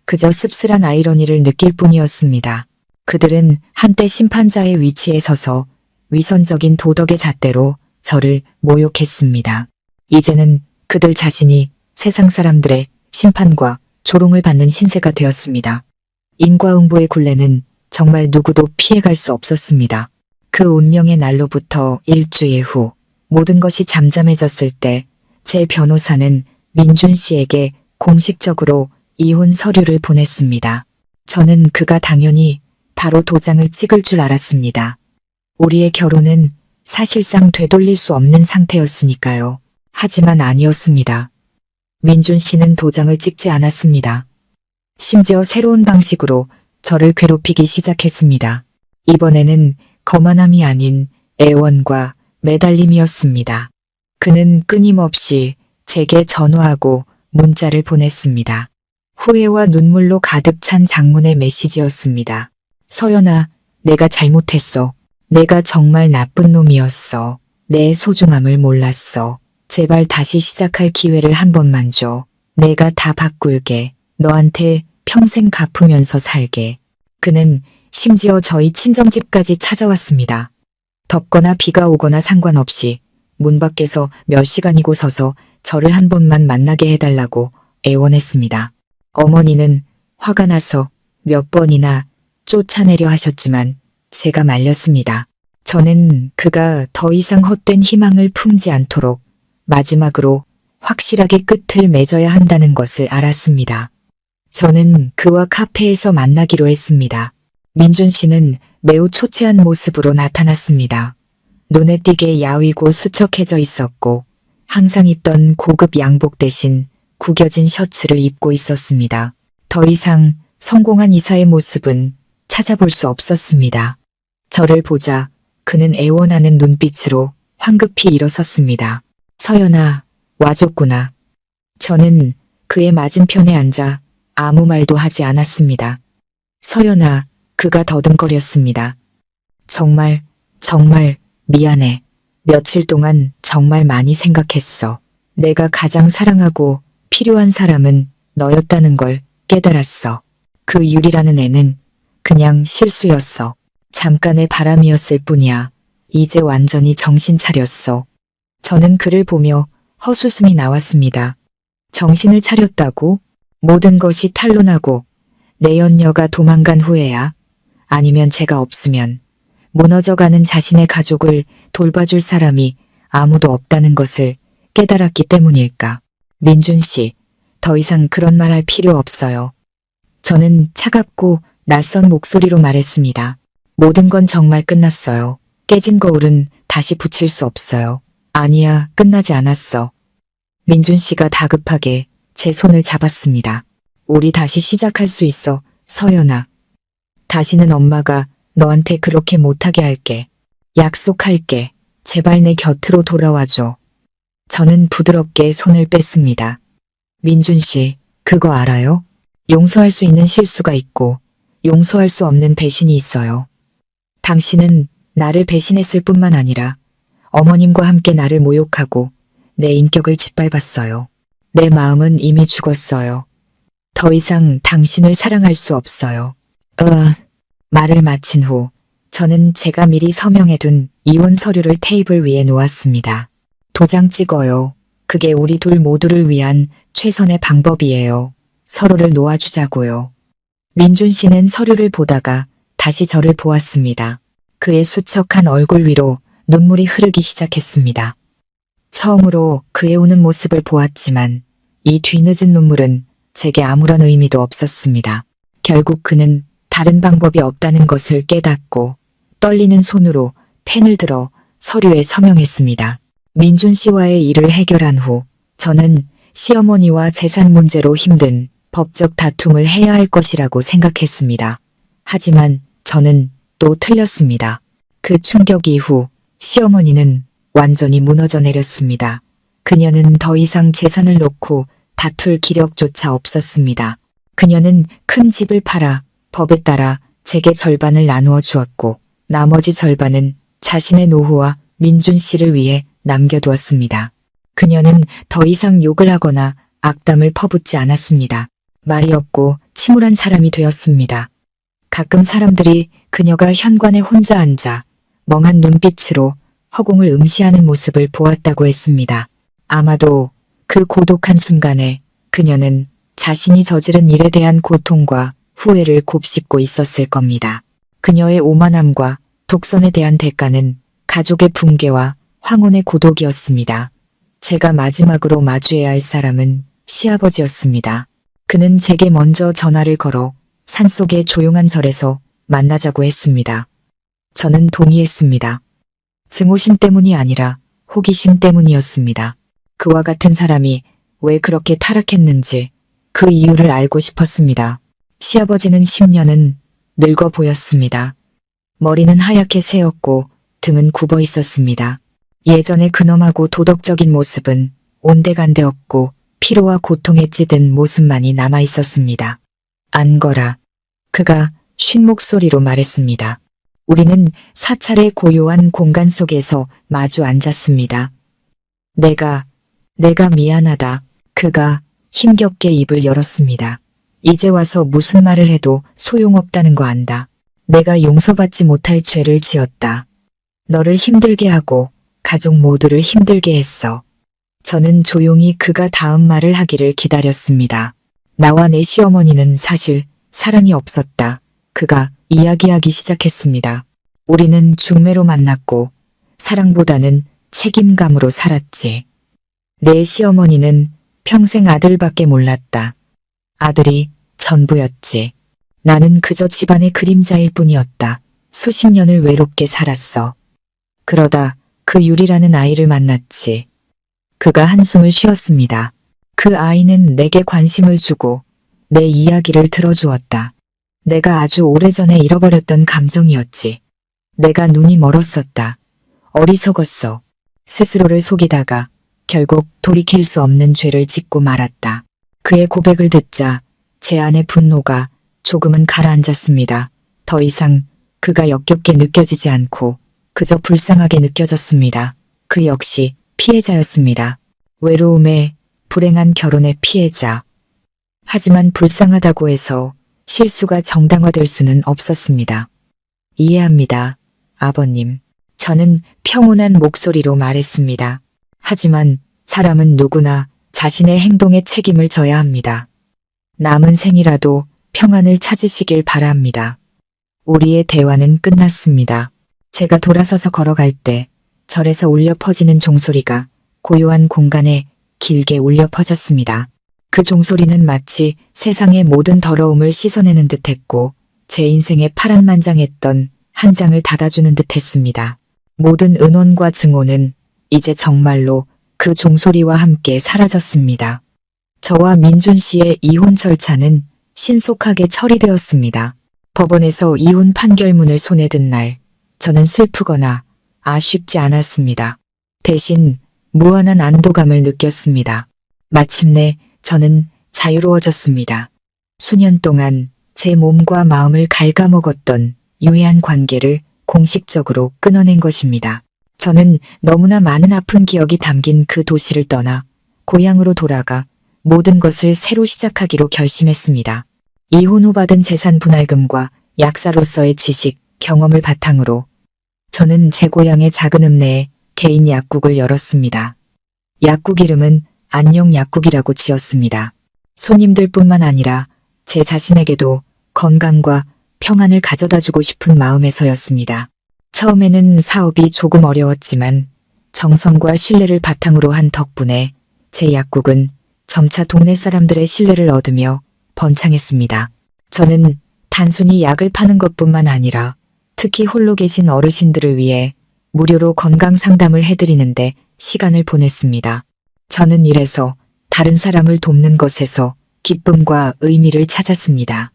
그저 씁쓸한 아이러니를 느낄 뿐이었습니다. 그들은 한때 심판자의 위치에 서서 위선적인 도덕의 잣대로 저를 모욕했습니다. 이제는 그들 자신이 세상 사람들의 심판과 조롱을 받는 신세가 되었습니다. 인과응보의 굴레는 정말 누구도 피해갈 수 없었습니다. 그 운명의 날로부터 일주일 후 모든 것이 잠잠해졌을 때 제 변호사는 민준 씨에게 공식적으로 이혼 서류를 보냈습니다. 저는 그가 당연히 바로 도장을 찍을 줄 알았습니다. 우리의 결혼은 사실상 되돌릴 수 없는 상태였으니까요. 하지만 아니었습니다. 민준 씨는 도장을 찍지 않았습니다. 심지어 새로운 방식으로 저를 괴롭히기 시작했습니다. 이번에는 거만함이 아닌 애원과 매달림이었습니다. 그는 끊임없이 제게 전화하고 문자를 보냈습니다. 후회와 눈물로 가득 찬 장문의 메시지였습니다. 서연아, 내가 잘못했어. 내가 정말 나쁜 놈이었어. 내 소중함을 몰랐어. 제발 다시 시작할 기회를 한 번만 줘. 내가 다 바꿀게. 너한테 평생 갚으면서 살게. 그는 심지어 저희 친정집까지 찾아왔습니다. 덥거나 비가 오거나 상관없이 문 밖에서 몇 시간이고 서서 저를 한 번만 만나게 해달라고 애원했습니다. 어머니는 화가 나서 몇 번이나 쫓아내려 하셨지만 제가 말렸습니다. 저는 그가 더 이상 헛된 희망을 품지 않도록 마지막으로 확실하게 끝을 맺어야 한다는 것을 알았습니다. 저는 그와 카페에서 만나기로 했습니다. 민준 씨는 매우 초췌한 모습으로 나타났습니다. 눈에 띄게 야위고 수척해져 있었고 항상 입던 고급 양복 대신 구겨진 셔츠를 입고 있었습니다. 더 이상 성공한 이사의 모습은 찾아볼 수 없었습니다. 저를 보자 그는 애원하는 눈빛으로 황급히 일어섰습니다. 서연아, 와줬구나. 저는 그의 맞은편에 앉아 아무 말도 하지 않았습니다. 서연아, 그가 더듬거렸습니다. 정말 미안해. 며칠 동안 정말 많이 생각했어. 내가 가장 사랑하고 필요한 사람은 너였다는 걸 깨달았어. 그 유리라는 애는 그냥 실수였어. 잠깐의 바람이었을 뿐이야. 이제 완전히 정신 차렸어. 저는 그를 보며 헛웃음이 나왔습니다. 정신을 차렸다고? 모든 것이 탄로나고 내 연녀가 도망간 후에야? 아니면 제가 없으면 무너져가는 자신의 가족을 돌봐줄 사람이 아무도 없다는 것을 깨달았기 때문일까? 민준 씨, 더 이상 그런 말 할 필요 없어요. 저는 차갑고 낯선 목소리로 말했습니다. 모든 건 정말 끝났어요. 깨진 거울은 다시 붙일 수 없어요. 아니야, 끝나지 않았어. 민준 씨가 다급하게 제 손을 잡았습니다. 우리 다시 시작할 수 있어, 서연아. 다시는 엄마가 너한테 그렇게 못하게 할게. 약속할게. 제발 내 곁으로 돌아와줘. 저는 부드럽게 손을 뺐습니다. 민준 씨, 그거 알아요? 용서할 수 있는 실수가 있고 용서할 수 없는 배신이 있어요. 당신은 나를 배신했을 뿐만 아니라 어머님과 함께 나를 모욕하고 내 인격을 짓밟았어요. 내 마음은 이미 죽었어요. 더 이상 당신을 사랑할 수 없어요. 말을 마친 후 저는 제가 미리 서명해둔 이혼 서류를 테이블 위에 놓았습니다. 도장 찍어요. 그게 우리 둘 모두를 위한 최선의 방법이에요. 서로를 놓아주자고요. 민준 씨는 서류를 보다가 다시 저를 보았습니다. 그의 수척한 얼굴 위로 눈물이 흐르기 시작했습니다. 처음으로 그의 우는 모습을 보았지만 이 뒤늦은 눈물은 제게 아무런 의미도 없었습니다. 결국 그는 다른 방법이 없다는 것을 깨닫고 떨리는 손으로 펜을 들어 서류에 서명했습니다. 민준 씨와의 일을 해결한 후 저는 시어머니와 재산 문제로 힘든 법적 다툼을 해야 할 것이라고 생각했습니다. 하지만 저는 또 틀렸습니다. 그 충격 이후 시어머니는 완전히 무너져 내렸습니다. 그녀는 더 이상 재산을 놓고 다툴 기력조차 없었습니다. 그녀는 큰 집을 팔아 법에 따라 제게 절반을 나누어 주었고 나머지 절반은 자신의 노후와 민준 씨를 위해 남겨두었습니다. 그녀는 더 이상 욕을 하거나 악담을 퍼붓지 않았습니다. 말이 없고 침울한 사람이 되었습니다. 가끔 사람들이 그녀가 현관에 혼자 앉아 멍한 눈빛으로 허공을 응시하는 모습을 보았다고 했습니다. 아마도 그 고독한 순간에 그녀는 자신이 저지른 일에 대한 고통과 후회를 곱씹고 있었을 겁니다. 그녀의 오만함과 독선에 대한 대가는 가족의 붕괴와 황혼의 고독이었습니다. 제가 마지막으로 마주해야 할 사람은 시아버지였습니다. 그는 제게 먼저 전화를 걸어 산속의 조용한 절에서 만나자고 했습니다. 저는 동의했습니다. 증오심 때문이 아니라 호기심 때문이었습니다. 그와 같은 사람이 왜 그렇게 타락했는지 그 이유를 알고 싶었습니다. 시아버지는 10년은 늙어 보였습니다. 머리는 하얗게 새었고 등은 굽어 있었습니다. 예전의 근엄하고 도덕적인 모습은 온데간데 없고 피로와 고통에 찌든 모습만이 남아 있었습니다. 안거라. 그가 쉰 목소리로 말했습니다. 우리는 사찰의 고요한 공간 속에서 마주 앉았습니다. 내가 미안하다. 그가 힘겹게 입을 열었습니다. 이제 와서 무슨 말을 해도 소용없다는 거 안다. 내가 용서받지 못할 죄를 지었다. 너를 힘들게 하고 가족 모두를 힘들게 했어. 저는 조용히 그가 다음 말을 하기를 기다렸습니다. 나와 내 시어머니는 사실 사랑이 없었다. 그가 이야기하기 시작했습니다. 우리는 중매로 만났고 사랑보다는 책임감으로 살았지. 내 시어머니는 평생 아들밖에 몰랐다. 아들이 전부였지. 나는 그저 집안의 그림자일 뿐이었다. 수십 년을 외롭게 살았어. 그러다 그 유리라는 아이를 만났지. 그가 한숨을 쉬었습니다. 그 아이는 내게 관심을 주고 내 이야기를 들어주었다. 내가 아주 오래전에 잃어버렸던 감정이었지. 내가 눈이 멀었었다. 어리석었어. 스스로를 속이다가 결국 돌이킬 수 없는 죄를 짓고 말았다. 그의 고백을 듣자 제 안의 분노가 조금은 가라앉았습니다. 더 이상 그가 역겹게 느껴지지 않고 그저 불쌍하게 느껴졌습니다. 그 역시 피해자였습니다. 외로움의 불행한 결혼의 피해자. 하지만 불쌍하다고 해서 실수가 정당화될 수는 없었습니다. 이해합니다, 아버님. 저는 평온한 목소리로 말했습니다. 하지만 사람은 누구나 자신의 행동에 책임을 져야 합니다. 남은 생이라도 평안을 찾으시길 바랍니다. 우리의 대화는 끝났습니다. 제가 돌아서서 걸어갈 때 절에서 울려 퍼지는 종소리가 고요한 공간에 길게 울려 퍼졌습니다. 그 종소리는 마치 세상의 모든 더러움을 씻어내는 듯했고 제 인생에 파란만장했던 한 장을 닫아주는 듯했습니다. 모든 은원과 증오는 이제 정말로 그 종소리와 함께 사라졌습니다. 저와 민준 씨의 이혼 절차는 신속하게 처리되었습니다. 법원에서 이혼 판결문을 손에 든 날, 저는 슬프거나 아쉽지 않았습니다. 대신 무한한 안도감을 느꼈습니다. 마침내 저는 자유로워졌습니다. 수년 동안 제 몸과 마음을 갉아먹었던 유해한 관계를 공식적으로 끊어낸 것입니다. 저는 너무나 많은 아픈 기억이 담긴 그 도시를 떠나 고향으로 돌아가 모든 것을 새로 시작하기로 결심했습니다. 이혼 후 받은 재산 분할금과 약사로서의 지식, 경험을 바탕으로 저는 제 고향의 작은 읍내에 개인 약국을 열었습니다. 약국 이름은 안녕 약국이라고 지었습니다. 손님들뿐만 아니라 제 자신에게도 건강과 평안을 가져다주고 싶은 마음에서였습니다. 처음에는 사업이 조금 어려웠지만 정성과 신뢰를 바탕으로 한 덕분에 제 약국은 점차 동네 사람들의 신뢰를 얻으며 번창했습니다. 저는 단순히 약을 파는 것뿐만 아니라 특히 홀로 계신 어르신들을 위해 무료로 건강 상담을 해드리는데 시간을 보냈습니다. 저는 이래서 다른 사람을 돕는 것에서 기쁨과 의미를 찾았습니다.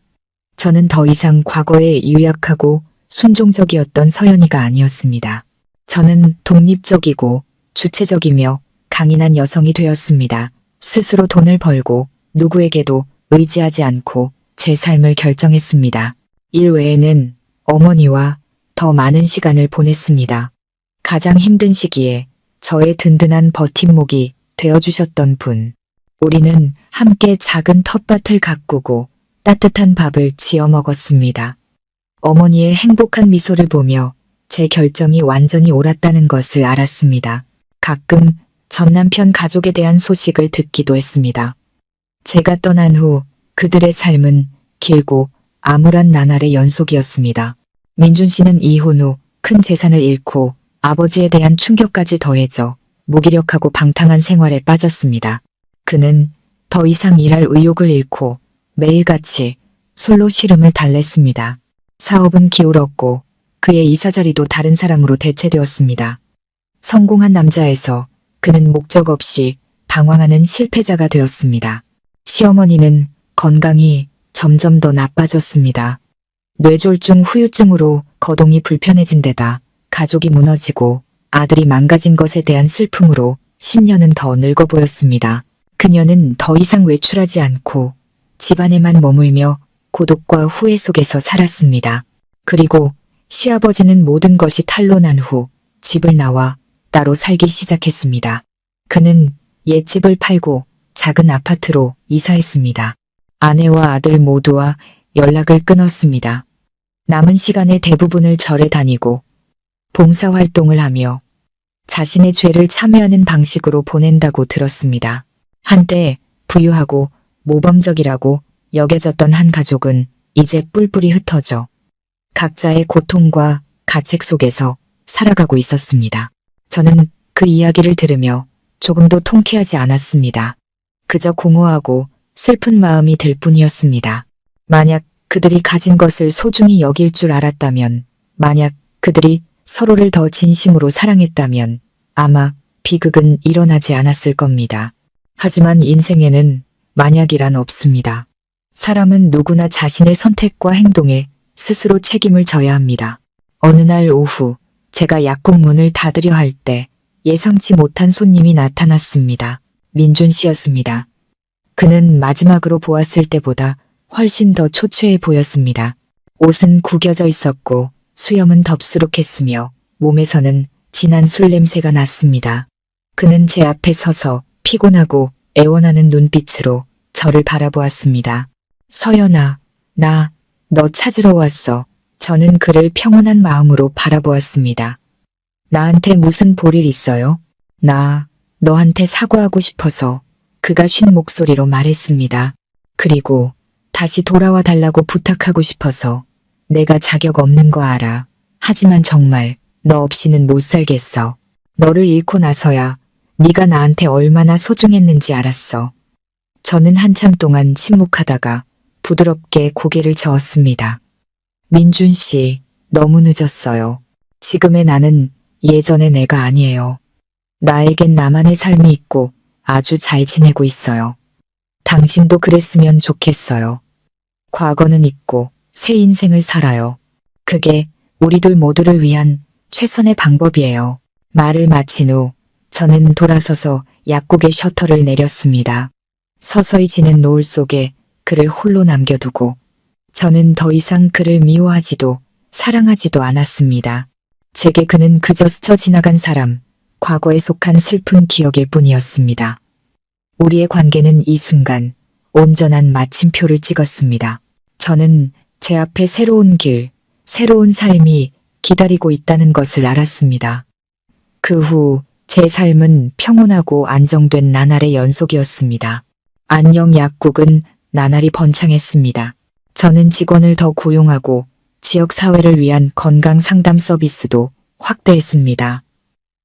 저는 더 이상 과거에 유약하고 순종적이었던 서연이가 아니었습니다. 저는 독립적이고 주체적이며 강인한 여성이 되었습니다. 스스로 돈을 벌고 누구에게도 의지하지 않고 제 삶을 결정했습니다. 일 외에는 어머니와 더 많은 시간을 보냈습니다. 가장 힘든 시기에 저의 든든한 버팀목이 되어주셨던 분. 우리는 함께 작은 텃밭을 가꾸고 따뜻한 밥을 지어 먹었습니다. 어머니의 행복한 미소를 보며 제 결정이 완전히 옳았다는 것을 알았습니다. 가끔 전 남편 가족에 대한 소식을 듣기도 했습니다. 제가 떠난 후 그들의 삶은 길고 암울한 나날의 연속이었습니다. 민준 씨는 이혼 후 큰 재산을 잃고 아버지에 대한 충격까지 더해져 무기력하고 방탕한 생활에 빠졌습니다. 그는 더 이상 일할 의욕을 잃고 매일같이 술로 시름을 달랬습니다. 사업은 기울었고 그의 이사자리도 다른 사람으로 대체되었습니다. 성공한 남자에서 그는 목적 없이 방황하는 실패자가 되었습니다. 시어머니는 건강이 점점 더 나빠졌습니다. 뇌졸중 후유증으로 거동이 불편해진 데다 가족이 무너지고 아들이 망가진 것에 대한 슬픔으로 10년은 더 늙어 보였습니다. 그녀는 더 이상 외출하지 않고 집안에만 머물며 고독과 후회 속에서 살았습니다. 그리고 시아버지는 모든 것이 탄로난 후 집을 나와 따로 살기 시작했습니다. 그는 옛집을 팔고 작은 아파트로 이사했습니다. 아내와 아들 모두와 연락을 끊었습니다. 남은 시간의 대부분을 절에 다니고 봉사활동을 하며 자신의 죄를 참여하는 방식으로 보낸다고 들었습니다. 한때 부유하고 모범적이라고 여겨졌던 한 가족은 이제 뿔뿔이 흩어져 각자의 고통과 가책 속에서 살아가고 있었습니다. 저는 그 이야기를 들으며 조금도 통쾌하지 않았습니다. 그저 공허하고 슬픈 마음이 들 뿐이었습니다. 만약 그들이 가진 것을 소중히 여길 줄 알았다면, 만약 그들이 서로를 더 진심으로 사랑했다면 아마 비극은 일어나지 않았을 겁니다. 하지만 인생에는 만약이란 없습니다. 사람은 누구나 자신의 선택과 행동에 스스로 책임을 져야 합니다. 어느 날 오후 제가 약국 문을 닫으려 할 때 예상치 못한 손님이 나타났습니다. 민준 씨였습니다. 그는 마지막으로 보았을 때보다 훨씬 더 초췌해 보였습니다. 옷은 구겨져 있었고 수염은 덥수룩했으며 몸에서는 진한 술 냄새가 났습니다. 그는 제 앞에 서서 피곤하고 애원하는 눈빛으로 저를 바라보았습니다. 서연아, 너 찾으러 왔어. 저는 그를 평온한 마음으로 바라보았습니다. 나한테 무슨 볼일 있어요? 나 너한테 사과하고 싶어서. 그가 쉰 목소리로 말했습니다. 그리고 다시 돌아와 달라고 부탁하고 싶어서. 내가 자격 없는 거 알아. 하지만 정말 너 없이는 못 살겠어. 너를 잃고 나서야 네가 나한테 얼마나 소중했는지 알았어. 저는 한참 동안 침묵하다가 부드럽게 고개를 저었습니다. 민준 씨, 너무 늦었어요. 지금의 나는 예전의 내가 아니에요. 나에겐 나만의 삶이 있고 아주 잘 지내고 있어요. 당신도 그랬으면 좋겠어요. 과거는 잊고 새 인생을 살아요. 그게 우리들 모두를 위한 최선의 방법이에요. 말을 마친 후 저는 돌아서서 약국의 셔터를 내렸습니다. 서서히 지는 노을 속에 그를 홀로 남겨두고 저는 더 이상 그를 미워하지도 사랑하지도 않았습니다. 제게 그는 그저 스쳐 지나간 사람, 과거에 속한 슬픈 기억일 뿐이었습니다. 우리의 관계는 이 순간 온전한 마침표를 찍었습니다. 저는 제 앞에 새로운 길, 새로운 삶이 기다리고 있다는 것을 알았습니다. 그 후 제 삶은 평온하고 안정된 나날의 연속이었습니다. 안녕 약국은 나날이 번창했습니다. 저는 직원을 더 고용하고 지역 사회를 위한 건강 상담 서비스도 확대했습니다.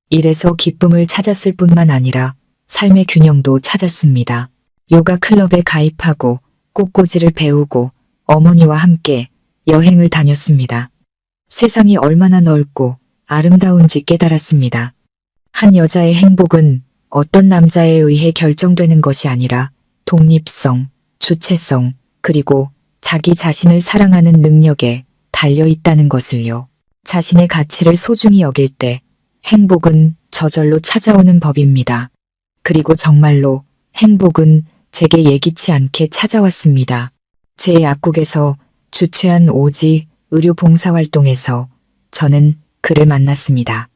이래서 기쁨을 찾았을 뿐만 아니라 삶의 균형도 찾았습니다. 요가 클럽에 가입하고 꽃꽂이를 배우고 어머니와 함께 여행을 다녔습니다. 세상이 얼마나 넓고 아름다운지 깨달았습니다. 한 여자의 행복은 어떤 남자에 의해 결정되는 것이 아니라 독립성, 주체성, 그리고 자기 자신을 사랑하는 능력에 달려 있다는 것을요. 자신의 가치를 소중히 여길 때 행복은 저절로 찾아오는 법입니다. 그리고 정말로 행복은 제게 예기치 않게 찾아왔습니다. 제 약국에서 주최한 오지 의료 봉사활동에서 저는 그를 만났습니다.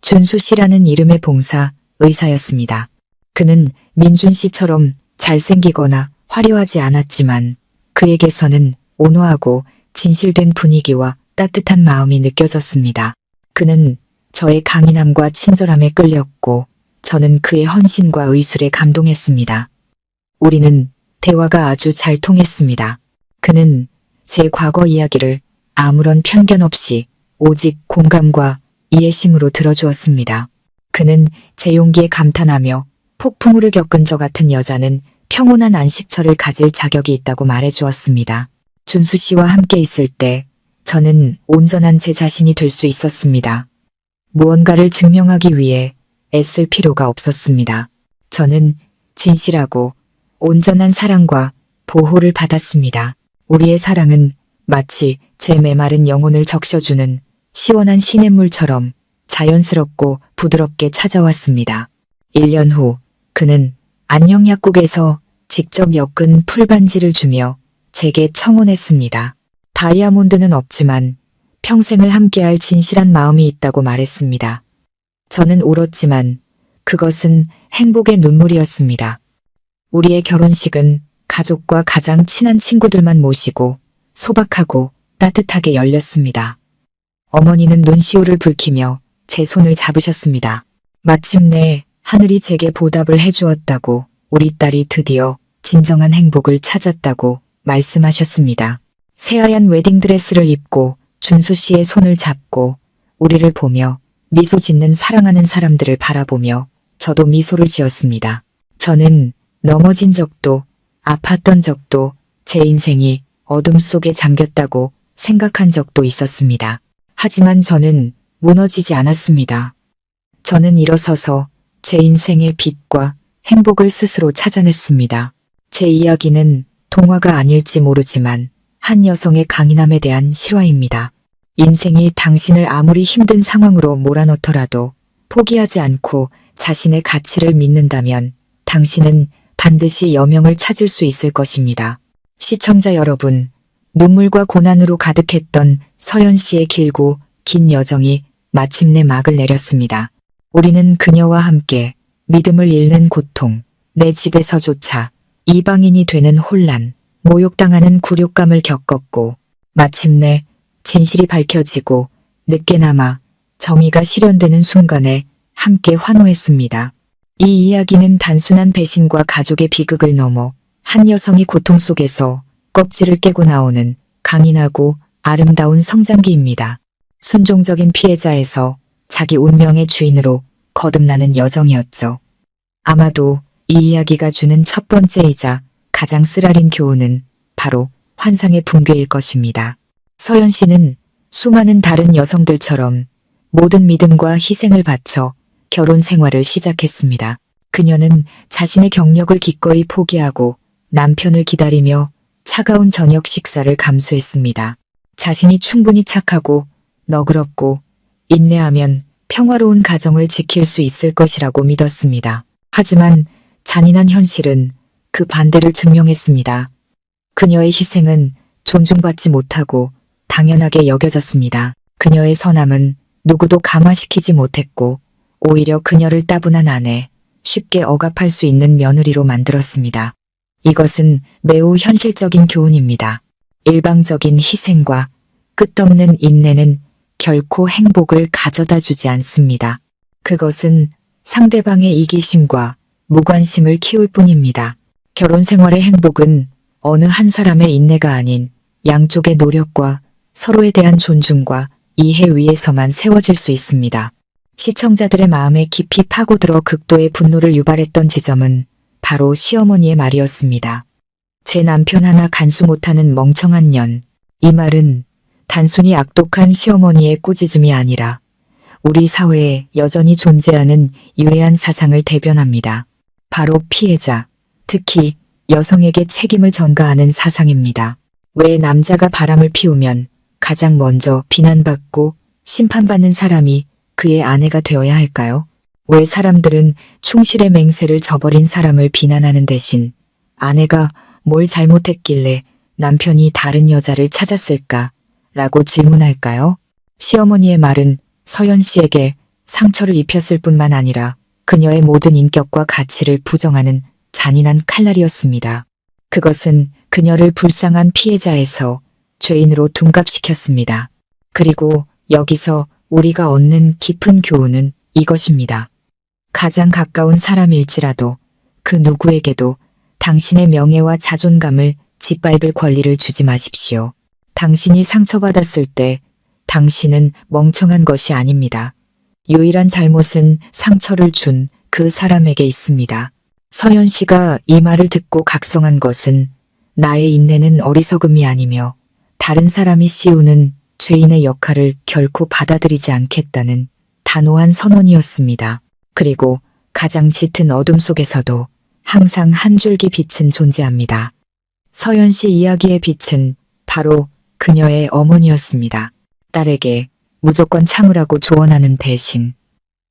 준수 씨라는 이름의 봉사 의사였습니다. 그는 민준 씨처럼 잘생기거나 화려하지 않았지만 그에게서는 온화하고 진실된 분위기와 따뜻한 마음이 느껴졌습니다. 그는 저의 강인함과 친절함에 끌렸고 저는 그의 헌신과 의술에 감동했습니다. 우리는 대화가 아주 잘 통했습니다. 그는 제 과거 이야기를 아무런 편견 없이 오직 공감과 이해심으로 들어주었습니다. 그는 제 용기에 감탄하며 폭풍우를 겪은 저 같은 여자는 평온한 안식처를 가질 자격이 있다고 말해주었습니다. 준수 씨와 함께 있을 때 저는 온전한 제 자신이 될 수 있었습니다. 무언가를 증명하기 위해 애쓸 필요가 없었습니다. 저는 진실하고 온전한 사랑과 보호를 받았습니다. 우리의 사랑은 마치 제 메마른 영혼을 적셔주는 시원한 시냇물처럼 자연스럽고 부드럽게 찾아왔습니다. 1년 후 그는 안녕 약국에서 직접 엮은 풀반지를 주며 제게 청혼했습니다. 다이아몬드는 없지만 평생을 함께할 진실한 마음이 있다고 말했습니다. 저는 울었지만 그것은 행복의 눈물이었습니다. 우리의 결혼식은 가족과 가장 친한 친구들만 모시고 소박하고 따뜻하게 열렸습니다. 어머니는 눈시울을 붉히며 제 손을 잡으셨습니다. 마침내 하늘이 제게 보답을 해주었다고, 우리 딸이 드디어 진정한 행복을 찾았다고 말씀하셨습니다. 새하얀 웨딩드레스를 입고 준수 씨의 손을 잡고 우리를 보며 미소 짓는 사랑하는 사람들을 바라보며 저도 미소를 지었습니다. 저는 넘어진 적도 아팠던 적도 제 인생이 어둠 속에 잠겼다고 생각한 적도 있었습니다. 하지만 저는 무너지지 않았습니다. 저는 일어서서 제 인생의 빛과 행복을 스스로 찾아냈습니다. 제 이야기는 동화가 아닐지 모르지만 한 여성의 강인함에 대한 실화입니다. 인생이 당신을 아무리 힘든 상황으로 몰아넣더라도 포기하지 않고 자신의 가치를 믿는다면 당신은 반드시 여명을 찾을 수 있을 것입니다. 시청자 여러분, 눈물과 고난으로 가득했던 서연 씨의 길고 긴 여정이 마침내 막을 내렸습니다. 우리는 그녀와 함께 믿음을 잃는 고통, 내 집에서조차 이방인이 되는 혼란, 모욕당하는 굴욕감을 겪었고 마침내 진실이 밝혀지고 늦게나마 정의가 실현되는 순간에 함께 환호했습니다. 이 이야기는 단순한 배신과 가족의 비극을 넘어 한 여성이 고통 속에서 껍질을 깨고 나오는 강인하고 아름다운 성장기입니다. 순종적인 피해자에서 자기 운명의 주인으로 거듭나는 여정이었죠. 아마도 이 이야기가 주는 첫 번째이자 가장 쓰라린 교훈은 바로 환상의 붕괴일 것입니다. 서연 씨는 수많은 다른 여성들처럼 모든 믿음과 희생을 바쳐 결혼 생활을 시작했습니다. 그녀는 자신의 경력을 기꺼이 포기하고 남편을 기다리며 차가운 저녁 식사를 감수했습니다. 자신이 충분히 착하고 너그럽고 인내하면 평화로운 가정을 지킬 수 있을 것이라고 믿었습니다. 하지만 잔인한 현실은 그 반대를 증명했습니다. 그녀의 희생은 존중받지 못하고 당연하게 여겨졌습니다. 그녀의 선함은 누구도 감화시키지 못했고 오히려 그녀를 따분한 아내, 쉽게 억압할 수 있는 며느리로 만들었습니다. 이것은 매우 현실적인 교훈입니다. 일방적인 희생과 끝없는 인내는 결코 행복을 가져다 주지 않습니다. 그것은 상대방의 이기심과 무관심을 키울 뿐입니다. 결혼 생활의 행복은 어느 한 사람의 인내가 아닌 양쪽의 노력과 서로에 대한 존중과 이해 위에서만 세워질 수 있습니다. 시청자들의 마음에 깊이 파고들어 극도의 분노를 유발했던 지점은 바로 시어머니의 말이었습니다. 제 남편 하나 간수 못하는 멍청한 년. 이 말은 단순히 악독한 시어머니의 꾸짖음이 아니라 우리 사회에 여전히 존재하는 유해한 사상을 대변합니다. 바로 피해자, 특히 여성에게 책임을 전가하는 사상입니다. 왜 남자가 바람을 피우면 가장 먼저 비난받고 심판받는 사람이 그의 아내가 되어야 할까요? 왜 사람들은 충실의 맹세를 저버린 사람을 비난하는 대신 아내가 뭘 잘못했길래 남편이 다른 여자를 찾았을까? 라고 질문할까요? 시어머니의 말은 서연 씨에게 상처를 입혔을 뿐만 아니라 그녀의 모든 인격과 가치를 부정하는 잔인한 칼날이었습니다. 그것은 그녀를 불쌍한 피해자에서 죄인으로 둔갑시켰습니다. 그리고 여기서 우리가 얻는 깊은 교훈은 이것입니다. 가장 가까운 사람일지라도 그 누구에게도 당신의 명예와 자존감을 짓밟을 권리를 주지 마십시오. 당신이 상처받았을 때 당신은 멍청한 것이 아닙니다. 유일한 잘못은 상처를 준 그 사람에게 있습니다. 서연 씨가 이 말을 듣고 각성한 것은 나의 인내는 어리석음이 아니며 다른 사람이 씌우는 죄인의 역할을 결코 받아들이지 않겠다는 단호한 선언이었습니다. 그리고 가장 짙은 어둠 속에서도 항상 한 줄기 빛은 존재합니다. 서연 씨 이야기의 빛은 바로 그녀의 어머니였습니다. 딸에게 무조건 참으라고 조언하는 대신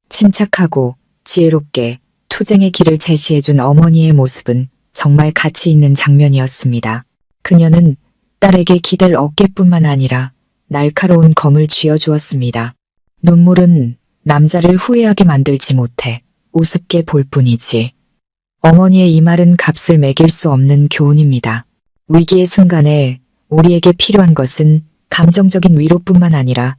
침착하고 지혜롭게 투쟁의 길을 제시해준 어머니의 모습은 정말 가치 있는 장면이었습니다. 그녀는 딸에게 기댈 어깨뿐만 아니라 날카로운 검을 쥐어주었습니다. 눈물은 남자를 후회하게 만들지 못해 우습게 볼 뿐이지. 어머니의 이 말은 값을 매길 수 없는 교훈입니다. 위기의 순간에 우리에게 필요한 것은 감정적인 위로뿐만 아니라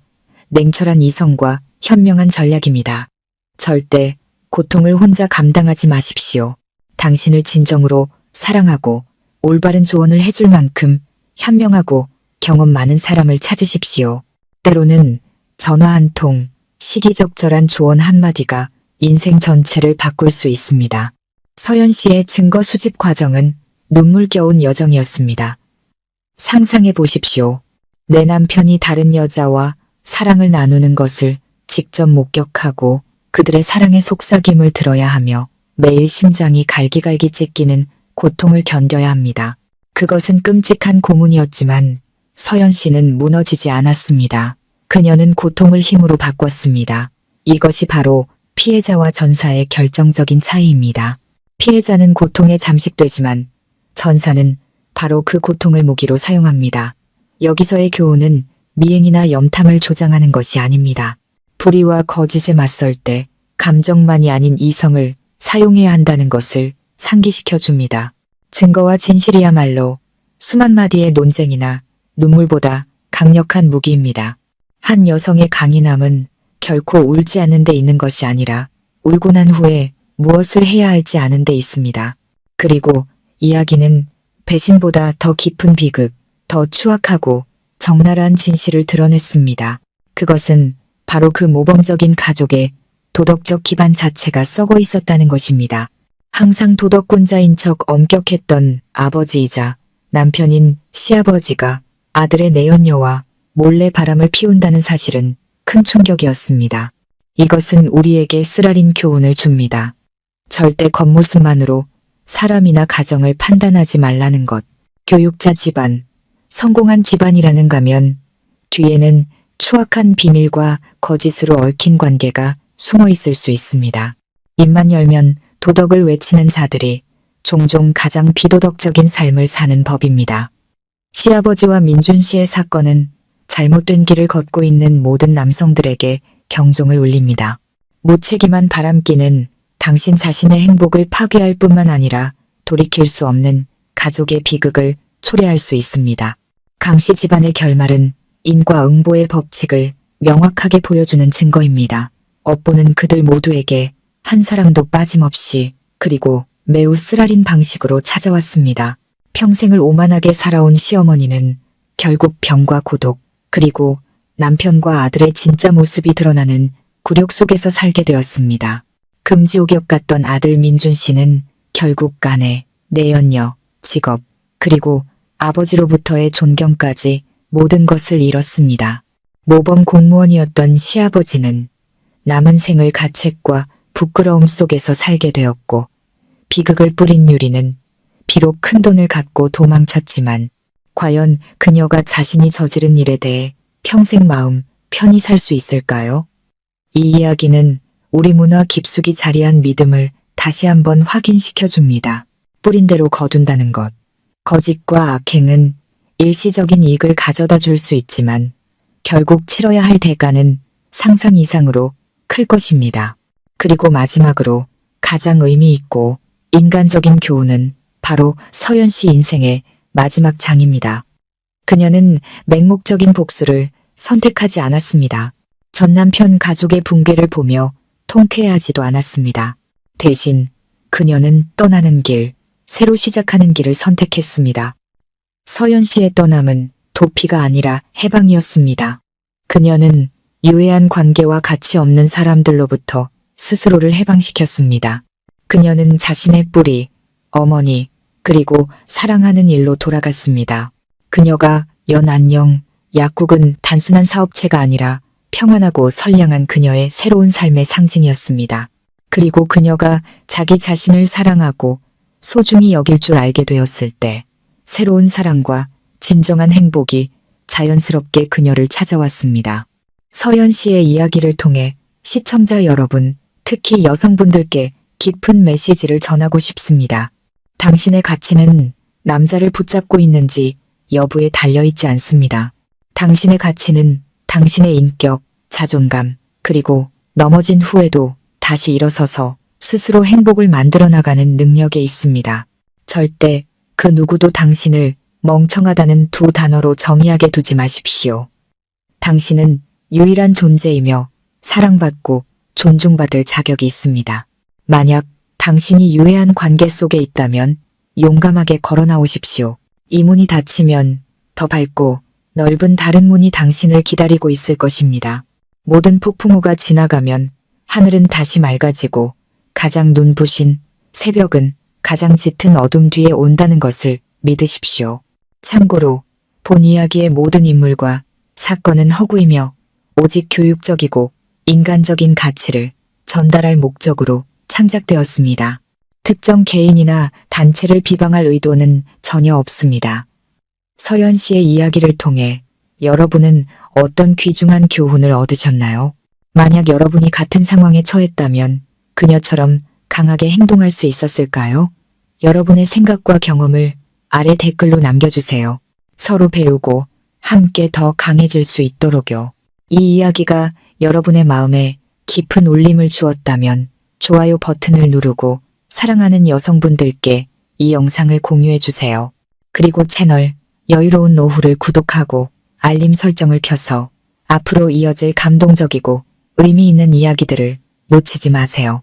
냉철한 이성과 현명한 전략입니다. 절대 고통을 혼자 감당하지 마십시오. 당신을 진정으로 사랑하고 올바른 조언을 해줄 만큼 현명하고 경험 많은 사람을 찾으십시오. 때로는 전화 한 통, 시기적절한 조언 한마디가 인생 전체를 바꿀 수 있습니다. 서연 씨의 증거 수집 과정은 눈물겨운 여정이었습니다. 상상해 보십시오. 내 남편이 다른 여자와 사랑을 나누는 것을 직접 목격하고 그들의 사랑의 속삭임을 들어야 하며 매일 심장이 갈기갈기 찢기는 고통을 견뎌야 합니다. 그것은 끔찍한 고문이었지만 서연 씨는 무너지지 않았습니다. 그녀는 고통을 힘으로 바꿨습니다. 이것이 바로 피해자와 전사의 결정적인 차이입니다. 피해자는 고통에 잠식되지만 전사는 바로 그 고통을 무기로 사용합니다. 여기서의 교훈은 미행이나 염탐을 조장하는 것이 아닙니다. 불의와 거짓에 맞설 때 감정만이 아닌 이성을 사용해야 한다는 것을 상기시켜 줍니다. 증거와 진실이야말로 수만 마디의 논쟁이나 눈물보다 강력한 무기입니다. 한 여성의 강인함은 결코 울지 않는 데 있는 것이 아니라 울고 난 후에 무엇을 해야 할지 아는 데 있습니다. 그리고 이야기는 배신보다 더 깊은 비극, 더 추악하고 적나라한 진실을 드러냈습니다. 그것은 바로 그 모범적인 가족의 도덕적 기반 자체가 썩어 있었다는 것입니다. 항상 도덕군자인 척 엄격했던 아버지이자 남편인 시아버지가 아들의 내연녀와 몰래 바람을 피운다는 사실은 큰 충격이었습니다. 이것은 우리에게 쓰라린 교훈을 줍니다. 절대 겉모습만으로 사람이나 가정을 판단하지 말라는 것. 교육자 집안, 성공한 집안이라는 가면 뒤에는 추악한 비밀과 거짓으로 얽힌 관계가 숨어 있을 수 있습니다. 입만 열면 도덕을 외치는 자들이 종종 가장 비도덕적인 삶을 사는 법입니다. 시아버지와 민준 씨의 사건은 잘못된 길을 걷고 있는 모든 남성들에게 경종을 울립니다. 무책임한 바람기는 당신 자신의 행복을 파괴할 뿐만 아니라 돌이킬 수 없는 가족의 비극을 초래할 수 있습니다. 강씨 집안의 결말은 인과응보의 법칙을 명확하게 보여주는 증거입니다. 업보는 그들 모두에게 한 사람도 빠짐없이 그리고 매우 쓰라린 방식으로 찾아왔습니다. 평생을 오만하게 살아온 시어머니는 결국 병과 고독 그리고 남편과 아들의 진짜 모습이 드러나는 굴욕 속에서 살게 되었습니다. 금지옥역 같던 아들 민준 씨는 결국 아내, 내연녀, 직업, 그리고 아버지로부터의 존경까지 모든 것을 잃었습니다. 모범 공무원이었던 시아버지는 남은 생을 가책과 부끄러움 속에서 살게 되었고 비극을 뿌린 유리는 비록 큰돈을 갖고 도망쳤지만 과연 그녀가 자신이 저지른 일에 대해 평생 마음 편히 살 수 있을까요? 이 이야기는 우리 문화 깊숙이 자리한 믿음을 다시 한번 확인시켜 줍니다. 뿌린 대로 거둔다는 것. 거짓과 악행은 일시적인 이익을 가져다 줄 수 있지만 결국 치러야 할 대가는 상상 이상으로 클 것입니다. 그리고 마지막으로 가장 의미 있고 인간적인 교훈은 바로 서연 씨 인생의 마지막 장입니다. 그녀는 맹목적인 복수를 선택하지 않았습니다. 전 남편 가족의 붕괴를 보며 통쾌해하지도 않았습니다. 대신 그녀는 떠나는 길, 새로 시작하는 길을 선택했습니다. 서연 씨의 떠남은 도피가 아니라 해방이었습니다. 그녀는 유해한 관계와 가치 없는 사람들로부터 스스로를 해방시켰습니다. 그녀는 자신의 뿌리, 어머니, 그리고 사랑하는 일로 돌아갔습니다. 그녀가 연 안녕, 약국은 단순한 사업체가 아니라 평안하고 선량한 그녀의 새로운 삶의 상징이었습니다. 그리고 그녀가 자기 자신을 사랑하고 소중히 여길 줄 알게 되었을 때 새로운 사랑과 진정한 행복이 자연스럽게 그녀를 찾아왔습니다. 서연 씨의 이야기를 통해 시청자 여러분, 특히 여성분들께 깊은 메시지를 전하고 싶습니다. 당신의 가치는 남자를 붙잡고 있는지 여부에 달려있지 않습니다. 당신의 가치는 당신의 인격, 자존감, 그리고 넘어진 후에도 다시 일어서서 스스로 행복을 만들어 나가는 능력에 있습니다. 절대 그 누구도 당신을 멍청하다는 두 단어로 정의하게 두지 마십시오. 당신은 유일한 존재이며 사랑받고 존중받을 자격이 있습니다. 만약 당신이 유해한 관계 속에 있다면 용감하게 걸어 나오십시오. 이 문이 닫히면 더 밝고 넓은 다른 문이 당신을 기다리고 있을 것입니다. 모든 폭풍우가 지나가면 하늘은 다시 맑아지고 가장 눈부신 새벽은 가장 짙은 어둠 뒤에 온다는 것을 믿으십시오. 참고로 본 이야기의 모든 인물과 사건은 허구이며 오직 교육적이고 인간적인 가치를 전달할 목적으로 창작되었습니다. 특정 개인이나 단체를 비방할 의도는 전혀 없습니다. 서연 씨의 이야기를 통해 여러분은 어떤 귀중한 교훈을 얻으셨나요? 만약 여러분이 같은 상황에 처했다면 그녀처럼 강하게 행동할 수 있었을까요? 여러분의 생각과 경험을 아래 댓글로 남겨주세요. 서로 배우고 함께 더 강해질 수 있도록요. 이 이야기가 여러분의 마음에 깊은 울림을 주었다면 좋아요 버튼을 누르고 사랑하는 여성분들께 이 영상을 공유해주세요. 그리고 채널 여유로운 노후를 구독하고 알림 설정을 켜서 앞으로 이어질 감동적이고 의미 있는 이야기들을 놓치지 마세요.